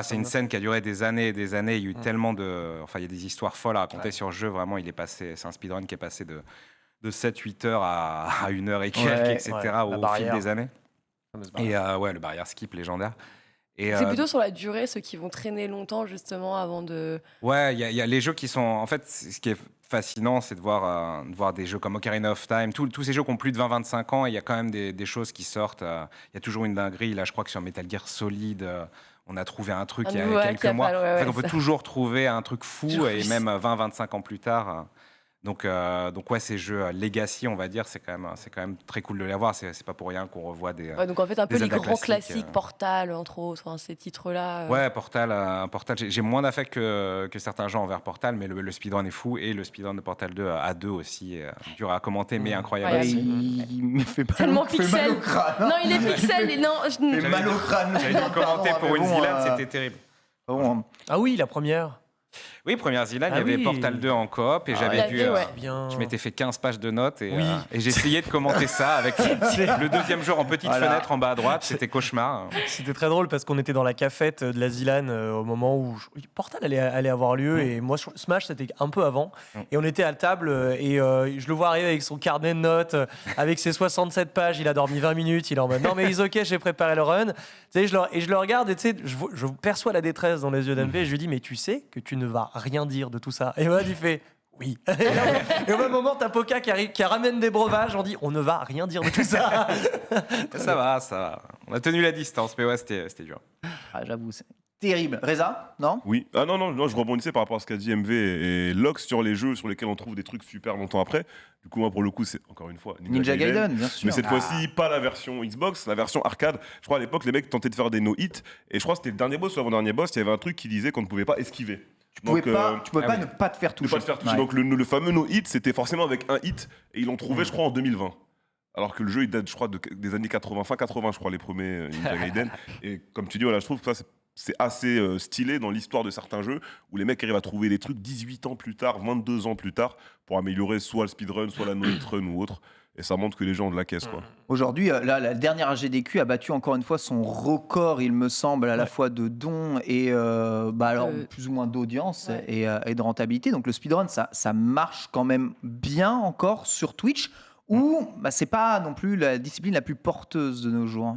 [SPEAKER 5] c'est une scène qui a duré des années et des années. Il y a eu tellement de. Enfin, il y a des histoires folles à raconter sur le jeu. Vraiment, c'est un speedrun qui est passé de 7-8 heures à 1 heure et quelques, etc. au fil des années. Et le barrière skip légendaire.
[SPEAKER 2] C'est plutôt sur la durée, ceux qui vont traîner longtemps justement avant de...
[SPEAKER 5] Ouais, il y a les jeux qui sont... En fait, ce qui est fascinant, c'est de voir des jeux comme Ocarina of Time, tous ces jeux qui ont plus de 20-25 ans, il y a quand même des choses qui sortent. Il y a toujours une dinguerie. Là, je crois que sur Metal Gear Solid, on a trouvé un truc il y a quelques mois. En fait, on peut toujours trouver un truc fou, et même 20-25 ans plus tard... Donc ouais, ces jeux Legacy, on va dire, c'est quand même très cool de les voir. C'est pas pour rien qu'on revoit des.
[SPEAKER 2] Donc en fait, un peu les grands
[SPEAKER 5] classiques,
[SPEAKER 2] Portal, entre autres, ces titres-là.
[SPEAKER 5] Ouais, Portal, j'ai moins d'affect que certains gens envers Portal, mais le speedrun est fou, et le speedrun de Portal 2 à 2 aussi, dur à commenter, mais incroyable.
[SPEAKER 2] Ouais,
[SPEAKER 1] il me fait pas
[SPEAKER 2] tellement
[SPEAKER 1] mal, fait mal au
[SPEAKER 2] pixel.
[SPEAKER 1] crâne.
[SPEAKER 2] Non, il est pixel. Et non,
[SPEAKER 1] Fait mal au crâne.
[SPEAKER 5] J'avais dû le commenter pour une Zilane, c'était terrible.
[SPEAKER 1] Bon,
[SPEAKER 4] Ah oui, la première.
[SPEAKER 5] Oui, première Zilane, il y avait Portal 2 en coop, et j'avais dû.
[SPEAKER 4] Bien.
[SPEAKER 5] Je m'étais fait 15 pages de notes, et j'ai essayé de commenter ça avec le deuxième jour en petite fenêtre en bas à droite. C'était cauchemar.
[SPEAKER 4] C'était très drôle parce qu'on était dans la cafette de la Zilane au moment où Portal allait avoir lieu, et moi Smash c'était un peu avant, et on était à table et je le vois arriver avec son carnet de notes avec ses 67 pages. Il a dormi 20 minutes, il est en mode non mais ok, j'ai préparé le run, tu sais, je le regarde, et tu sais, je perçois la détresse dans les yeux d'MV, et je lui dis mais tu sais que tu ne vas rien dire de tout ça. Et moi il fait oui. Et au même moment, t'as Poca qui ramène des breuvages. On dit, on ne va rien dire de tout ça.
[SPEAKER 5] Ça va. On a tenu la distance, mais ouais, c'était dur.
[SPEAKER 1] J'avoue, c'est terrible. Reza, non?
[SPEAKER 3] Oui. Ah non, je rebondissais par rapport à ce qu'a dit MV et Lox sur les jeux sur lesquels on trouve des trucs super longtemps après. Du coup, moi, pour le coup, c'est encore une fois
[SPEAKER 1] Ninja Gaiden, bien sûr.
[SPEAKER 3] Mais cette fois-ci, pas la version Xbox, la version arcade. Je crois à l'époque, les mecs tentaient de faire des no-hit. Et je crois que c'était le dernier boss ou l'avant-dernier boss, il y avait un truc qui disait qu'on ne pouvait pas esquiver.
[SPEAKER 1] Tu pouvais pas ne pas te faire toucher.
[SPEAKER 3] Ouais. Donc le fameux no-hit, c'était forcément avec un hit. Et ils l'ont trouvé, je crois, en 2020. Alors que le jeu, il date, je crois, des années 80, fin 80, je crois, les premiers Ninja Gaiden. Et comme tu dis, voilà, je trouve que ça, c'est assez stylé dans l'histoire de certains jeux où les mecs arrivent à trouver des trucs 18 ans plus tard, 22 ans plus tard, pour améliorer soit le speedrun, soit la no-hit run ou autre. Et ça montre que les gens ont de la caisse, quoi.
[SPEAKER 1] Aujourd'hui, là, la dernière AGDQ a battu encore une fois son record, il me semble, à la fois de dons et plus ou moins d'audience et de rentabilité. Donc le speedrun, ça marche quand même bien encore sur Twitch. ou c'est pas non plus la discipline la plus porteuse de nos jours?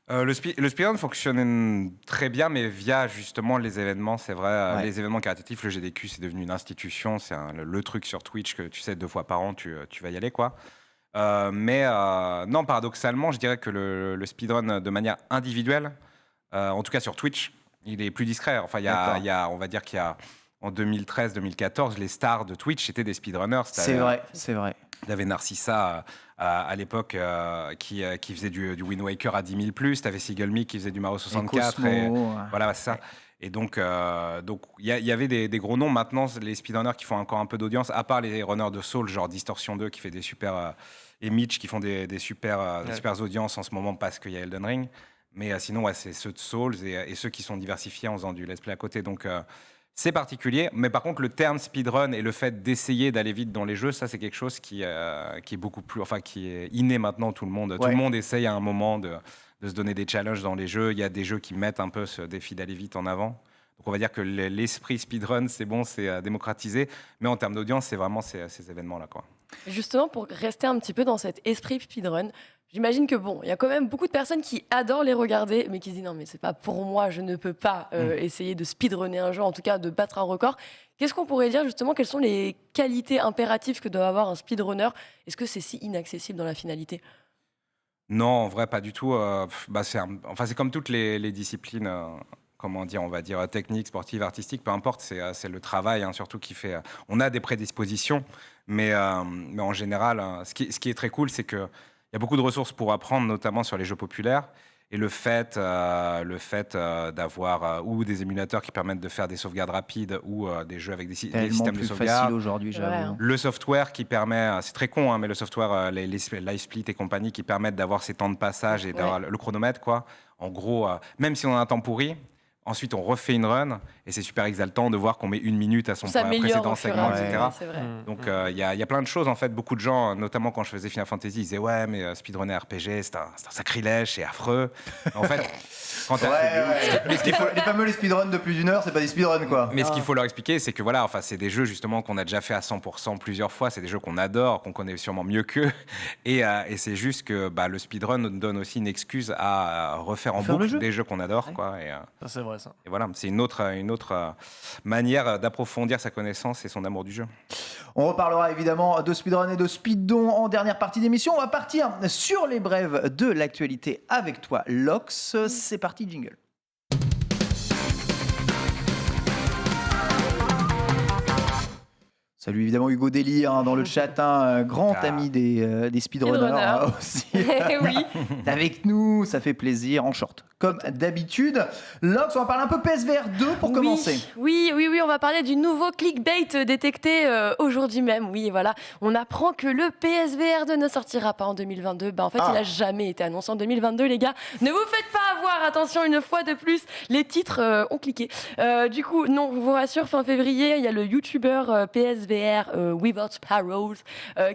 [SPEAKER 5] Le speedrun fonctionne très bien, mais via justement les événements, c'est vrai.
[SPEAKER 1] Ouais.
[SPEAKER 5] Les événements caritatifs, le GDQ, c'est devenu une institution. C'est le truc sur Twitch que tu sais, 2 fois par an, tu vas y aller, quoi. Non, paradoxalement, je dirais que le speedrun de manière individuelle, en tout cas sur Twitch, il est plus discret. Enfin, on va dire qu'il y a en 2013-2014, les stars de Twitch étaient des speedrunners.
[SPEAKER 1] C'est vrai, c'est vrai.
[SPEAKER 5] Il y avait Narcissa à l'époque qui faisait du Wind Waker à 10 000 plus. Tu avais Seagull qui faisait du Mario 64.
[SPEAKER 1] Cosmo,
[SPEAKER 5] Voilà, c'est ça.
[SPEAKER 1] Ouais.
[SPEAKER 5] Et donc, il y avait des gros noms. Maintenant, les speedrunners qui font encore un peu d'audience, à part les runners de Soul, genre Distortion 2 qui fait des super. Et Mitch qui font des super audiences en ce moment parce qu'il y a Elden Ring. Mais sinon, c'est ceux de Souls et ceux qui sont diversifiés en faisant du let's play à côté. Donc. C'est particulier, mais par contre, le terme speedrun et le fait d'essayer d'aller vite dans les jeux, ça, c'est quelque chose qui est beaucoup plus, qui est inné maintenant. Tout le monde essaye à un moment de se donner des challenges dans les jeux. Il y a des jeux qui mettent un peu ce défi d'aller vite en avant. Donc, on va dire que l'esprit speedrun, c'est bon, c'est démocratisé, mais en termes d'audience, c'est vraiment ces événements-là, quoi.
[SPEAKER 2] Justement, pour rester un petit peu dans cet esprit speedrun, j'imagine que il y a quand même beaucoup de personnes qui adorent les regarder, mais qui se disent non, mais c'est pas pour moi, je ne peux pas essayer de speedrunner un jeu, en tout cas de battre un record. Qu'est-ce qu'on pourrait dire justement? Quelles sont les qualités impératives que doit avoir un speedrunner? Est-ce que c'est si inaccessible dans la finalité?
[SPEAKER 5] Non, en vrai, pas du tout. C'est comme toutes les disciplines. On va dire techniques, sportives, artistiques, peu importe, c'est le travail surtout qui fait. On a des prédispositions, mais en général, ce qui est très cool, c'est qu'il y a beaucoup de ressources pour apprendre, notamment sur les jeux populaires. Et le fait d'avoir ou des émulateurs qui permettent de faire des sauvegardes rapides ou des jeux avec des systèmes de
[SPEAKER 1] plus
[SPEAKER 5] sauvegarde.
[SPEAKER 1] facile aujourd'hui, j'avoue.
[SPEAKER 2] Ouais.
[SPEAKER 5] Le software qui permet, c'est très con, mais le software, les live split et compagnie qui permettent d'avoir ces temps de passage et d'avoir le chronomètre, quoi. En gros, même si on a un temps pourri, ensuite on refait une run et c'est super exaltant de voir qu'on met 1 minute à son précédent segment, etc.
[SPEAKER 2] C'est vrai.
[SPEAKER 5] Donc il y a plein de choses en fait. Beaucoup de gens, notamment quand je faisais Final Fantasy, ils disaient ouais mais speedrunner RPG c'est un sacrilège, c'est affreux. En fait, quand
[SPEAKER 1] Les fameux speedruns de plus d'1 heure, c'est pas des speedruns quoi.
[SPEAKER 5] mais ce qu'il faut leur expliquer, c'est que c'est des jeux justement qu'on a déjà fait à 100% plusieurs fois. C'est des jeux qu'on adore, qu'on connaît sûrement mieux qu'eux. Et c'est juste que le speedrun nous donne aussi une excuse à refaire en boucle des jeux qu'on adore, quoi. Et,
[SPEAKER 4] Ça, c'est vrai, ça.
[SPEAKER 5] et voilà, c'est une autre manière d'approfondir sa connaissance et son amour du jeu.
[SPEAKER 1] On reparlera évidemment de speedrun et de speedon en dernière partie d'émission. On va partir sur les brèves de l'actualité avec toi, Lox. C'est parti, jingle. Salut évidemment Hugo Délire dans le chat, grand ami des speedrunners aussi.
[SPEAKER 2] Oui.
[SPEAKER 1] T'es avec nous, ça fait plaisir, en short. Comme d'habitude. Lox, on va parler un peu PSVR 2 pour commencer.
[SPEAKER 2] Oui, on va parler du nouveau clickbait détecté aujourd'hui même. Oui, voilà. On apprend que le PSVR 2 ne sortira pas en 2022. En fait, il n'a jamais été annoncé en 2022, les gars. Ne vous faites pas avoir, attention, une fois de plus, les titres ont cliqué. Du coup, non, je vous rassure, fin février, il y a le YouTuber PSVR Without Parrows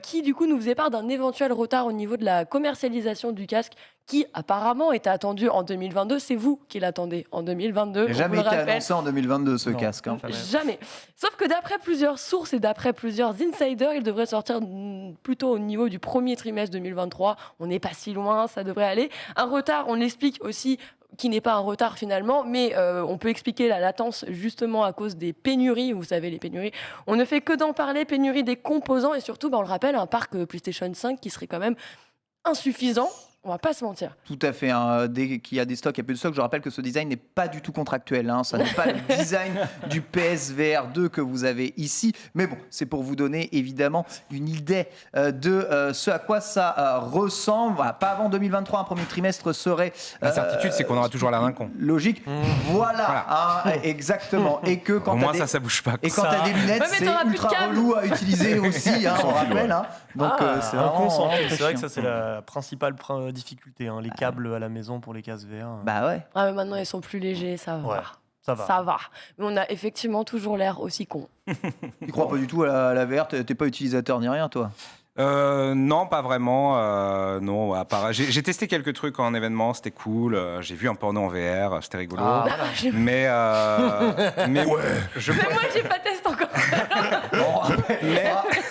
[SPEAKER 2] qui, du coup, nous faisait part d'un éventuel retard au niveau de la commercialisation du casque qui apparemment était attendu en 2022. C'est vous qui l'attendez en 2022.
[SPEAKER 1] Il n'a jamais été annoncé en 2022 ce casque.
[SPEAKER 2] Jamais. Sauf que d'après plusieurs sources et d'après plusieurs insiders, il devrait sortir plutôt au niveau du premier trimestre 2023. On n'est pas si loin, ça devrait aller. Un retard, on l'explique aussi, qui n'est pas un retard finalement, mais on peut expliquer la latence justement à cause des pénuries. Vous savez, les pénuries, on ne fait que d'en parler, pénurie des composants et surtout, on le rappelle, un parc PlayStation 5 qui serait quand même insuffisant. On va pas se mentir.
[SPEAKER 1] Tout à fait. Dès qu'il y a des stocks, il y a peu de stocks. Je rappelle que ce design n'est pas du tout contractuel. Ça n'est pas le design du PSVR 2 que vous avez ici. Mais bon, c'est pour vous donner évidemment une idée de ce à quoi ça ressemble. Voilà, pas avant 2023, un premier trimestre serait...
[SPEAKER 5] La certitude, c'est qu'on aura toujours l'air d'un con.
[SPEAKER 1] Logique. Voilà. Exactement. Et que quand
[SPEAKER 5] au moins, ça bouge pas.
[SPEAKER 1] Et quand tu as des lunettes, c'est ultra relou à utiliser aussi. On rappelle. Donc, c'est vraiment
[SPEAKER 4] c'est vrai que ça, c'est la principale difficulté, les câbles à la maison pour les casques VR.
[SPEAKER 1] Bah ouais.
[SPEAKER 2] Ah, mais maintenant, ils sont plus légers, ça va.
[SPEAKER 4] Ouais, ça
[SPEAKER 2] va. Mais on a effectivement toujours l'air aussi con.
[SPEAKER 1] Tu crois pas du tout à la VR? T'es pas utilisateur ni rien, toi?
[SPEAKER 5] Non, pas vraiment. Non, à part... j'ai testé quelques trucs en événement, c'était cool. J'ai vu un porno en VR, c'était rigolo. Mais ouais.
[SPEAKER 2] Mais moi, j'ai pas testé encore.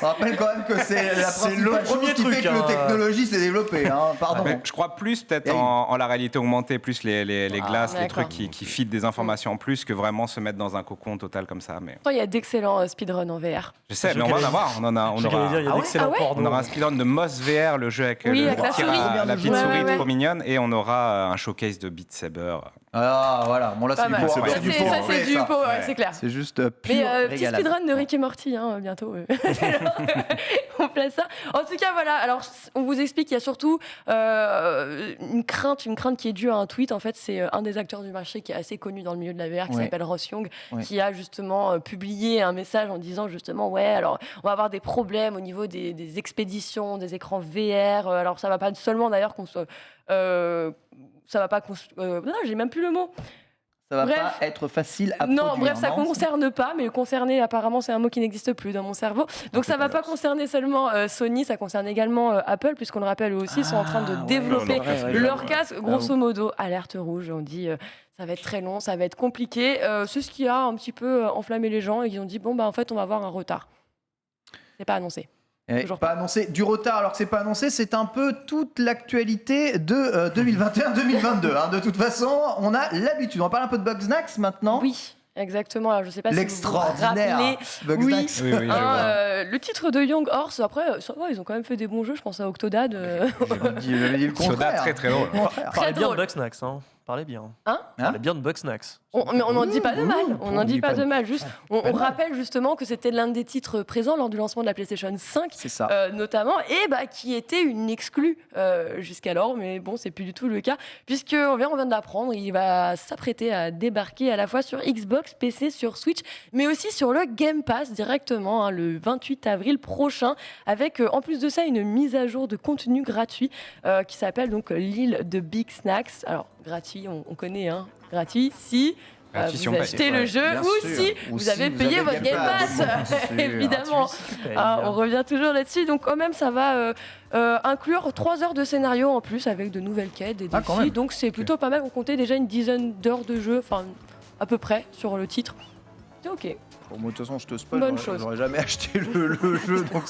[SPEAKER 1] On rappelle quand même que c'est la principale chose qui fait que la technologie s'est développée. Pardon.
[SPEAKER 5] Je crois plus peut-être en la réalité augmentée, plus les glaces, les
[SPEAKER 2] d'accord.
[SPEAKER 5] trucs qui filent des informations en plus que vraiment se mettre dans un cocon total comme ça. Mais
[SPEAKER 2] Il y a d'excellents speedruns en VR.
[SPEAKER 5] je sais, mais on va en avoir. On aura.
[SPEAKER 4] Il y a d'excellents pornos.
[SPEAKER 5] On aura un speedrun de Moss VR, le jeu avec
[SPEAKER 2] Oui, avec la
[SPEAKER 5] qui
[SPEAKER 2] souris.
[SPEAKER 5] a la petite
[SPEAKER 2] Ouais,
[SPEAKER 5] souris
[SPEAKER 2] ouais.
[SPEAKER 5] trop mignonne, et on aura un showcase de Beat Saber.
[SPEAKER 1] Ah, voilà. Bon, là, c'est
[SPEAKER 2] Pas
[SPEAKER 1] du
[SPEAKER 2] mal.
[SPEAKER 1] pot.
[SPEAKER 2] Ça,
[SPEAKER 5] ouais.
[SPEAKER 2] c'est du pot, ouais, c'est clair.
[SPEAKER 1] C'est juste pur
[SPEAKER 2] Mais petit
[SPEAKER 1] régalade.
[SPEAKER 2] speedrun de Rick et Morty, bientôt. On place ça. En tout cas, voilà. Alors, on vous explique qu'il y a surtout une crainte qui est due à un tweet. En fait, c'est un des acteurs du marché qui est assez connu dans le milieu de la VR, qui
[SPEAKER 1] Ouais.
[SPEAKER 2] s'appelle Ross Young,
[SPEAKER 1] Ouais.
[SPEAKER 2] qui a justement publié un message en disant justement, ouais, alors, on va avoir des problèmes au niveau des expéditions, des écrans VR. Alors, ça va pas seulement d'ailleurs qu'on soit... ça va pas... non, j'ai même plus le mot.
[SPEAKER 1] Ça va
[SPEAKER 2] Bref.
[SPEAKER 1] pas être facile à
[SPEAKER 2] Non,
[SPEAKER 1] produire.
[SPEAKER 2] bref, ça concerne pas, mais concerner, apparemment, c'est un mot qui n'existe plus dans mon cerveau. Donc ça va pas concerner seulement Sony, ça concerne également Apple, puisqu'on le rappelle, eux aussi sont en train de développer leur casque. Grosso modo, alerte rouge, on dit ça va être très long, ça va être compliqué. C'est ce qui a un petit peu enflammé les gens et ils ont dit bon, bah en fait, on va avoir un retard. C'est pas annoncé. Toujours
[SPEAKER 1] Pas annoncé. Du retard alors que c'est pas annoncé, c'est un peu toute l'actualité de 2021-2022. De toute façon, on a l'habitude. On va parler un peu de Bugsnax maintenant.
[SPEAKER 2] Oui. Exactement, alors je sais pas si vous vous
[SPEAKER 1] L'extraordinaire
[SPEAKER 2] rappelez.
[SPEAKER 1] Bugsnax.
[SPEAKER 5] Oui, je vois.
[SPEAKER 2] Le titre de Young Horse, après, ça va, ils ont quand même fait des bons jeux, je pense à Octodad.
[SPEAKER 1] J'avais dit le
[SPEAKER 5] Soda,
[SPEAKER 1] contraire.
[SPEAKER 5] très très drôle.
[SPEAKER 4] Parlez bien de
[SPEAKER 2] drôle.
[SPEAKER 4] Bugsnax, parlez bien.
[SPEAKER 2] Hein
[SPEAKER 4] Parlez bien de Bugsnax.
[SPEAKER 2] Mais on n'en dit pas de mal, on n'en
[SPEAKER 1] on
[SPEAKER 2] dit
[SPEAKER 1] dit
[SPEAKER 2] pas
[SPEAKER 1] pas
[SPEAKER 2] de
[SPEAKER 1] de-
[SPEAKER 2] mal, juste on rappelle justement que c'était l'un des titres présents lors du lancement de la PlayStation 5
[SPEAKER 1] C'est ça.
[SPEAKER 2] notamment, et qui était une exclue jusqu'alors, mais bon, c'est plus du tout le cas, puisque on vient de l'apprendre, il va s'apprêter à débarquer à la fois sur Xbox, PC, sur Switch, mais aussi sur le Game Pass directement, le 28 avril prochain, avec en plus de ça une mise à jour de contenu gratuit qui s'appelle donc l'île de Big Snacks. Alors gratuit, on connaît, gratuit si
[SPEAKER 5] Gratuit si
[SPEAKER 2] vous
[SPEAKER 5] on paye.
[SPEAKER 2] achetez le jeu
[SPEAKER 1] Bien
[SPEAKER 2] ou
[SPEAKER 1] sûr.
[SPEAKER 2] si
[SPEAKER 1] Ou
[SPEAKER 2] vous
[SPEAKER 1] si
[SPEAKER 2] avez
[SPEAKER 1] vous
[SPEAKER 2] payé
[SPEAKER 1] avez
[SPEAKER 2] votre Game Pass,
[SPEAKER 1] bien sûr.
[SPEAKER 2] évidemment. On revient toujours là-dessus. Donc quand même, ça va inclure 3 heures de scénario en plus avec de nouvelles quêtes, des
[SPEAKER 1] Ah, quand
[SPEAKER 2] défis.
[SPEAKER 1] même.
[SPEAKER 2] Donc c'est plutôt pas mal. On comptait déjà une dizaine d'heures de jeu, enfin à peu près sur le titre. C'est ok.
[SPEAKER 1] Bon, moi, de toute façon, je te spoil.
[SPEAKER 2] Bonne
[SPEAKER 1] j'aurais-
[SPEAKER 2] chose.
[SPEAKER 1] J'aurais jamais acheté le jeu, donc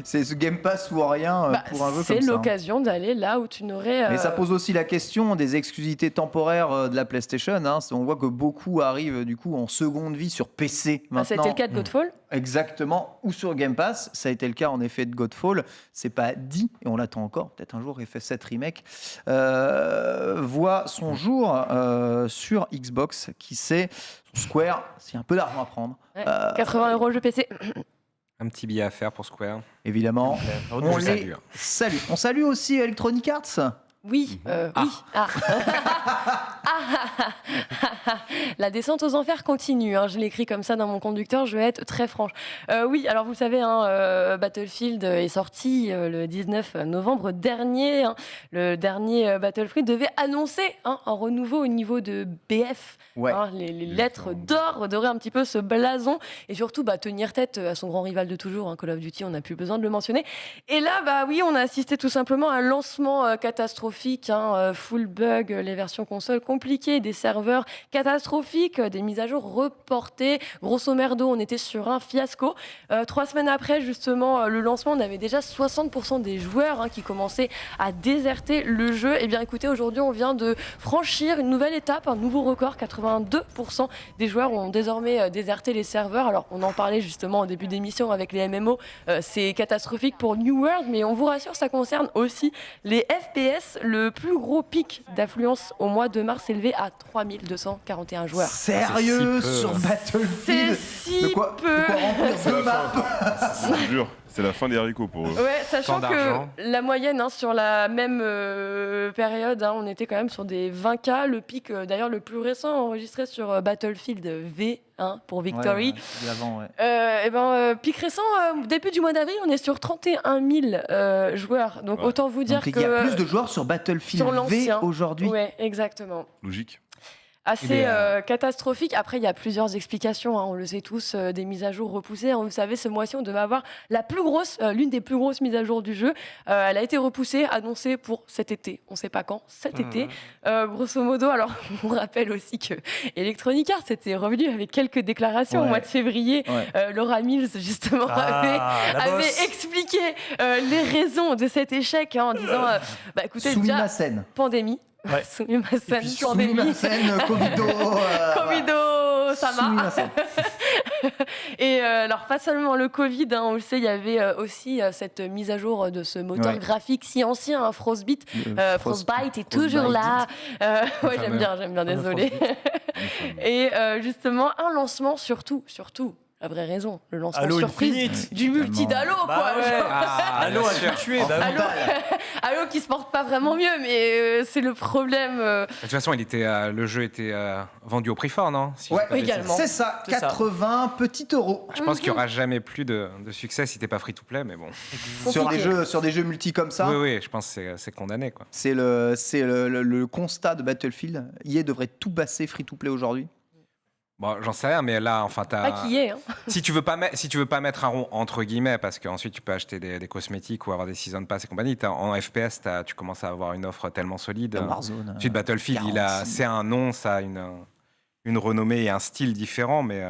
[SPEAKER 1] c'est ce Game Pass ou rien pour un jeu
[SPEAKER 2] c'est
[SPEAKER 1] comme ça.
[SPEAKER 2] l'occasion d'aller là où tu n'aurais.
[SPEAKER 1] Mais ça pose aussi la question des exclusivités temporaires de la PlayStation. On voit que beaucoup arrivent du coup en seconde vie sur PC maintenant.
[SPEAKER 2] Ça a été le cas de Godfall.
[SPEAKER 1] Exactement, ou sur Game Pass. Ça a été le cas en effet de Godfall. C'est pas dit, et on l'attend encore. Peut-être un jour, FF7 Remake voit son jour sur Xbox. Qui sait, sur Square, c'est un peu d'argent à prendre.
[SPEAKER 2] Ouais, 80 € jeu PC.
[SPEAKER 5] Un petit billet à faire pour Square.
[SPEAKER 1] Évidemment, on
[SPEAKER 5] je
[SPEAKER 1] les
[SPEAKER 5] salue.
[SPEAKER 1] salue. On salue aussi Electronic Arts.
[SPEAKER 2] Oui, oui. Ah. La descente aux enfers continue. Je l'ai écrit comme ça dans mon conducteur, je vais être très franche. Oui, alors vous le savez, Battlefield est sorti le 19 novembre dernier. Le dernier Battlefield devait annoncer un renouveau au niveau de BF.
[SPEAKER 1] Ouais.
[SPEAKER 2] Les lettres d'or redorer un petit peu ce blason et surtout tenir tête à son grand rival de toujours, Call of Duty, on n'a plus besoin de le mentionner. Et là, oui, on a assisté tout simplement à un lancement catastrophique, full bug, les versions console compliquées, des serveurs catastrophiques, des mises à jour reportées. Grosso merdo, on était sur un fiasco. 3 semaines après, justement, le lancement, on avait déjà 60% des joueurs qui commençaient à déserter le jeu. Et bien écoutez, aujourd'hui, on vient de franchir une nouvelle étape, un nouveau record. 82% des joueurs ont désormais déserté les serveurs. Alors, on en parlait justement au début d'émission avec les MMO. C'est catastrophique pour New World, mais on vous rassure, ça concerne aussi les FPS. Le plus gros pic d'affluence au mois de mars s'élevait à 3241 joueurs.
[SPEAKER 1] Sérieux,
[SPEAKER 5] C'est si peu.
[SPEAKER 1] sur
[SPEAKER 2] C'est
[SPEAKER 1] Battlefield.
[SPEAKER 2] si
[SPEAKER 1] De quoi
[SPEAKER 2] peu.
[SPEAKER 1] remplir deux maps.
[SPEAKER 3] Je vous jure, c'est la fin des haricots pour eux.
[SPEAKER 2] Ouais, sachant
[SPEAKER 5] Tant
[SPEAKER 2] que
[SPEAKER 5] d'argent.
[SPEAKER 2] la moyenne sur la même période, on était quand même sur des 20K. Le pic, d'ailleurs, le plus récent enregistré sur Battlefield V, pour Victory.
[SPEAKER 1] Ouais, l'avant, ouais.
[SPEAKER 2] Pic récent, début du mois d'avril, on est sur 31 000 joueurs. Donc
[SPEAKER 3] Ouais.
[SPEAKER 2] autant vous dire
[SPEAKER 1] Donc,
[SPEAKER 2] que
[SPEAKER 1] il y a plus de joueurs sur Battlefield
[SPEAKER 2] sur
[SPEAKER 1] V
[SPEAKER 2] l'ancien.
[SPEAKER 1] aujourd'hui.
[SPEAKER 2] Ouais, exactement.
[SPEAKER 3] Logique.
[SPEAKER 2] assez catastrophique. Après, il y a plusieurs explications, on le sait tous, des mises à jour repoussées. Vous savez, ce mois-ci, on devait avoir l'une des plus grosses mises à jour du jeu. Elle a été repoussée, annoncée pour cet été. On ne sait pas quand, cet été. Grosso modo, alors, on rappelle aussi que Electronic Arts était revenu avec quelques déclarations au mois de février. Laura Mills, justement, avait expliqué les raisons de cet échec en disant écoutez, déjà, pandémie.
[SPEAKER 4] Ouais.
[SPEAKER 2] Sumimasen, pandémie.
[SPEAKER 1] Sumimasen, Covido.
[SPEAKER 2] Covido, Sama. Et alors, pas seulement le Covid, on le sait, il y avait aussi cette mise à jour de ce moteur graphique si ancien, Frostbite. Frostbite est toujours là. J'aime bien, désolé. Et justement, un lancement surtout. La vraie raison, le lancement
[SPEAKER 4] Halo
[SPEAKER 2] surprise
[SPEAKER 4] Infinite.
[SPEAKER 2] Du multi d'Halo, quoi.
[SPEAKER 4] Halo a tout tué.
[SPEAKER 2] Halo qui se porte pas vraiment mieux, mais c'est le problème.
[SPEAKER 5] De toute façon, le jeu était vendu au prix fort, non?
[SPEAKER 2] Également.
[SPEAKER 1] C'est ça, 80 petits euros.
[SPEAKER 5] Je pense qu'il n'y aura jamais plus de succès si t'es pas free-to-play, mais bon.
[SPEAKER 1] Sur des jeux multi comme ça.
[SPEAKER 5] Oui, je pense que c'est condamné, quoi.
[SPEAKER 1] C'est le constat de Battlefield. EA devrait tout basser free-to-play aujourd'hui.
[SPEAKER 5] Bon, j'en sais rien, mais là, enfin,
[SPEAKER 2] Pas qui est.
[SPEAKER 5] si tu veux pas mettre un rond entre guillemets, parce qu'ensuite tu peux acheter des cosmétiques ou avoir des season pass et compagnie. En FPS, tu commences à avoir une offre tellement solide.
[SPEAKER 1] Warzone.
[SPEAKER 5] Ensuite, Battlefield, c'est un nom, ça a une renommée et un style différent, mais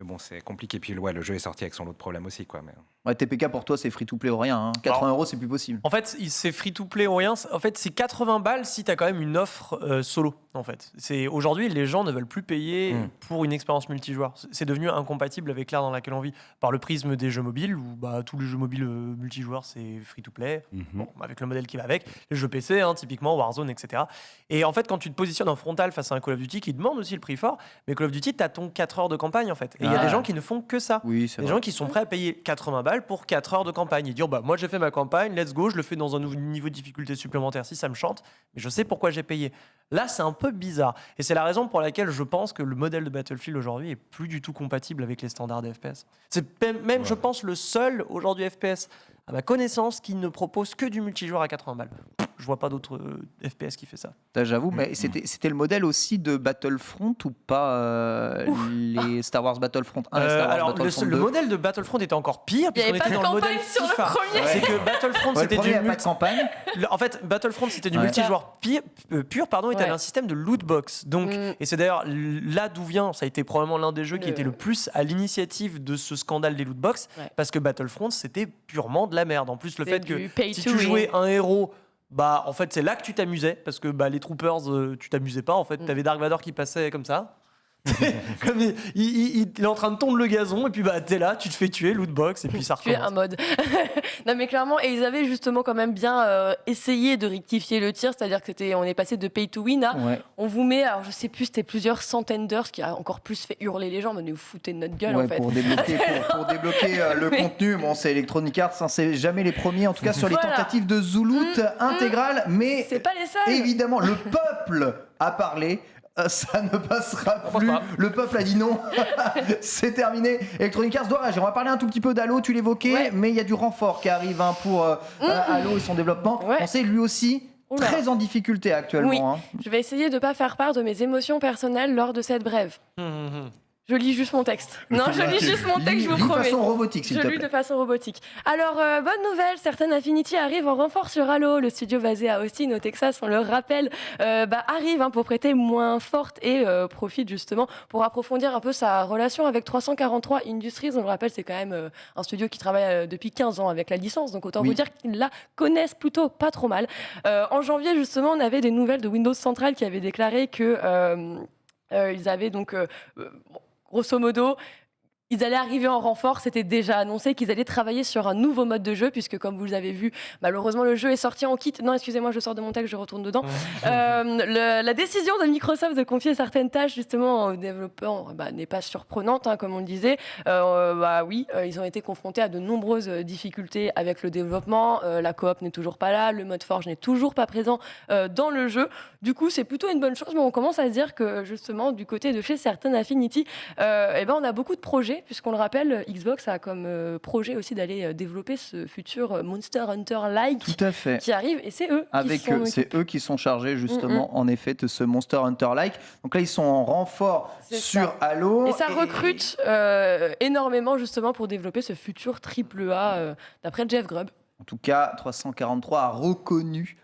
[SPEAKER 5] bon, c'est compliqué. Puis le jeu est sorti avec son lot de problèmes aussi, quoi. Mais...
[SPEAKER 1] Ouais, TPK pour toi, c'est free-to-play ou rien. 80 euros, c'est plus possible.
[SPEAKER 4] En fait, c'est free-to-play ou rien. En fait, c'est 80 balles si tu as quand même une offre solo. En fait, aujourd'hui, les gens ne veulent plus payer pour une expérience multijoueur. C'est devenu incompatible avec l'ère dans laquelle on vit. Par le prisme des jeux mobiles, où tous les jeux mobiles multijoueurs, c'est free-to-play. Bon, avec le modèle qui va avec. Les jeux PC, typiquement Warzone, etc. Et en fait, quand tu te positionnes en frontal face à un Call of Duty qui demande aussi le prix fort, mais Call of Duty, tu as ton 4 heures de campagne, en fait. Et il y a des gens qui ne font que ça.
[SPEAKER 1] Oui, c'est
[SPEAKER 4] des gens qui sont prêts à payer 80 balles pour 4 heures de campagne et dire moi j'ai fait ma campagne, let's go, je le fais dans un niveau de difficulté supplémentaire si ça me chante, mais je sais pourquoi j'ai payé. Là, c'est un peu bizarre. Et c'est la raison pour laquelle je pense que le modèle de Battlefield aujourd'hui est plus du tout compatible avec les standards des FPS. C'est même, je pense, le seul aujourd'hui FPS, à ma connaissance, qui ne propose que du multijoueur à 80 balles. Je vois pas d'autres FPS qui fait ça.
[SPEAKER 1] J'avoue, mais c'était le modèle aussi de Battlefront ou pas les Star Wars Battlefront 1 et Star Wars
[SPEAKER 4] alors,
[SPEAKER 1] Battlefront 2.
[SPEAKER 4] le modèle de Battlefront était encore pire,
[SPEAKER 2] Il n'y avait
[SPEAKER 4] puisqu'on
[SPEAKER 2] pas
[SPEAKER 4] était
[SPEAKER 2] de
[SPEAKER 4] dans le modèle
[SPEAKER 2] campagne sur le
[SPEAKER 4] FIFA.
[SPEAKER 2] premier.
[SPEAKER 4] C'est que Battlefront, c'était du
[SPEAKER 1] pas de campagne.
[SPEAKER 4] En fait, Battlefront, c'était du multijoueur pur, et t'avais un système de loot box. Donc, et c'est d'ailleurs là d'où vient, ça a été probablement l'un des jeux qui était le plus à l'initiative de ce scandale des loot box, parce que Battlefront, c'était purement de la merde. En plus, le fait que si tu jouais un héros, en fait, c'est là que tu t'amusais, parce que les troopers, tu t'amusais pas. En fait, t'avais Dark Vador qui passait comme ça. Comme il est en train de tondre le gazon et puis t'es là, tu te fais tuer, loot box et puis ça recommence.
[SPEAKER 2] Tu es un mode. Non mais clairement, et ils avaient justement quand même bien essayé de rectifier le tir, c'est-à-dire que on est passé de pay to win à on vous met, alors je sais plus, c'était plusieurs centaines d'heures, ce qui a encore plus fait hurler les gens, mais vous foutez de notre gueule en fait.
[SPEAKER 1] Pour débloquer le contenu, bon c'est Electronic Arts, c'est jamais les premiers, en tout cas sur les tentatives de Zoulout intégrale, mais
[SPEAKER 2] c'est pas les seuls.
[SPEAKER 1] Évidemment, le peuple a parlé. Ça ne passera plus. Le peuple a dit non. C'est terminé. Electronic Arts doit réagir. On va parler un tout petit peu d'Halo, tu l'évoquais, mais il y a du renfort qui arrive pour Halo et son développement. On sait lui aussi très en difficulté actuellement.
[SPEAKER 2] Je vais essayer de ne pas faire part de mes émotions personnelles lors de cette brève. Je lis juste mon texte. Non, je lis juste mon texte, je vous promets.
[SPEAKER 1] De façon robotique, s'il te plaît.
[SPEAKER 2] Je lis de façon robotique. Alors, bonne nouvelle, certaines Affinity arrivent en renfort sur Halo. Le studio basé à Austin, au Texas, on le rappelle, arrive pour prêter moins forte et profite justement pour approfondir un peu sa relation avec 343 Industries. On le rappelle, c'est quand même un studio qui travaille depuis 15 ans avec la licence. Donc, autant vous dire qu'ils la connaissent plutôt pas trop mal. En janvier, justement, on avait des nouvelles de Windows Central qui avaient déclaré que ils avaient donc... grosso modo, ils allaient arriver en renfort, c'était déjà annoncé qu'ils allaient travailler sur un nouveau mode de jeu, puisque comme vous l'avez vu, malheureusement le jeu est sorti en kit. Non, excusez-moi, je sors de mon texte, je retourne dedans. La décision de Microsoft de confier certaines tâches justement aux développeurs n'est pas surprenante, comme on le disait. Ils ont été confrontés à de nombreuses difficultés avec le développement. La coop n'est toujours pas là, le mode Forge n'est toujours pas présent dans le jeu. Du coup, c'est plutôt une bonne chose, mais on commence à se dire que justement, du côté de chez certaines Affinity, on a beaucoup de projets projet, puisqu'on le rappelle, Xbox a comme projet aussi d'aller développer ce futur Monster Hunter-like
[SPEAKER 1] Tout à fait.
[SPEAKER 2] qui arrive, et c'est eux qui sont
[SPEAKER 1] C'est eux qui sont chargés justement en effet de ce Monster Hunter-like. Donc là ils sont en renfort
[SPEAKER 2] C'est
[SPEAKER 1] sur
[SPEAKER 2] ça.
[SPEAKER 1] Halo.
[SPEAKER 2] Et ça recrute énormément justement pour développer ce futur AAA d'après Jeff Grubb.
[SPEAKER 1] En tout cas, 343 a reconnu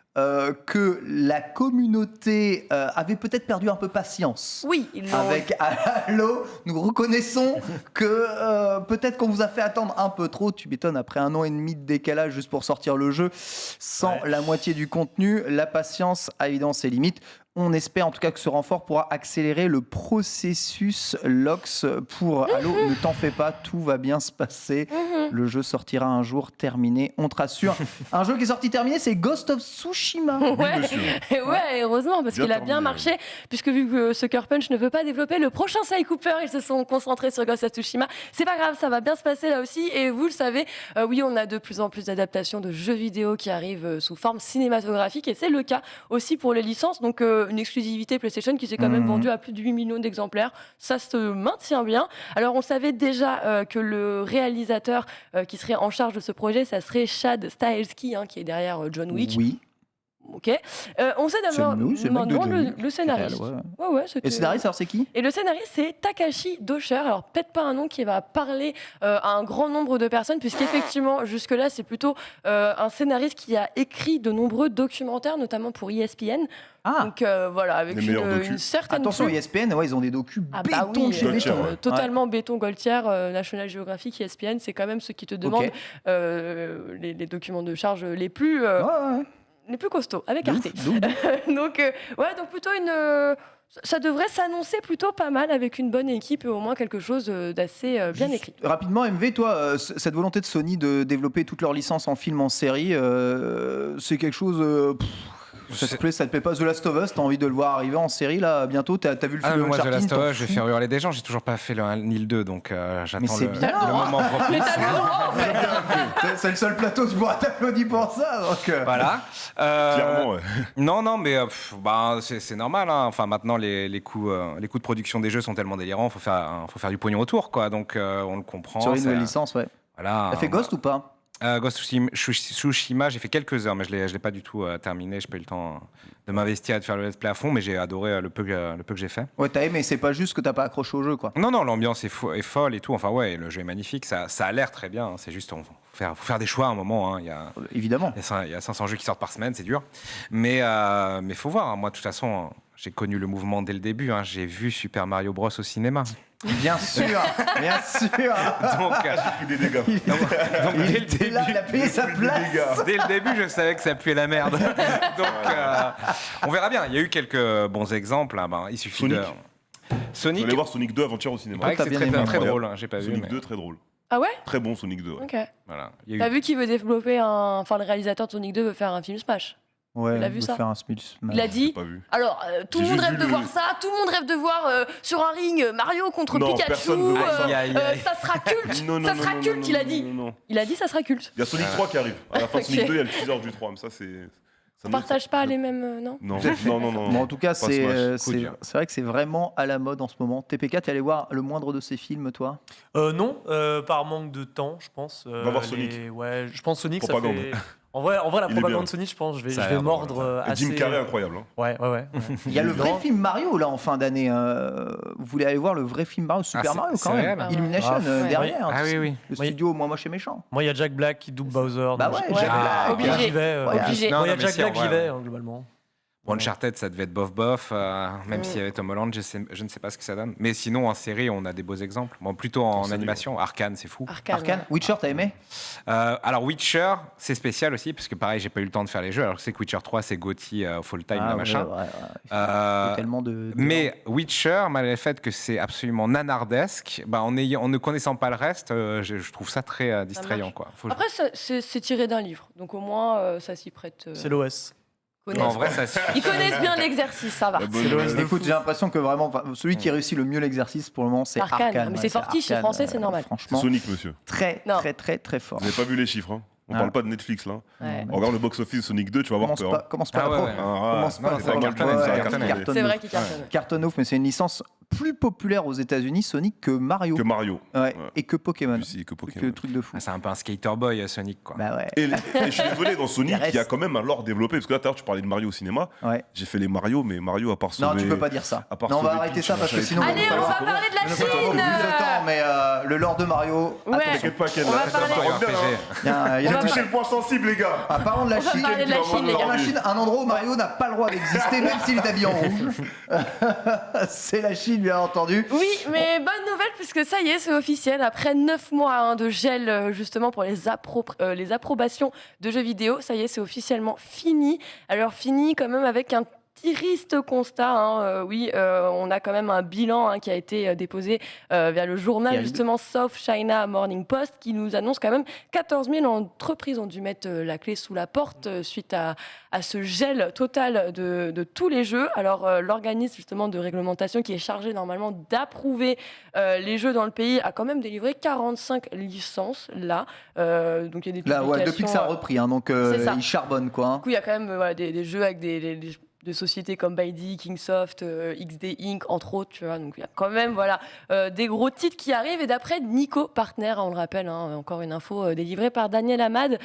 [SPEAKER 1] que la communauté avait peut-être perdu un peu patience.
[SPEAKER 2] Oui, ils l'ont.
[SPEAKER 1] Avec Halo, nous reconnaissons que peut-être qu'on vous a fait attendre un peu trop. Tu m'étonnes, après 1 an et demi de décalage juste pour sortir le jeu, sans la moitié du contenu, la patience a évidemment ses limites. On espère en tout cas que ce renfort pourra accélérer le processus LOX pour Halo. Ne t'en fais pas, tout va bien se passer. Le jeu sortira un jour terminé, on te rassure. Un jeu qui est sorti terminé, c'est Ghost of Tsushima.
[SPEAKER 2] Ouais,
[SPEAKER 3] monsieur.
[SPEAKER 2] ouais, heureusement, parce
[SPEAKER 3] Bien
[SPEAKER 2] qu'il a bien
[SPEAKER 3] terminé,
[SPEAKER 2] marché, puisque vu que Sucker Punch ne veut pas développer le prochain Sly Cooper, ils se sont concentrés sur Ghost of Tsushima. C'est pas grave, ça va bien se passer là aussi, et vous le savez, oui, on a de plus en plus d'adaptations de jeux vidéo qui arrivent sous forme cinématographique, et c'est le cas aussi pour les licences, donc une exclusivité PlayStation qui s'est quand même vendue à plus de 8 millions d'exemplaires, ça se maintient bien. Alors on savait déjà que le réalisateur qui serait en charge de ce projet, ça serait Chad Stahelski, qui est derrière John Wick.
[SPEAKER 1] Oui.
[SPEAKER 2] Ok. On sait d'abord
[SPEAKER 1] c'est le mec de
[SPEAKER 2] maintenant
[SPEAKER 1] John Wick.
[SPEAKER 2] le scénariste.
[SPEAKER 1] Ouais.
[SPEAKER 2] Ouais,
[SPEAKER 1] Et
[SPEAKER 2] c'était-
[SPEAKER 1] le scénariste, alors c'est qui?
[SPEAKER 2] Et le scénariste, c'est Takashi Dosher. Alors, peut-être pas un nom qui va parler à un grand nombre de personnes, puisqu'effectivement, jusque-là, c'est plutôt un scénariste qui a écrit de nombreux documentaires, notamment pour ESPN.
[SPEAKER 1] Ah,
[SPEAKER 2] Donc, voilà, avec
[SPEAKER 3] Les meilleurs docus.
[SPEAKER 2] une certaine...
[SPEAKER 1] attention,
[SPEAKER 2] plume.
[SPEAKER 1] ESPN, ouais, ils ont des docus
[SPEAKER 2] Ah bah
[SPEAKER 1] béton
[SPEAKER 2] oui,
[SPEAKER 1] chez
[SPEAKER 3] Gaultier,
[SPEAKER 1] béton.
[SPEAKER 3] ouais.
[SPEAKER 2] Totalement béton, Gaultière, National Geographic, ESPN, c'est quand même ceux qui te demandent
[SPEAKER 1] Ok.
[SPEAKER 2] les documents de charge les plus...
[SPEAKER 1] Ouais.
[SPEAKER 2] les plus costauds, avec
[SPEAKER 1] De
[SPEAKER 2] Arte.
[SPEAKER 1] ouf, de ouf.
[SPEAKER 2] donc plutôt ça devrait s'annoncer plutôt pas mal avec une bonne équipe et au moins quelque chose d'assez bien
[SPEAKER 1] Juste
[SPEAKER 2] écrit.
[SPEAKER 1] Rapidement, MV, toi, cette volonté de Sony de développer toutes leurs licences en film, en série, c'est quelque chose. Ça te plaît, ça te plaît pas? The Last of Us, t'as envie de le voir arriver en série là bientôt? T'as vu le
[SPEAKER 5] Ah,
[SPEAKER 1] film
[SPEAKER 5] mais moi, The
[SPEAKER 1] Uncharted,
[SPEAKER 5] Last
[SPEAKER 1] t'en
[SPEAKER 5] of Us, je vais
[SPEAKER 1] fous?
[SPEAKER 5] faire hurler des gens. J'ai toujours pas fait le 1 ni le 2, donc j'attends
[SPEAKER 1] c'est
[SPEAKER 5] le
[SPEAKER 1] bien,
[SPEAKER 5] moment
[SPEAKER 2] Mais
[SPEAKER 5] propice.
[SPEAKER 2] t'as le droit, en fait.
[SPEAKER 1] C'est le seul plateau, tu pourras t'applaudir pour ça. Donc,
[SPEAKER 5] Voilà.
[SPEAKER 3] Clairement, ouais.
[SPEAKER 5] Non, mais c'est normal. Hein. Enfin, maintenant, les coûts de production des jeux sont tellement délirants, faut faire du pognon autour, quoi. Donc, on le comprend.
[SPEAKER 1] sur les
[SPEAKER 5] c'est-
[SPEAKER 1] nouvelles licences, ouais.
[SPEAKER 5] Voilà.
[SPEAKER 1] T'as fait Ghost ou pas?
[SPEAKER 5] Ghost of Tsushima, j'ai fait quelques heures, mais je l'ai pas du tout terminé. J'ai pas eu le temps de m'investir et de faire le let's play à fond, mais j'ai adoré le peu que j'ai fait.
[SPEAKER 1] Ouais, t'as aimé, c'est pas juste que t'as pas accroché au jeu, quoi.
[SPEAKER 5] Non, l'ambiance est folle et tout. Enfin, ouais, le jeu est magnifique. Ça a l'air très bien. Hein. C'est juste, faut faire des choix à un moment. Hein.
[SPEAKER 1] Évidemment.
[SPEAKER 5] Il y a 500 jeux qui sortent par semaine, c'est dur. Mais faut voir. Hein. Moi, de toute façon, j'ai connu le mouvement dès le début. Hein. J'ai vu Super Mario Bros au cinéma.
[SPEAKER 1] Bien sûr, bien sûr.
[SPEAKER 5] Donc,
[SPEAKER 3] Pris des dégâts.
[SPEAKER 5] donc dès le
[SPEAKER 1] était là, il a payé sa place.
[SPEAKER 5] Dès le début, je savais que ça puait la merde. Donc, on verra bien. Il y a eu quelques bons exemples. Hein. Ben, il suffit
[SPEAKER 3] Sonic.
[SPEAKER 5] de.
[SPEAKER 3] Je
[SPEAKER 5] Sonic.
[SPEAKER 3] allé voir Sonic 2 avant-hier au
[SPEAKER 5] Il
[SPEAKER 3] cinéma.
[SPEAKER 5] paraît que
[SPEAKER 1] t'as
[SPEAKER 5] c'est
[SPEAKER 1] bien
[SPEAKER 5] très,
[SPEAKER 1] aimé.
[SPEAKER 5] très
[SPEAKER 3] Incroyable.
[SPEAKER 5] drôle. Hein. J'ai pas vu.
[SPEAKER 3] Sonic
[SPEAKER 5] Mais...
[SPEAKER 3] 2, très drôle.
[SPEAKER 2] Ah ouais?
[SPEAKER 3] Très bon Sonic 2. Ouais.
[SPEAKER 2] Ok.
[SPEAKER 5] Voilà. Il y a eu-
[SPEAKER 2] T'as vu qu'il veut développer Enfin, le réalisateur de Sonic 2 veut faire un film Smash.
[SPEAKER 1] Ouais,
[SPEAKER 2] Il a vu
[SPEAKER 1] veut
[SPEAKER 2] ça.
[SPEAKER 1] faire un Smash.
[SPEAKER 2] Il a dit...
[SPEAKER 3] Pas vu.
[SPEAKER 2] Alors, tout le
[SPEAKER 3] J'ai
[SPEAKER 2] monde
[SPEAKER 3] juste
[SPEAKER 2] rêve
[SPEAKER 3] vu
[SPEAKER 2] de
[SPEAKER 3] le-
[SPEAKER 2] voir ça, tout le monde rêve de voir sur un ring Mario contre
[SPEAKER 3] Non,
[SPEAKER 2] Pikachu,
[SPEAKER 3] personne veut voir ça.
[SPEAKER 5] Aïe, aïe, aïe.
[SPEAKER 2] ça sera culte,
[SPEAKER 3] Non, non,
[SPEAKER 2] ça
[SPEAKER 3] non,
[SPEAKER 2] sera
[SPEAKER 3] non,
[SPEAKER 2] culte,
[SPEAKER 3] non,
[SPEAKER 2] il a
[SPEAKER 3] non,
[SPEAKER 2] dit.
[SPEAKER 3] non, non.
[SPEAKER 2] Il a dit ça sera culte.
[SPEAKER 3] Il y a Sonic 3 qui arrive. À la fin de Sonic
[SPEAKER 2] Ok.
[SPEAKER 3] 2, il y a le teaser du 3. Mais ça, c'est.
[SPEAKER 2] On partage pas les mêmes, non?
[SPEAKER 3] Non, non.
[SPEAKER 1] Bon, en tout cas,
[SPEAKER 3] Pas
[SPEAKER 1] c'est
[SPEAKER 3] Smash.
[SPEAKER 1] c'est vrai que c'est vraiment à la mode en ce moment. TPK, t'es allé voir le moindre de ces films, toi?
[SPEAKER 4] Non, par manque de temps, je pense.
[SPEAKER 3] Va voir Sonic.
[SPEAKER 4] Ouais, je pense Sonic, ça
[SPEAKER 3] Propagande.
[SPEAKER 4] fait... En vrai, la
[SPEAKER 3] Il est
[SPEAKER 4] propagande
[SPEAKER 3] bien.
[SPEAKER 4] de Sonic, je pense, je
[SPEAKER 5] Ça a
[SPEAKER 4] vais
[SPEAKER 5] l'air
[SPEAKER 4] mordre
[SPEAKER 5] drôle,
[SPEAKER 4] assez...
[SPEAKER 3] Jim Carrey, incroyable. Hein.
[SPEAKER 4] Ouais.
[SPEAKER 1] Il y a le vrai
[SPEAKER 4] Évidemment.
[SPEAKER 1] film Mario là en fin d'année. Vous voulez aller voir le vrai film Mario, Super
[SPEAKER 5] c'est-
[SPEAKER 1] Mario
[SPEAKER 5] c'est
[SPEAKER 1] quand même.
[SPEAKER 5] réel
[SPEAKER 2] Ah ouais.
[SPEAKER 1] Illumination
[SPEAKER 2] Ouais.
[SPEAKER 1] derrière.
[SPEAKER 5] Ah oui, oui.
[SPEAKER 1] Le
[SPEAKER 4] Oui.
[SPEAKER 1] studio Moi Moche et Méchant.
[SPEAKER 4] Moi, il y a Jack Black qui double Bowser.
[SPEAKER 1] Bah
[SPEAKER 4] donc
[SPEAKER 1] ouais,
[SPEAKER 4] j'ai-
[SPEAKER 1] Jack
[SPEAKER 2] Black.
[SPEAKER 4] J'y
[SPEAKER 2] Obligé.
[SPEAKER 4] vais.
[SPEAKER 1] Ouais,
[SPEAKER 2] Obligé.
[SPEAKER 5] Non,
[SPEAKER 4] Moi, il y a
[SPEAKER 5] mais
[SPEAKER 4] Jack
[SPEAKER 5] si, en
[SPEAKER 4] Black, j'y
[SPEAKER 5] vrai,
[SPEAKER 4] vais, globalement.
[SPEAKER 5] Bon, Uncharted, ça devait être bof, même s'il y avait Tom Holland, je ne sais pas ce que ça donne. Mais sinon, en série, on a des beaux exemples. Bon, plutôt en
[SPEAKER 3] série,
[SPEAKER 5] animation, Arcane, c'est fou.
[SPEAKER 1] Arcane. Witcher, t'as aimé?
[SPEAKER 5] Alors, Witcher, c'est spécial aussi, parce que pareil, j'ai pas eu le temps de faire les jeux. Alors, je sais que Witcher 3, c'est GOTY, full time,
[SPEAKER 1] Ah,
[SPEAKER 5] machin.
[SPEAKER 1] ouais. Il y
[SPEAKER 5] Euh,
[SPEAKER 1] a tellement de.
[SPEAKER 5] Mais Witcher, malgré le fait que c'est absolument nanardesque, bah, en ne connaissant pas le reste, je trouve ça très distrayant.
[SPEAKER 2] marche.
[SPEAKER 5] Quoi.
[SPEAKER 2] Après, c'est tiré d'un livre, donc au moins, ça s'y prête.
[SPEAKER 4] C'est l'OS.
[SPEAKER 5] En vrai, ça suffit.
[SPEAKER 2] Ils connaissent bien l'exercice, ça va.
[SPEAKER 3] La bonne-
[SPEAKER 4] C'est l'OS de
[SPEAKER 1] Écoute,
[SPEAKER 4] fou.
[SPEAKER 1] j'ai l'impression que vraiment, celui qui réussit le mieux l'exercice pour le moment, c'est
[SPEAKER 2] Arcane.
[SPEAKER 1] Arcane.
[SPEAKER 2] Mais c'est fortiche, c'est
[SPEAKER 1] Arcane,
[SPEAKER 2] français, c'est normal.
[SPEAKER 3] C'est
[SPEAKER 1] Franchement,
[SPEAKER 3] Sonic, monsieur.
[SPEAKER 1] très,
[SPEAKER 2] Non.
[SPEAKER 1] très, très, très fort.
[SPEAKER 3] Vous n'avez pas vu les chiffres. Hein. On
[SPEAKER 1] Ah.
[SPEAKER 3] parle pas de Netflix là.
[SPEAKER 2] Ouais.
[SPEAKER 3] On regarde le box-office de Sonic 2, tu vas avoir peur.
[SPEAKER 1] Commence pas
[SPEAKER 5] Ah
[SPEAKER 1] la
[SPEAKER 5] ouais,
[SPEAKER 1] pro.
[SPEAKER 5] ouais.
[SPEAKER 3] Ah,
[SPEAKER 1] Commence
[SPEAKER 3] non,
[SPEAKER 1] pas,
[SPEAKER 3] c'est
[SPEAKER 1] ça
[SPEAKER 3] pas mal
[SPEAKER 5] cartonne,
[SPEAKER 3] joué,
[SPEAKER 5] ça
[SPEAKER 3] ça
[SPEAKER 5] cartonne.
[SPEAKER 3] cartonne.
[SPEAKER 1] Cartonne
[SPEAKER 2] C'est
[SPEAKER 1] ouf.
[SPEAKER 2] vrai qu'il cartonne.
[SPEAKER 1] Carton ouf, mais c'est une licence plus populaire aux États-Unis Sonic que Mario.
[SPEAKER 3] Que Mario.
[SPEAKER 1] Ouais, et que Pokémon.
[SPEAKER 3] Plus que
[SPEAKER 1] Que
[SPEAKER 3] Pokémon.
[SPEAKER 1] le truc de fou.
[SPEAKER 5] Ah, c'est un peu un skater boy, Sonic, quoi.
[SPEAKER 1] Bah ouais.
[SPEAKER 3] Et je suis désolé, dans Sonic,
[SPEAKER 1] Il
[SPEAKER 3] il y a
[SPEAKER 1] reste.
[SPEAKER 3] quand même un lore développé. Parce que là, tout à l'heure, tu parlais de Mario au cinéma.
[SPEAKER 1] Ouais.
[SPEAKER 3] J'ai fait les Mario, mais Mario, à part sauver...
[SPEAKER 1] Non, tu peux pas dire ça.
[SPEAKER 3] à part
[SPEAKER 1] Non, on va
[SPEAKER 3] sauver
[SPEAKER 1] arrêter
[SPEAKER 3] Peach,
[SPEAKER 1] ça parce que
[SPEAKER 3] j'avais
[SPEAKER 1] sinon.
[SPEAKER 3] plus
[SPEAKER 2] Allez,
[SPEAKER 3] de
[SPEAKER 2] on va
[SPEAKER 3] savoir.
[SPEAKER 2] parler de la
[SPEAKER 1] On va
[SPEAKER 2] Chine.
[SPEAKER 1] plus de temps, mais le lore de Mario.
[SPEAKER 2] Ouais.
[SPEAKER 1] attention.
[SPEAKER 3] T'inquiète pas, Ken.
[SPEAKER 2] On va
[SPEAKER 3] là, ça
[SPEAKER 2] parler-
[SPEAKER 3] va bien, hein.
[SPEAKER 1] Il y a- il y a
[SPEAKER 2] On va
[SPEAKER 1] touché-
[SPEAKER 3] Touchez le point sensible, les gars.
[SPEAKER 1] Ah, parlons de la
[SPEAKER 2] On va
[SPEAKER 1] Chine.
[SPEAKER 2] parler de la Chine, les
[SPEAKER 1] Dans
[SPEAKER 2] gars.
[SPEAKER 1] la Chine, un endroit où Mario n'a pas le droit d'exister, même s'il est habillé en rouge. C'est la Chine, bien entendu.
[SPEAKER 2] Oui, mais bonne nouvelle puisque ça y est, c'est officiel. Après 9 mois de gel justement pour les approbations de jeux vidéo, ça y est, c'est officiellement fini. Alors fini quand même avec un triste constat. Oui, on a quand même un bilan qui a été déposé via le journal
[SPEAKER 1] Terrible.
[SPEAKER 2] justement South China Morning Post qui nous annonce quand même 14 000 entreprises ont dû mettre la clé sous la porte suite à ce gel total de tous les jeux. Alors l'organisme justement de réglementation qui est chargé normalement d'approuver les jeux dans le pays a quand même délivré 45 licences là. Donc il y a des
[SPEAKER 1] Là, ouais, depuis que
[SPEAKER 2] publications,
[SPEAKER 1] ça a repris, hein, donc
[SPEAKER 2] c'est ça.
[SPEAKER 1] il charbonne, quoi. hein.
[SPEAKER 2] du coup, il y a quand même voilà, des jeux avec de sociétés comme Baidu, Kingsoft, XD Inc. entre autres, tu vois. Donc il y a quand même voilà des gros titres qui arrivent. Et d'après Nico Partner, on le rappelle, encore une info délivrée par Daniel Hamad,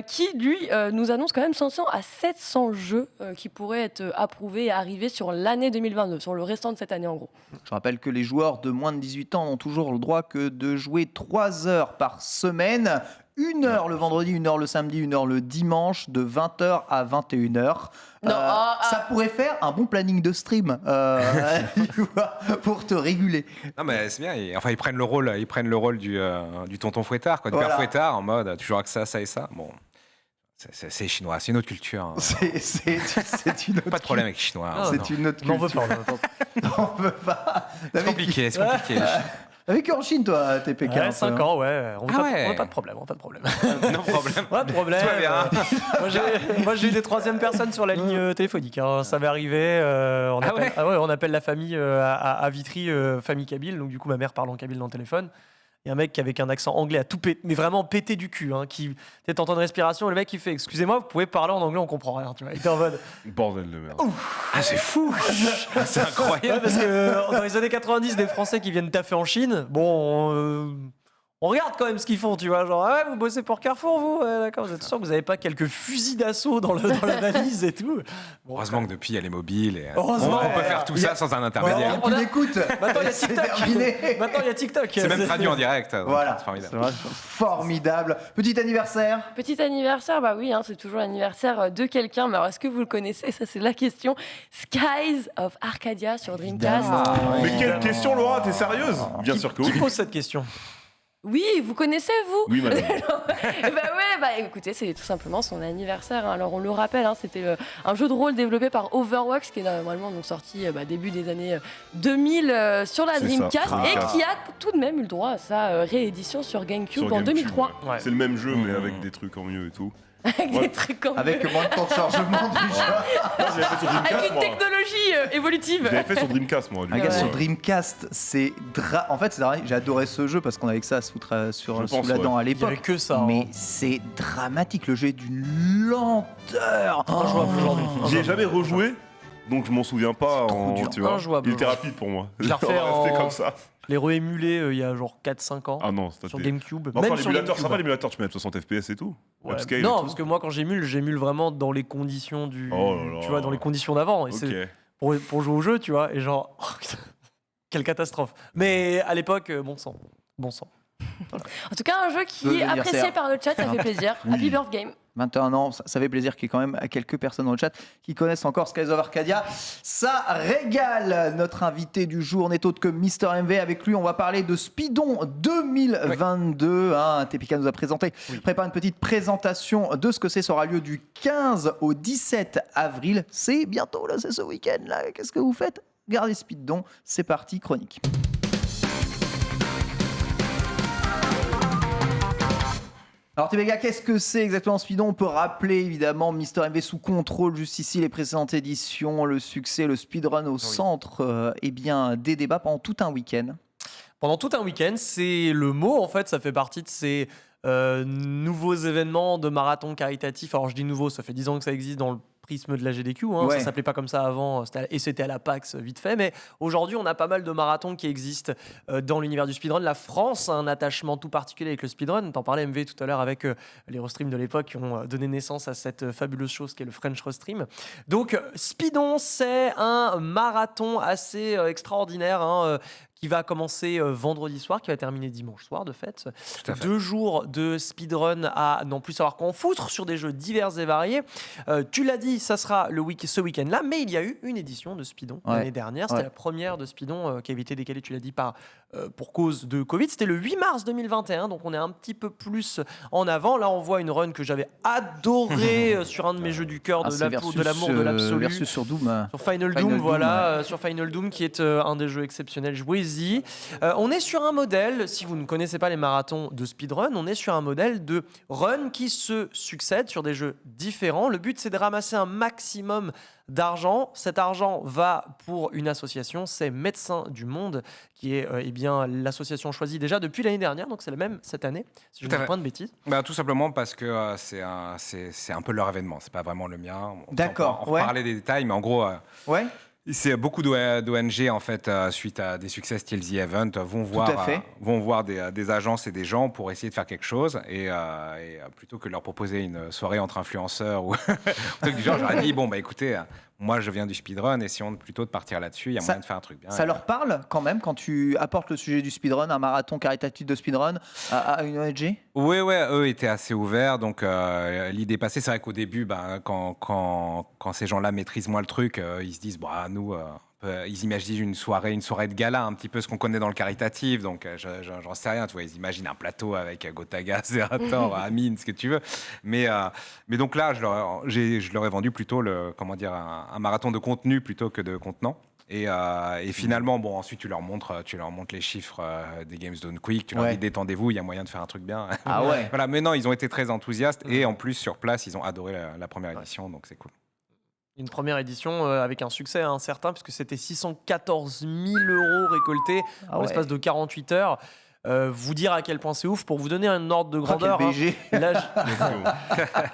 [SPEAKER 2] qui lui nous annonce quand même 500 à 700 jeux qui pourraient être approuvés et arriver sur l'année 2022, sur le restant de cette année en gros.
[SPEAKER 1] Je rappelle que les joueurs de moins de 18 ans n'ont toujours le droit que de jouer 3 heures par semaine. 1 heure le vendredi, 1 heure le samedi, 1 heure le dimanche, de 20h à 21h.
[SPEAKER 2] Non,
[SPEAKER 1] Ça pourrait faire un bon planning de stream tu vois, pour te réguler.
[SPEAKER 5] Non, mais c'est bien. Enfin, ils prennent le rôle du tonton fouettard, quoi, du
[SPEAKER 1] Voilà.
[SPEAKER 5] père fouettard, en mode tu joueras que ça et ça. Bon, c'est chinois, c'est une autre culture. hein.
[SPEAKER 1] C'est une autre
[SPEAKER 5] Pas de problème avec les Chinois. hein.
[SPEAKER 1] C'est
[SPEAKER 5] Non.
[SPEAKER 1] une autre
[SPEAKER 4] On n'en veut
[SPEAKER 1] culture.
[SPEAKER 4] pas.
[SPEAKER 1] On veut pas.
[SPEAKER 5] C'est compliqué, c'est compliqué.
[SPEAKER 1] T'as vécu en Chine, toi, TPK un peu,
[SPEAKER 4] 5
[SPEAKER 1] hein.
[SPEAKER 4] ans, ouais. On
[SPEAKER 5] Ah ouais.
[SPEAKER 4] n'a pas de problème, on n'a pas de problème.
[SPEAKER 5] Non problème.
[SPEAKER 4] Pas de problème.
[SPEAKER 5] Tout va bien.
[SPEAKER 4] Moi, j'ai eu des troisième personnes sur la ligne téléphonique. hein. Ça m'est arrivé. On appelle la famille à Vitry, famille kabyle. Donc, du coup, ma mère parle en kabyle dans le téléphone. Il y a un mec qui avec un accent anglais à tout péter, mais vraiment pété du cul, qui était en temps de respiration. Et le mec, il fait excusez-moi, vous pouvez parler en anglais, on comprend rien. Tu vois. Il était en mode.
[SPEAKER 3] Bordel de merde.
[SPEAKER 5] Ah, c'est fou. Ah, c'est
[SPEAKER 4] Ouais,
[SPEAKER 5] incroyable.
[SPEAKER 4] parce que dans les années 90, des Français qui viennent taffer en Chine, bon. On regarde quand même ce qu'ils font, tu vois. Genre, ah ouais, vous bossez pour Carrefour, vous ouais, d'accord, vous êtes sûr que vous n'avez pas quelques fusils d'assaut dans la valise et tout Bon,
[SPEAKER 5] Heureusement que depuis, il y a les mobiles. Et
[SPEAKER 4] Heureusement,
[SPEAKER 5] on peut faire tout ça sans un intermédiaire.
[SPEAKER 1] Tu l'écoutes.
[SPEAKER 4] Maintenant, il y a
[SPEAKER 1] C'est
[SPEAKER 4] TikTok.
[SPEAKER 1] terminé.
[SPEAKER 4] Maintenant, il y a TikTok.
[SPEAKER 5] C'est même traduit en direct. donc
[SPEAKER 1] Voilà.
[SPEAKER 5] C'est formidable.
[SPEAKER 1] C'est vrai, formidable. Petit anniversaire.
[SPEAKER 2] Petit anniversaire, bah oui, c'est toujours l'anniversaire de quelqu'un. Mais alors, est-ce que vous le connaissez? Ça, c'est la question. Skies of Arcadia sur Dreamcast.
[SPEAKER 1] Évidemment.
[SPEAKER 3] Mais quelle question, Laura, t'es sérieuse? Bien sûr que
[SPEAKER 4] Qui
[SPEAKER 3] oui.
[SPEAKER 4] pose cette question?
[SPEAKER 2] Oui, vous connaissez, vous?
[SPEAKER 3] Oui, madame.
[SPEAKER 2] Écoutez, c'est tout simplement son anniversaire. Alors, on le rappelle, c'était un jeu de rôle développé par Overwatch, qui est normalement donc, sorti début des années 2000 sur la
[SPEAKER 3] C'est ça,
[SPEAKER 2] Dreamcast et
[SPEAKER 3] Dreamcast.
[SPEAKER 2] qui a tout de même eu le droit à sa réédition sur GameCube
[SPEAKER 3] Sur
[SPEAKER 2] en
[SPEAKER 3] GameCube,
[SPEAKER 2] 2003.
[SPEAKER 3] ouais.
[SPEAKER 4] Ouais.
[SPEAKER 3] C'est le même jeu, mais avec des trucs en mieux et tout.
[SPEAKER 2] Avec
[SPEAKER 3] Ouais.
[SPEAKER 2] des trucs comme
[SPEAKER 1] Avec moins de temps de chargement du jeu.
[SPEAKER 3] Moi, je l'avais fait sur
[SPEAKER 2] avec
[SPEAKER 3] Dreamcast,
[SPEAKER 2] une
[SPEAKER 3] moi.
[SPEAKER 2] technologie évolutive.
[SPEAKER 3] Je l'avais fait sur Dreamcast, moi. du
[SPEAKER 1] Un
[SPEAKER 3] coup.
[SPEAKER 1] gars
[SPEAKER 2] Ouais.
[SPEAKER 1] sur Dreamcast, c'est en fait, c'est vrai, j'ai adoré ce jeu parce qu'on avait que ça à se foutre sous
[SPEAKER 3] Je
[SPEAKER 1] la
[SPEAKER 3] pense,
[SPEAKER 1] dent à
[SPEAKER 4] Il y avait
[SPEAKER 1] l'époque.
[SPEAKER 4] que ça.
[SPEAKER 1] Mais c'est dramatique, le jeu est d'une lenteur.
[SPEAKER 4] Injouable aujourd'hui.
[SPEAKER 3] J'y ai jamais rejoué, donc je m'en souviens pas.
[SPEAKER 1] trop dur.
[SPEAKER 3] Tu vois,
[SPEAKER 4] Injouable.
[SPEAKER 3] il était rapide pour moi.
[SPEAKER 4] Je l'ai refait
[SPEAKER 3] On va rester
[SPEAKER 4] en-
[SPEAKER 3] comme ça.
[SPEAKER 4] Je l'ai réémulé il y a genre 4-5 ans.
[SPEAKER 3] Ah non, c'était
[SPEAKER 4] Sur GameCube.
[SPEAKER 3] Encore
[SPEAKER 4] Même sur
[SPEAKER 3] l'émulateur, ça
[SPEAKER 4] GameCube.
[SPEAKER 3] va l'émulateur, tu mets à 60 FPS et tout.
[SPEAKER 4] Ouais.
[SPEAKER 3] Upscale et
[SPEAKER 4] Non,
[SPEAKER 3] tout.
[SPEAKER 4] parce que moi quand j'émule vraiment dans les conditions du.
[SPEAKER 3] Oh là là.
[SPEAKER 4] Tu vois, dans les conditions d'avant. Et
[SPEAKER 3] Ok.
[SPEAKER 4] c'est pour jouer au jeu, tu vois, et genre. oh, putain, quelle catastrophe. Mais à l'époque, bon sang. Bon sang.
[SPEAKER 2] En tout cas, un jeu qui
[SPEAKER 1] Joyeux
[SPEAKER 2] est apprécié
[SPEAKER 1] anniversaire.
[SPEAKER 2] par le chat, ça fait plaisir.
[SPEAKER 1] Oui.
[SPEAKER 2] Happy Birthday.
[SPEAKER 1] 21 ans, ça fait plaisir qu'il y ait quand même quelques personnes dans le chat qui connaissent encore Skies of Arcadia. Ça régale. Notre invité du jour n'est autre que Mister MV. Avec lui, on va parler de Speedon 2022. TPK nous a présenté. Prépare une petite présentation de ce que c'est. Ça aura lieu du 15 au 17 avril. C'est bientôt, là, c'est ce week-end. Là. Qu'est-ce que vous faites? Regardez Speedon. C'est parti, chronique. Alors TBK, qu'est-ce que c'est exactement Speedon? On peut rappeler évidemment Mister MV sous contrôle juste ici, les précédentes éditions, le succès, le speedrun au centre des débats pendant tout un week-end.
[SPEAKER 4] Pendant tout un week-end, c'est le mot en fait, ça fait partie de ces nouveaux événements de marathon caritatif. Alors je dis nouveau, ça fait 10 ans que ça existe dans le prisme de la GDQ. Hein.
[SPEAKER 1] Ouais.
[SPEAKER 4] Ça s'appelait pas comme ça avant, c'était à la PAX vite fait. Mais aujourd'hui, on a pas mal de marathons qui existent dans l'univers du speedrun. La France a un attachement tout particulier avec le speedrun. T'en parlais MV tout à l'heure avec les Rostream de l'époque qui ont donné naissance à cette fabuleuse chose qu'est le French Rostream. Donc Speedon, c'est un marathon assez extraordinaire. Hein, qui va commencer vendredi soir, qui va terminer dimanche soir de fait.
[SPEAKER 5] Tout à fait.
[SPEAKER 4] 2 jours de speedrun à non plus savoir qu'en foutre sur des jeux divers et variés. Tu l'as dit, ça sera ce week-end-là, mais il y a eu une édition de Speedon l'année dernière. C'était la première de Speedon qui avait été décalée, tu l'as dit, pour cause de Covid. C'était le 8 mars 2021, donc on est un petit peu plus en avant. Là, on voit une run que j'avais adorée sur un de mes jeux du cœur, de l'amour, de l'absolu.
[SPEAKER 1] Versus sur Doom.
[SPEAKER 4] Sur Final
[SPEAKER 1] Doom,
[SPEAKER 4] Doom, voilà, sur Final Doom qui est un des jeux exceptionnels. Jouez-y. On est sur un modèle, si vous ne connaissez pas les marathons de speedrun, on est sur un modèle de run qui se succède sur des jeux différents. Le but, c'est de ramasser un maximum d'argent. Cet argent va pour une association, c'est Médecins du Monde, qui est l'association choisie déjà depuis l'année dernière, donc c'est la même cette année, si je ne dis pas de bêtises.
[SPEAKER 5] Tout simplement parce que c'est un peu leur événement, c'est pas vraiment le mien.
[SPEAKER 1] D'accord,
[SPEAKER 5] On parlait des détails, mais en gros,
[SPEAKER 1] Ouais.
[SPEAKER 5] c'est beaucoup d'ONG en fait, suite à des succès style The Event, vont voir des agences et des gens pour essayer de faire quelque chose, et plutôt que de leur proposer une soirée entre influenceurs ou un truc du genre, j'aurais dit écoutez, moi je viens du speedrun, essayons plutôt de partir là-dessus, il y a moyen de faire un truc bien.
[SPEAKER 1] Ça leur parle quand même quand tu apportes le sujet du speedrun, un marathon caritatif de speedrun à une ONG?
[SPEAKER 5] Oui, eux étaient assez ouverts. Donc, l'idée passée, c'est vrai qu'au début, quand ces gens-là maîtrisent moins le truc, ils se disent, nous, ils imaginent une soirée de gala, un petit peu ce qu'on connaît dans le caritatif. Donc, j'en sais rien. Tu vois, ils imaginent un plateau avec Gotaga, Zerator, Amine, ce que tu veux. Mais donc là, je leur ai vendu plutôt un marathon de contenu plutôt que de contenant. Et finalement, ensuite, tu leur montres les chiffres des Games Done Quick. Tu leur dis, détendez-vous, il y a moyen de faire un truc bien.
[SPEAKER 1] Ah ouais.
[SPEAKER 5] Voilà, mais non, ils ont été très enthousiastes. Et en plus, sur place, ils ont adoré la première édition. Donc, c'est cool.
[SPEAKER 4] Une première édition avec un succès certain, puisque c'était 614 000 € récoltés en l'espace de 48 heures. Vous dire à quel point c'est ouf, pour vous donner un ordre de grandeur.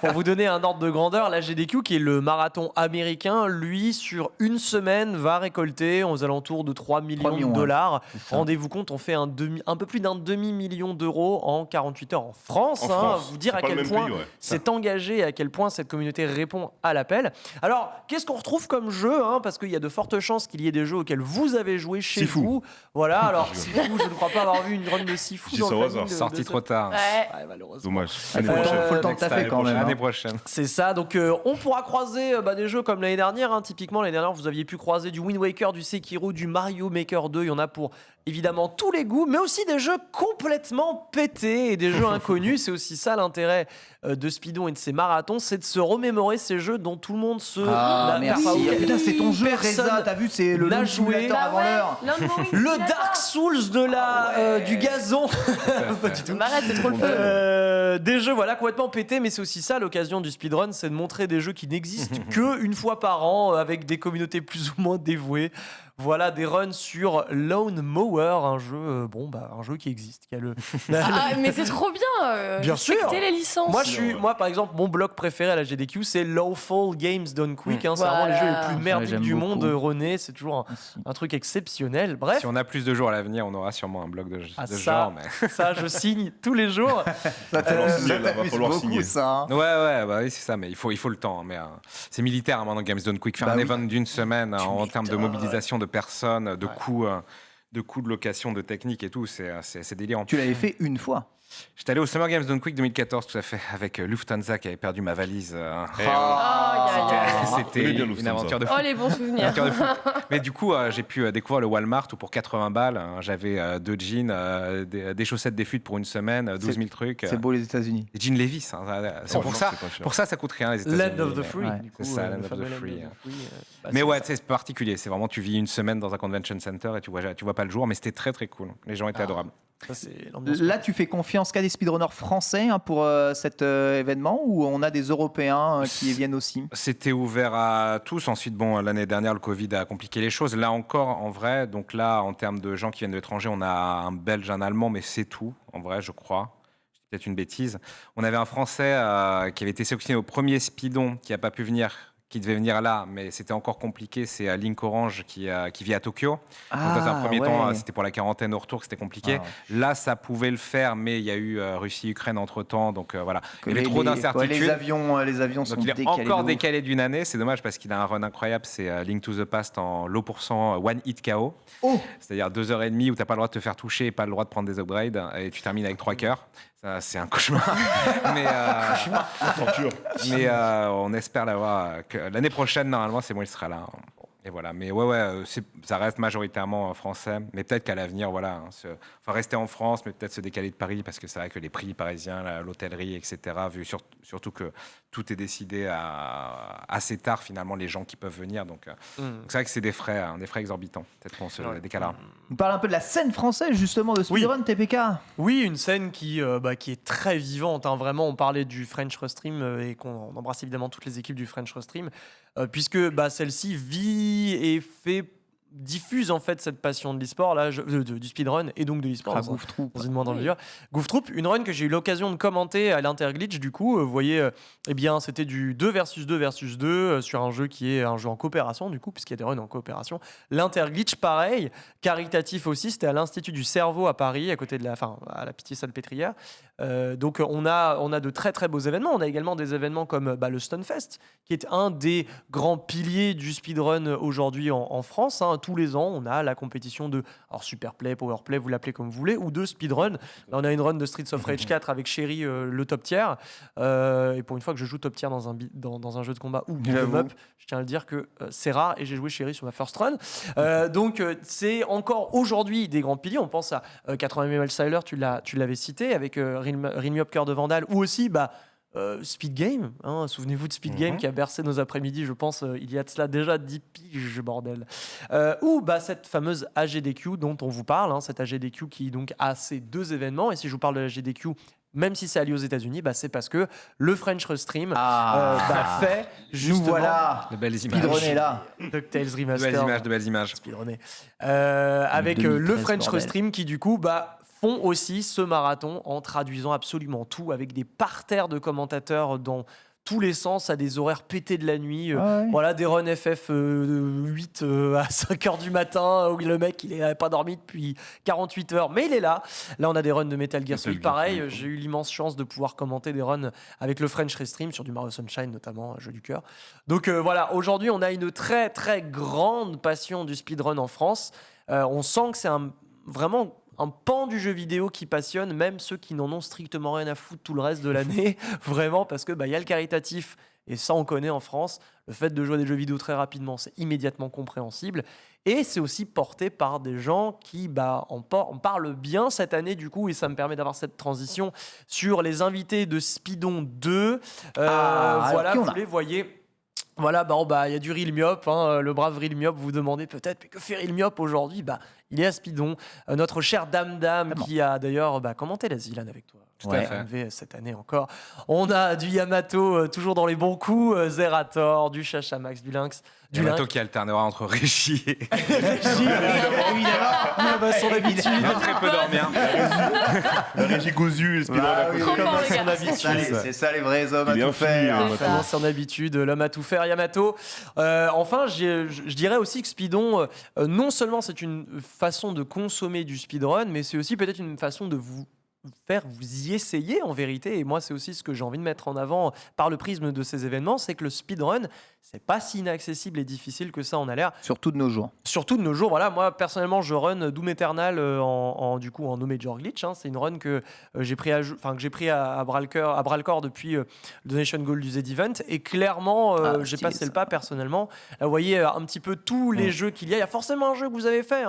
[SPEAKER 4] Pour vous donner un ordre de grandeur, la GDQ, qui est le marathon américain, lui, sur une semaine, va récolter aux alentours de 3 millions de dollars. Rendez-vous compte, on fait un peu plus d'un demi-million d'euros en 48 heures en France. Vous dire à quel point c'est engagé et à quel point cette communauté répond à l'appel. Alors, qu'est-ce qu'on retrouve comme jeu, parce qu'il y a de fortes chances qu'il y ait des jeux auxquels vous avez joué chez vous. Voilà, alors Sifu, je ne crois pas avoir vu une de Sifu dans le planning
[SPEAKER 5] sorti trop tard.
[SPEAKER 2] Ouais,
[SPEAKER 4] malheureusement.
[SPEAKER 3] Dommage.
[SPEAKER 1] Il faut le temps que t'as fait quand même.
[SPEAKER 5] L'année prochaine.
[SPEAKER 4] C'est ça, donc on pourra croiser des jeux comme l'année dernière. Typiquement, l'année dernière, vous aviez pu croiser du Wind Waker, du Sekiro, du Mario Maker 2. Il y en a pour évidemment tous les goûts, mais aussi des jeux complètement pétés et des jeux inconnus. C'est aussi ça l'intérêt de Speedon et de ses marathons, c'est de se remémorer ces jeux dont tout le monde se...
[SPEAKER 1] merci. Putain, c'est ton jeu, Reza, t'as vu, c'est le
[SPEAKER 4] joué
[SPEAKER 1] avant l'heure.
[SPEAKER 4] Le Dark Souls du gazon.
[SPEAKER 2] Pas du tout. M'arrête, c'est trop le feu.
[SPEAKER 4] Des jeux complètement pétés, mais c'est aussi ça l'occasion du speedrun, c'est de montrer des jeux qui n'existent qu'une fois par an avec des communautés plus ou moins dévouées. Voilà des runs sur Lone Mower, un jeu, un jeu qui existe. Qui a
[SPEAKER 2] mais c'est trop bien.
[SPEAKER 4] Bien sûr.
[SPEAKER 2] Les licences.
[SPEAKER 4] Moi, par exemple, mon bloc préféré à la GDQ, c'est Lawful Games Done Quick. C'est vraiment les jeux les plus merdiques du monde. René, c'est toujours un truc exceptionnel. Bref.
[SPEAKER 5] Si on a plus de jours à l'avenir, on aura sûrement un bloc de
[SPEAKER 4] genre.
[SPEAKER 5] Mais...
[SPEAKER 4] Ça, je signe tous les jours.
[SPEAKER 3] Va falloir signer.
[SPEAKER 1] Ça,
[SPEAKER 5] oui, c'est ça, mais il faut le temps. Mais c'est militaire maintenant, Games Done Quick. Faire un event d'une semaine en termes de mobilisation de personnes, de coûts de location, de technique et tout, c'est délirant.
[SPEAKER 1] Tu l'avais fait une fois.
[SPEAKER 5] J'étais allé au Summer Games Done Quick 2014, tout à fait, avec Lufthansa qui avait perdu ma valise. C'était une aventure de fou.
[SPEAKER 2] Oh, les bons souvenirs.
[SPEAKER 5] Mais du coup, j'ai pu découvrir le Walmart où pour 80 balles, j'avais 2 jeans, des chaussettes des futes pour une semaine, 12 000 trucs.
[SPEAKER 1] C'est beau les États-Unis.
[SPEAKER 5] Des jeans Levi's. C'est pour ça, ça coûte rien les États-Unis.
[SPEAKER 4] Land of the Free.
[SPEAKER 5] C'est ça, Land of the Free. Mais ouais, c'est particulier. C'est vraiment, tu vis une semaine dans un convention center et tu vois pas le jour, mais c'était très très cool. Les gens étaient adorables.
[SPEAKER 1] Là, tu fais confiance qu'à des speedrunners français pour cet événement, ou on a des Européens qui viennent aussi?
[SPEAKER 5] C'était ouvert à tous. Ensuite, l'année dernière, le Covid a compliqué les choses. Là encore, en vrai, donc là, en termes de gens qui viennent de l'étranger, on a un Belge, un Allemand, mais c'est tout, en vrai, je crois. C'est peut-être une bêtise. On avait un Français qui avait été sélectionné au premier Speedon, qui n'a pas pu venir, qui devait venir là, mais c'était encore compliqué. C'est Link Orange qui vit à Tokyo. Donc, dans un premier temps, c'était pour la quarantaine au retour que c'était compliqué. Là, ça pouvait le faire, mais il y a eu Russie-Ukraine entre-temps. Donc voilà, il y avait trop d'incertitudes.
[SPEAKER 1] Les avions sont
[SPEAKER 5] donc, il est
[SPEAKER 1] décalés.
[SPEAKER 5] encore décalé d'une année. C'est dommage parce qu'il a un run incroyable. C'est Link to the Past en low % one hit KO. C'est-à-dire 2h30 où tu n'as pas le droit de te faire toucher et pas le droit de prendre des upgrades. Et tu termines avec 3 cœurs. Ça, c'est un cauchemar. mais on espère l'avoir. L'année prochaine, normalement, c'est bon, il sera là. Et voilà. Mais ça reste majoritairement français. Mais peut-être qu'à l'avenir, voilà, rester en France, mais peut-être se décaler de Paris, parce que c'est vrai que les prix parisiens, l'hôtellerie, etc., vu surtout que tout est décidé assez tard, finalement, les gens qui peuvent venir. Donc c'est vrai que c'est des frais exorbitants. Peut-être qu'on se décalera.
[SPEAKER 1] On parle un peu de la scène française, justement, de speedrun, TPK.
[SPEAKER 4] Oui, une scène qui est très vivante. Vraiment, on parlait du French Restream et qu'on embrasse évidemment toutes les équipes du French Restream, puisque celle-ci vit et diffuse en fait cette passion de l'e-sport là, du speedrun et donc de l'e-sport dans une moindre mesure. Goof Troop, une run que j'ai eu l'occasion de commenter à l'Interglitch. Du coup, vous voyez, c'était du 2 versus 2 versus 2 sur un jeu qui est un jeu en coopération, du coup, puisqu'il y a des runs en coopération. L'Interglitch, pareil, caritatif aussi, c'était à l'Institut du Cerveau à Paris, à côté de à la Pitié-Salpêtrière. Donc on a de très très beaux événements. On a également des événements comme le Stunfest, qui est un des grands piliers du speedrun aujourd'hui en France. Tous les ans, on a la compétition de Superplay, Powerplay, vous l'appelez comme vous voulez, ou de speedrun. Là, on a une run de Streets of Rage 4 avec Sherry, le top tier. Et pour une fois que je joue top tier dans un jeu de combat ou beat'em up, je tiens à le dire que c'est rare et j'ai joué Sherry sur ma first run. Donc c'est encore aujourd'hui des grands piliers. On pense à 80 mm Siler, tu l'avais cité, avec Ring Me Up Cœur de Vandal, ou aussi Speed Game, souvenez-vous de Speed Game qui a bercé nos après-midi, je pense, il y a de cela déjà 10 piges, bordel. Ou cette fameuse AGDQ dont on vous parle, cette AGDQ qui donc a ces 2 événements. Et si je vous parle de l'AGDQ, même si c'est allié aux États-Unis, c'est parce que le French Restream fait justement.
[SPEAKER 1] Nous voilà,
[SPEAKER 5] de belles images.
[SPEAKER 1] speedrunner là.
[SPEAKER 4] DuckTales Remastered.
[SPEAKER 5] De belles images.
[SPEAKER 4] Speedrunner. Avec le French Restream qui du coup font aussi ce marathon en traduisant absolument tout, avec des parterres de commentateurs dans tous les sens, à des horaires pétés de la nuit. Voilà, des runs FF 8 à 5h du matin, où le mec, il n'avait pas dormi depuis 48 heures, mais il est là. Là, on a des runs de Metal Gear Solid. Pareil, j'ai eu l'immense chance de pouvoir commenter des runs avec le French Restream sur du Mario Sunshine, notamment, jeu du cœur. Donc voilà, aujourd'hui, on a une très, très grande passion du speedrun en France. On sent que c'est vraiment un pan du jeu vidéo qui passionne même ceux qui n'en ont strictement rien à foutre tout le reste de l'année, vraiment, parce que y a le caritatif, et ça on connaît en France. Le fait de jouer à des jeux vidéo très rapidement, c'est immédiatement compréhensible, et c'est aussi porté par des gens qui en parlent bien cette année, du coup, et ça me permet d'avoir cette transition sur les invités de Speedon 2. Voilà, vous les voyez. Voilà, il y a du Real Myop, le brave Real Myop. Vous vous demandez peut-être, mais que fait Real Myop aujourd'hui ? Il est à Speedon. Notre cher Dame qui a d'ailleurs commenté la Zilan avec toi.
[SPEAKER 5] Tout à fait.
[SPEAKER 4] MV cette année encore. On a du Yamato, toujours dans les bons coups, Zerator, du Chachamax, du Lynx.
[SPEAKER 5] Yamato qui alternera entre Régie et...
[SPEAKER 4] évidemment, son habitude.
[SPEAKER 5] Très peu dormir.
[SPEAKER 3] La Régie Gozu et le speedrun.
[SPEAKER 4] Son habitude.
[SPEAKER 1] C'est ça les vrais hommes
[SPEAKER 3] Il est
[SPEAKER 1] à tout
[SPEAKER 3] infini,
[SPEAKER 1] faire.
[SPEAKER 3] Yamato.
[SPEAKER 4] Comment son habitude, l'homme à tout faire, Yamato. Enfin, je dirais aussi que Speedon, non seulement c'est une façon de consommer du speedrun, mais c'est aussi peut-être une façon de vous y essayer en vérité. Et moi, c'est aussi ce que j'ai envie de mettre en avant par le prisme de ces événements, c'est que le speedrun, c'est pas si inaccessible et difficile que ça en a l'air.
[SPEAKER 1] Surtout de nos jours.
[SPEAKER 4] Surtout de nos jours. Voilà, moi personnellement, je run Doom Eternal en No Major Glitch. C'est une run que j'ai pris à bras le corps depuis le Donation Goal du Z-Event. Et clairement, j'ai passé le pas personnellement. Là, vous voyez un petit peu tous les jeux qu'il y a. Il y a forcément un jeu que vous avez fait.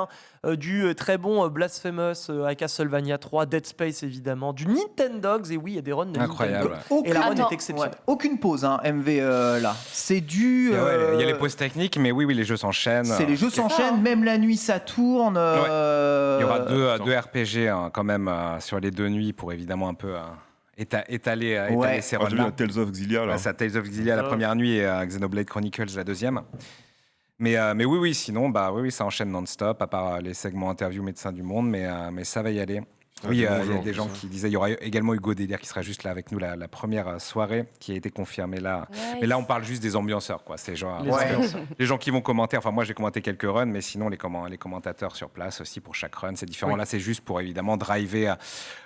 [SPEAKER 4] Du très bon Blasphemous à Castlevania 3, Dead Space évidemment, du Nintendogs. Et oui, il y a des runs de
[SPEAKER 5] Incroyable.
[SPEAKER 4] Nintendo. Et la run est exceptionnelle.
[SPEAKER 1] Aucune pause, MV là. C'est du.
[SPEAKER 5] Il y a les pauses techniques, mais oui, les jeux s'enchaînent.
[SPEAKER 1] Les jeux s'enchaînent, même la nuit ça tourne.
[SPEAKER 5] Il y aura deux RPG quand même sur les 2 nuits pour évidemment un peu étaler ces
[SPEAKER 3] J'ai vu
[SPEAKER 5] runs-là.
[SPEAKER 3] un Tales of Xillia là.
[SPEAKER 5] C'est Tales of Xillia la première nuit et Xenoblade Chronicles la deuxième. Mais oui, sinon, ça enchaîne non-stop, à part les segments interview médecins du monde, mais ça va y aller. Oui, il y a
[SPEAKER 3] bonjour,
[SPEAKER 5] des gens qui disaient, il y aura également Hugo Délire qui sera juste là avec nous la première soirée qui a été confirmée là.
[SPEAKER 2] Ouais,
[SPEAKER 5] Mais là, on parle juste des ambianceurs, quoi. C'est genre
[SPEAKER 4] Les
[SPEAKER 1] Ouais.
[SPEAKER 4] ambianceurs.
[SPEAKER 5] les gens qui vont commenter. Enfin, moi, j'ai commenté quelques runs, mais sinon, les commentateurs sur place aussi pour chaque run, c'est différent.
[SPEAKER 1] Oui.
[SPEAKER 5] Là, c'est juste pour évidemment driver.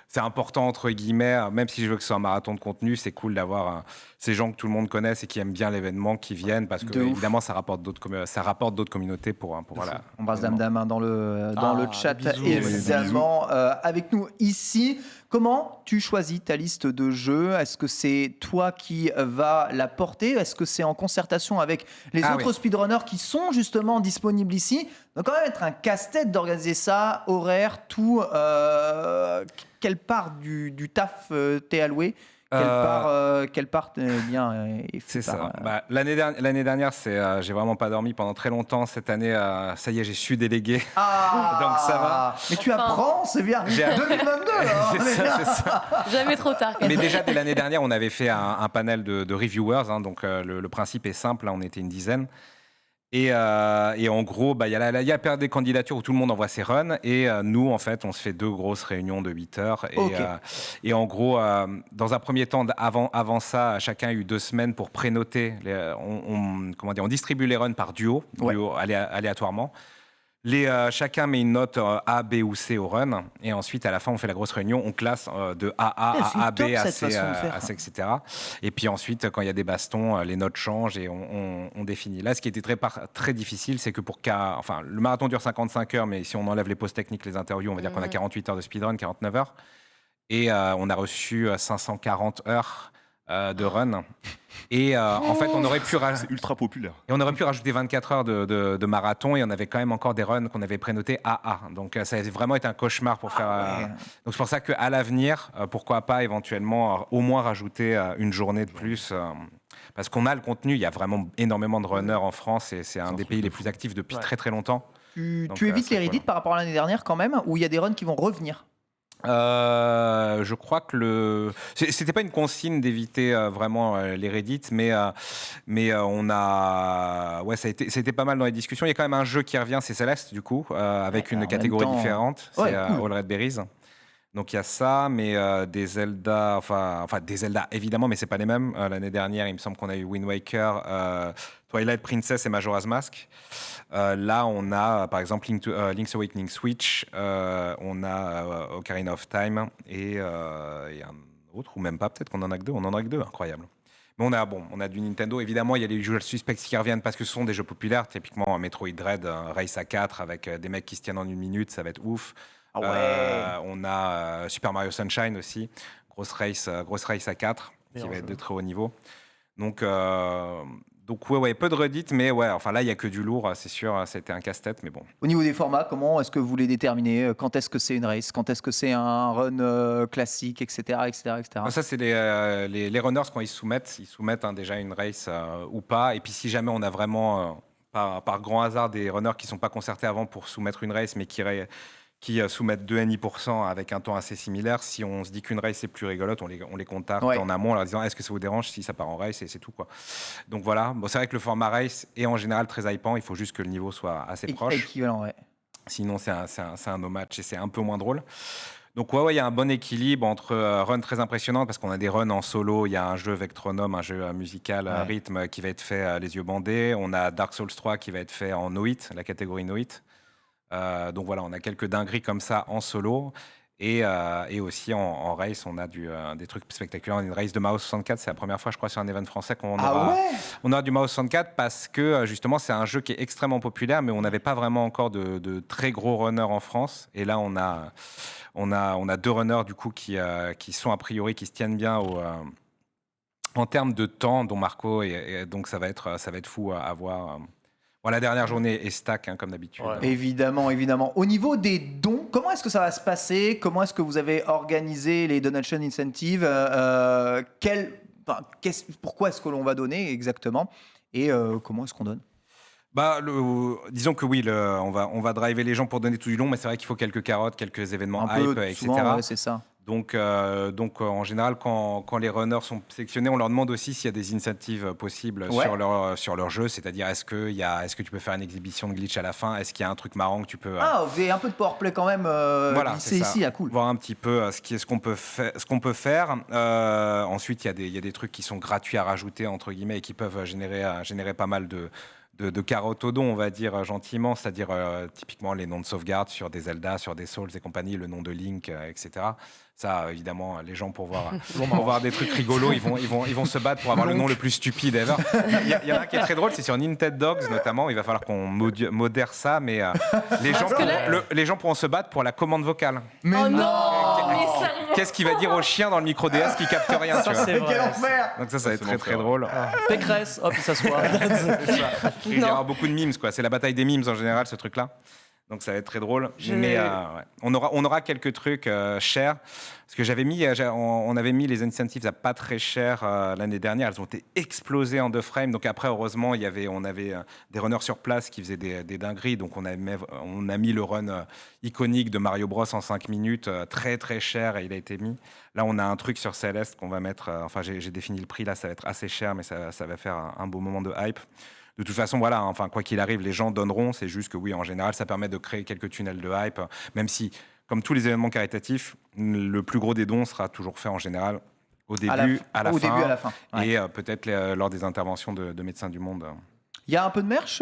[SPEAKER 5] C'est important, entre guillemets, même si je veux que ce soit un marathon de contenu, c'est cool d'avoir ces gens que tout le monde connaisse et qui aiment bien l'événement qui viennent parce que,
[SPEAKER 1] De ouf.
[SPEAKER 5] évidemment, ça rapporte d'autres communautés pour voilà.
[SPEAKER 1] On passe Dame Dame dans le
[SPEAKER 4] Ah,
[SPEAKER 1] chat,
[SPEAKER 4] bisous,
[SPEAKER 1] évidemment. Avec nous ici, comment tu choisis ta liste de jeux? Est-ce que c'est toi qui vas la porter? Est-ce que c'est en concertation avec les
[SPEAKER 5] Ah
[SPEAKER 1] autres
[SPEAKER 5] oui.
[SPEAKER 1] speedrunners qui sont justement disponibles ici? Donc quand même être un casse-tête d'organiser ça, horaire, tout. Quelle part du taf t'es alloué? Quelle part est
[SPEAKER 5] C'est
[SPEAKER 1] fait par,
[SPEAKER 5] ça. L'année dernière, j'ai vraiment pas dormi pendant très longtemps. Cette année, ça y est, j'ai su déléguer.
[SPEAKER 1] Ah,
[SPEAKER 5] Donc ça va.
[SPEAKER 1] Mais tu
[SPEAKER 2] Enfin.
[SPEAKER 1] apprends, c'est bien.
[SPEAKER 5] J'ai-
[SPEAKER 1] 2022 alors.
[SPEAKER 5] C'est ça.
[SPEAKER 2] Jamais trop tard.
[SPEAKER 5] Mais déjà, dès l'année dernière, on avait fait un panel de reviewers. Donc, le principe est simple. Là, on était une dizaine. Et en gros, il y a la période des candidatures où tout le monde envoie ses runs. Et nous, en fait, on se fait 2 grosses réunions de 8 heures.
[SPEAKER 1] Ok.
[SPEAKER 5] Et en gros, dans un premier temps, avant ça, chacun a eu 2 semaines pour prénoter. On distribue les runs par duo
[SPEAKER 1] Ouais.
[SPEAKER 5] aléatoirement. Chacun met une note A, B ou C au run. Et ensuite, à la fin, on fait la grosse réunion. On classe de AA
[SPEAKER 1] C'est
[SPEAKER 5] à AB,
[SPEAKER 1] top,
[SPEAKER 5] à
[SPEAKER 1] cette
[SPEAKER 5] C,
[SPEAKER 1] façon de faire.
[SPEAKER 5] à C, etc. Et puis ensuite, quand il y a des bastons, les notes changent et on définit. Là, ce qui était très difficile, c'est que le marathon dure 55 heures, mais si on enlève les pauses techniques, les interviews, on va dire qu'on a 48 heures de speedrun, 49 heures. Et on a reçu 540 heures de run. Et en fait, on aurait pu
[SPEAKER 3] C'est ultra populaire.
[SPEAKER 5] rajouter 24 heures de marathon et on avait quand même encore des runs qu'on avait prénotés AA. Donc ça a vraiment été un cauchemar pour faire.
[SPEAKER 1] ouais.
[SPEAKER 5] Donc c'est pour ça qu'à l'avenir, pourquoi pas éventuellement au moins rajouter une journée de plus. Parce qu'on a le contenu, il y a vraiment énormément de runners en France et c'est un des pays les plus actifs depuis
[SPEAKER 4] Ouais.
[SPEAKER 5] très très longtemps.
[SPEAKER 1] Tu
[SPEAKER 5] Donc,
[SPEAKER 1] évites
[SPEAKER 5] c'est
[SPEAKER 1] les Reddit
[SPEAKER 5] cool.
[SPEAKER 1] par rapport à l'année dernière quand même, où il y a des runs qui vont revenir.
[SPEAKER 5] Je crois que c'était pas une consigne d'éviter vraiment les Reddit, mais on a c'était pas mal dans les discussions. Il y a quand même un jeu qui revient, c'est Céleste du coup, avec
[SPEAKER 1] Ouais, en
[SPEAKER 5] une catégorie
[SPEAKER 1] même temps,
[SPEAKER 5] différente,
[SPEAKER 1] ouais,
[SPEAKER 5] c'est
[SPEAKER 1] cool.
[SPEAKER 5] All Red Berries. Donc il y a ça, mais des Zelda, enfin des Zelda évidemment, mais c'est pas les mêmes. L'année dernière, il me semble qu'on a eu Wind Waker, Twilight Princess et Majora's Mask. Là, on a par exemple Link's Awakening Switch, on a Ocarina of Time et un autre, ou même pas, peut-être qu'on en a que 2. On en a que 2, incroyable. Mais on a du Nintendo. Évidemment, il y a les Usual Suspects qui reviennent parce que ce sont des jeux populaires. Typiquement, Metroid Dread, Race à 4 avec des mecs qui se tiennent en 1 minute, ça va être ouf.
[SPEAKER 1] Ah ouais.
[SPEAKER 5] On a Super Mario Sunshine aussi, grosse race à 4 qui
[SPEAKER 4] Meilleur
[SPEAKER 5] va être
[SPEAKER 4] jeu.
[SPEAKER 5] de très haut niveau. Donc ouais, peu de Reddit, mais ouais, enfin là il y a que du lourd, c'est sûr, c'était un casse-tête, mais bon.
[SPEAKER 1] Au niveau des formats, comment est-ce que vous les déterminez? Quand est-ce que c'est une race? Quand est-ce que c'est un run classique, etc., etc., etc.
[SPEAKER 5] Ça c'est les runners quand ils soumettent déjà une race ou pas, et puis si jamais on a vraiment par grand hasard des runners qui sont pas concertés avant pour soumettre une race, mais qui soumettent 2 NI% avec un temps assez similaire. Si on se dit qu'une race est plus rigolote, on les contacte
[SPEAKER 1] Ouais.
[SPEAKER 5] en amont en leur disant est-ce que ça vous dérange si ça part en race, et c'est tout quoi. Donc voilà, bon, c'est vrai que le format race est en général très hypant, il faut juste que le niveau soit assez proche,
[SPEAKER 1] Équivalent, ouais.
[SPEAKER 5] sinon c'est un no match et c'est un peu moins drôle. Donc ouais, il y a un bon équilibre entre runs très impressionnants parce qu'on a des runs en solo, il y a un jeu Vectronome, un jeu musical
[SPEAKER 1] Ouais.
[SPEAKER 5] rythme qui va être fait les yeux bandés, on a Dark Souls 3 qui va être fait en no-hit, la catégorie no-hit. Donc voilà, on a quelques dingueries comme ça en solo. Et aussi en race, on a des trucs spectaculaires. On a une race de Mao 64, c'est la première fois, je crois, sur un event français qu'on aura. On aura du Mao 64 parce que justement, c'est un jeu qui est extrêmement populaire, mais on n'avait pas vraiment encore de très gros runners en France. Et là, on a 2 runners du coup qui sont a priori qui se tiennent bien en termes de temps, dont Marco. Et donc ça va être fou à voir. Bon, la dernière journée est stack, hein, comme d'habitude.
[SPEAKER 4] Ouais.
[SPEAKER 1] Évidemment, évidemment. Au niveau des dons, comment est-ce que ça va se passer? Comment est-ce que vous avez organisé les donation incentives? Pourquoi est-ce que l'on va donner exactement? Et comment est-ce qu'on donne?
[SPEAKER 5] Disons que oui, on va driver les gens pour donner tout du long, mais c'est vrai qu'il faut quelques carottes, quelques événements
[SPEAKER 1] Un
[SPEAKER 5] hype,
[SPEAKER 1] peu,
[SPEAKER 5] etc.
[SPEAKER 1] souvent, ouais, c'est ça.
[SPEAKER 5] Donc, en général, quand les runners sont sélectionnés, on leur demande aussi s'il y a des incentives possibles
[SPEAKER 1] Ouais.
[SPEAKER 5] sur leur jeu. C'est-à-dire, est-ce que tu peux faire une exhibition de glitch à la fin? Est-ce qu'il y a un truc marrant que tu peux...
[SPEAKER 1] Ah, vous avez un peu de powerplay quand même
[SPEAKER 5] Voilà,
[SPEAKER 1] glissé
[SPEAKER 5] c'est ça.
[SPEAKER 1] ici, cool.
[SPEAKER 5] Voir un petit peu ce qu'on peut faire. Ensuite, il y a des trucs qui sont gratuits à rajouter, entre guillemets, et qui peuvent générer pas mal de carottes au don, on va dire gentiment, c'est-à-dire typiquement les noms de sauvegarde sur des Zelda, sur des Souls et compagnie, le nom de Link, etc. Ça, évidemment, les gens pour voir des trucs rigolos, ils vont se battre pour avoir le nom le plus stupide ever. Il y en a un qui est très drôle, c'est sur Nintendo Dogs notamment. Il va falloir qu'on modère ça, mais les gens pourront se battre pour la commande vocale.
[SPEAKER 1] Mais
[SPEAKER 2] Oh
[SPEAKER 1] non,
[SPEAKER 2] non, mais sérieux.
[SPEAKER 5] Qu'est-ce qu'il va dire au chien dans le micro DS qui capte rien, tu
[SPEAKER 4] Ça,
[SPEAKER 5] vois.
[SPEAKER 4] c'est
[SPEAKER 1] mais
[SPEAKER 4] vrai.
[SPEAKER 1] quel enfer!
[SPEAKER 5] Donc ça va être
[SPEAKER 3] c'est
[SPEAKER 5] très
[SPEAKER 3] l'enfer.
[SPEAKER 5] très drôle.
[SPEAKER 4] Pécresse, hop, il s'assoit.
[SPEAKER 5] Il y aura beaucoup de memes, quoi. C'est la bataille des memes en général, ce truc-là. Donc ça va être très drôle. Mais ouais. on aura quelques trucs chers. Parce que on avait mis les incentives à pas très cher l'année dernière. Elles ont été explosées en 2 frames. Donc après, heureusement, on avait des runners sur place qui faisaient des dingueries. Donc on a mis le run iconique de Mario Bros en 5 minutes, très très cher, et il a été mis. Là, on a un truc sur Céleste qu'on va mettre. J'ai défini le prix là, ça va être assez cher, mais ça va faire un beau moment de hype. De toute façon, voilà, enfin, quoi qu'il arrive, les gens donneront. C'est juste que oui, en général, ça permet de créer quelques tunnels de hype, même si, comme tous les événements caritatifs, le plus gros des dons sera toujours fait en général au début, à la fin,
[SPEAKER 1] Ouais.
[SPEAKER 5] et peut-être lors des interventions de Médecins du Monde.
[SPEAKER 1] Il y a un peu de merch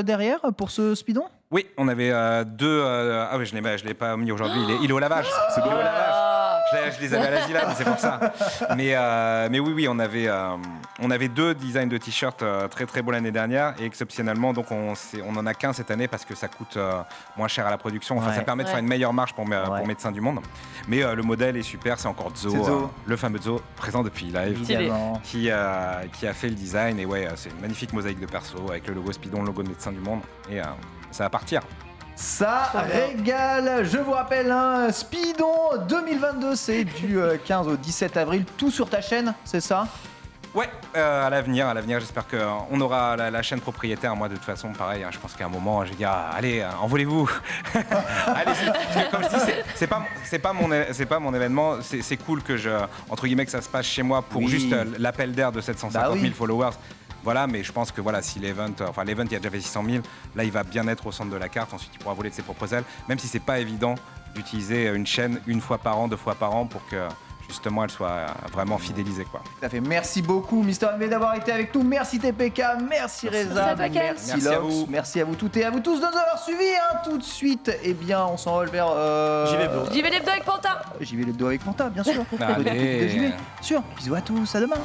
[SPEAKER 1] derrière pour ce speedon?
[SPEAKER 5] Oui, on avait 2. Ah oui, je l'ai pas mis aujourd'hui. Il est au lavage. Il est au lavage. Je les avais à la Zilab, c'est pour ça. Mais oui, on avait 2 designs de t-shirts très très beaux l'année dernière, et exceptionnellement, donc on en a qu'un cette année parce que ça coûte moins cher à la production. Enfin,
[SPEAKER 1] Ouais.
[SPEAKER 5] ça permet de faire une meilleure marge pour Médecins du Monde. Mais le modèle est super, c'est encore
[SPEAKER 1] C'est
[SPEAKER 5] Zo,
[SPEAKER 1] Zo.
[SPEAKER 5] Le fameux Zo, présent depuis live.
[SPEAKER 1] Évidemment.
[SPEAKER 5] Qui a fait le design, et ouais, c'est une magnifique mosaïque de perso avec le logo Speedon, le logo de Médecins du Monde, et ça va partir.
[SPEAKER 1] Ça régale. Je vous rappelle, Speedon 2022, c'est du 15 au 17 avril. Tout sur ta chaîne, c'est ça?
[SPEAKER 5] Ouais, à l'avenir, j'espère qu'on aura la chaîne propriétaire. Moi, de toute façon, pareil, je pense qu'à un moment, je vais dire, allez, envolez-vous. Allez-y. Parce que, comme je dis, c'est pas mon événement. C'est cool que entre guillemets, que ça se passe chez moi pour juste l'appel d'air de 750 000 followers. Voilà, mais je pense que voilà, si l'event, il a déjà fait 600 000, là, il va bien être au centre de la carte. Ensuite, il pourra voler de ses propres ailes, même si c'est pas évident d'utiliser une chaîne 1 fois par an, 2 fois par an, pour que justement elle soit vraiment fidélisée, quoi.
[SPEAKER 1] Tout à fait. Merci beaucoup, Mister MV, d'avoir été avec nous. Merci TPK, merci Reza,
[SPEAKER 2] Merci à Pacal.
[SPEAKER 1] merci
[SPEAKER 5] Merci à
[SPEAKER 1] Lox,
[SPEAKER 5] vous.
[SPEAKER 1] merci à vous toutes et à vous tous de nous avoir suivis. Tout de suite, eh bien, on s'envole vers.
[SPEAKER 2] J'y vais les deux avec Panta.
[SPEAKER 1] J'y vais les deux avec Manta, bien sûr.
[SPEAKER 5] Allez.
[SPEAKER 1] J'y vais. Sûr. Bisous à tous, à demain.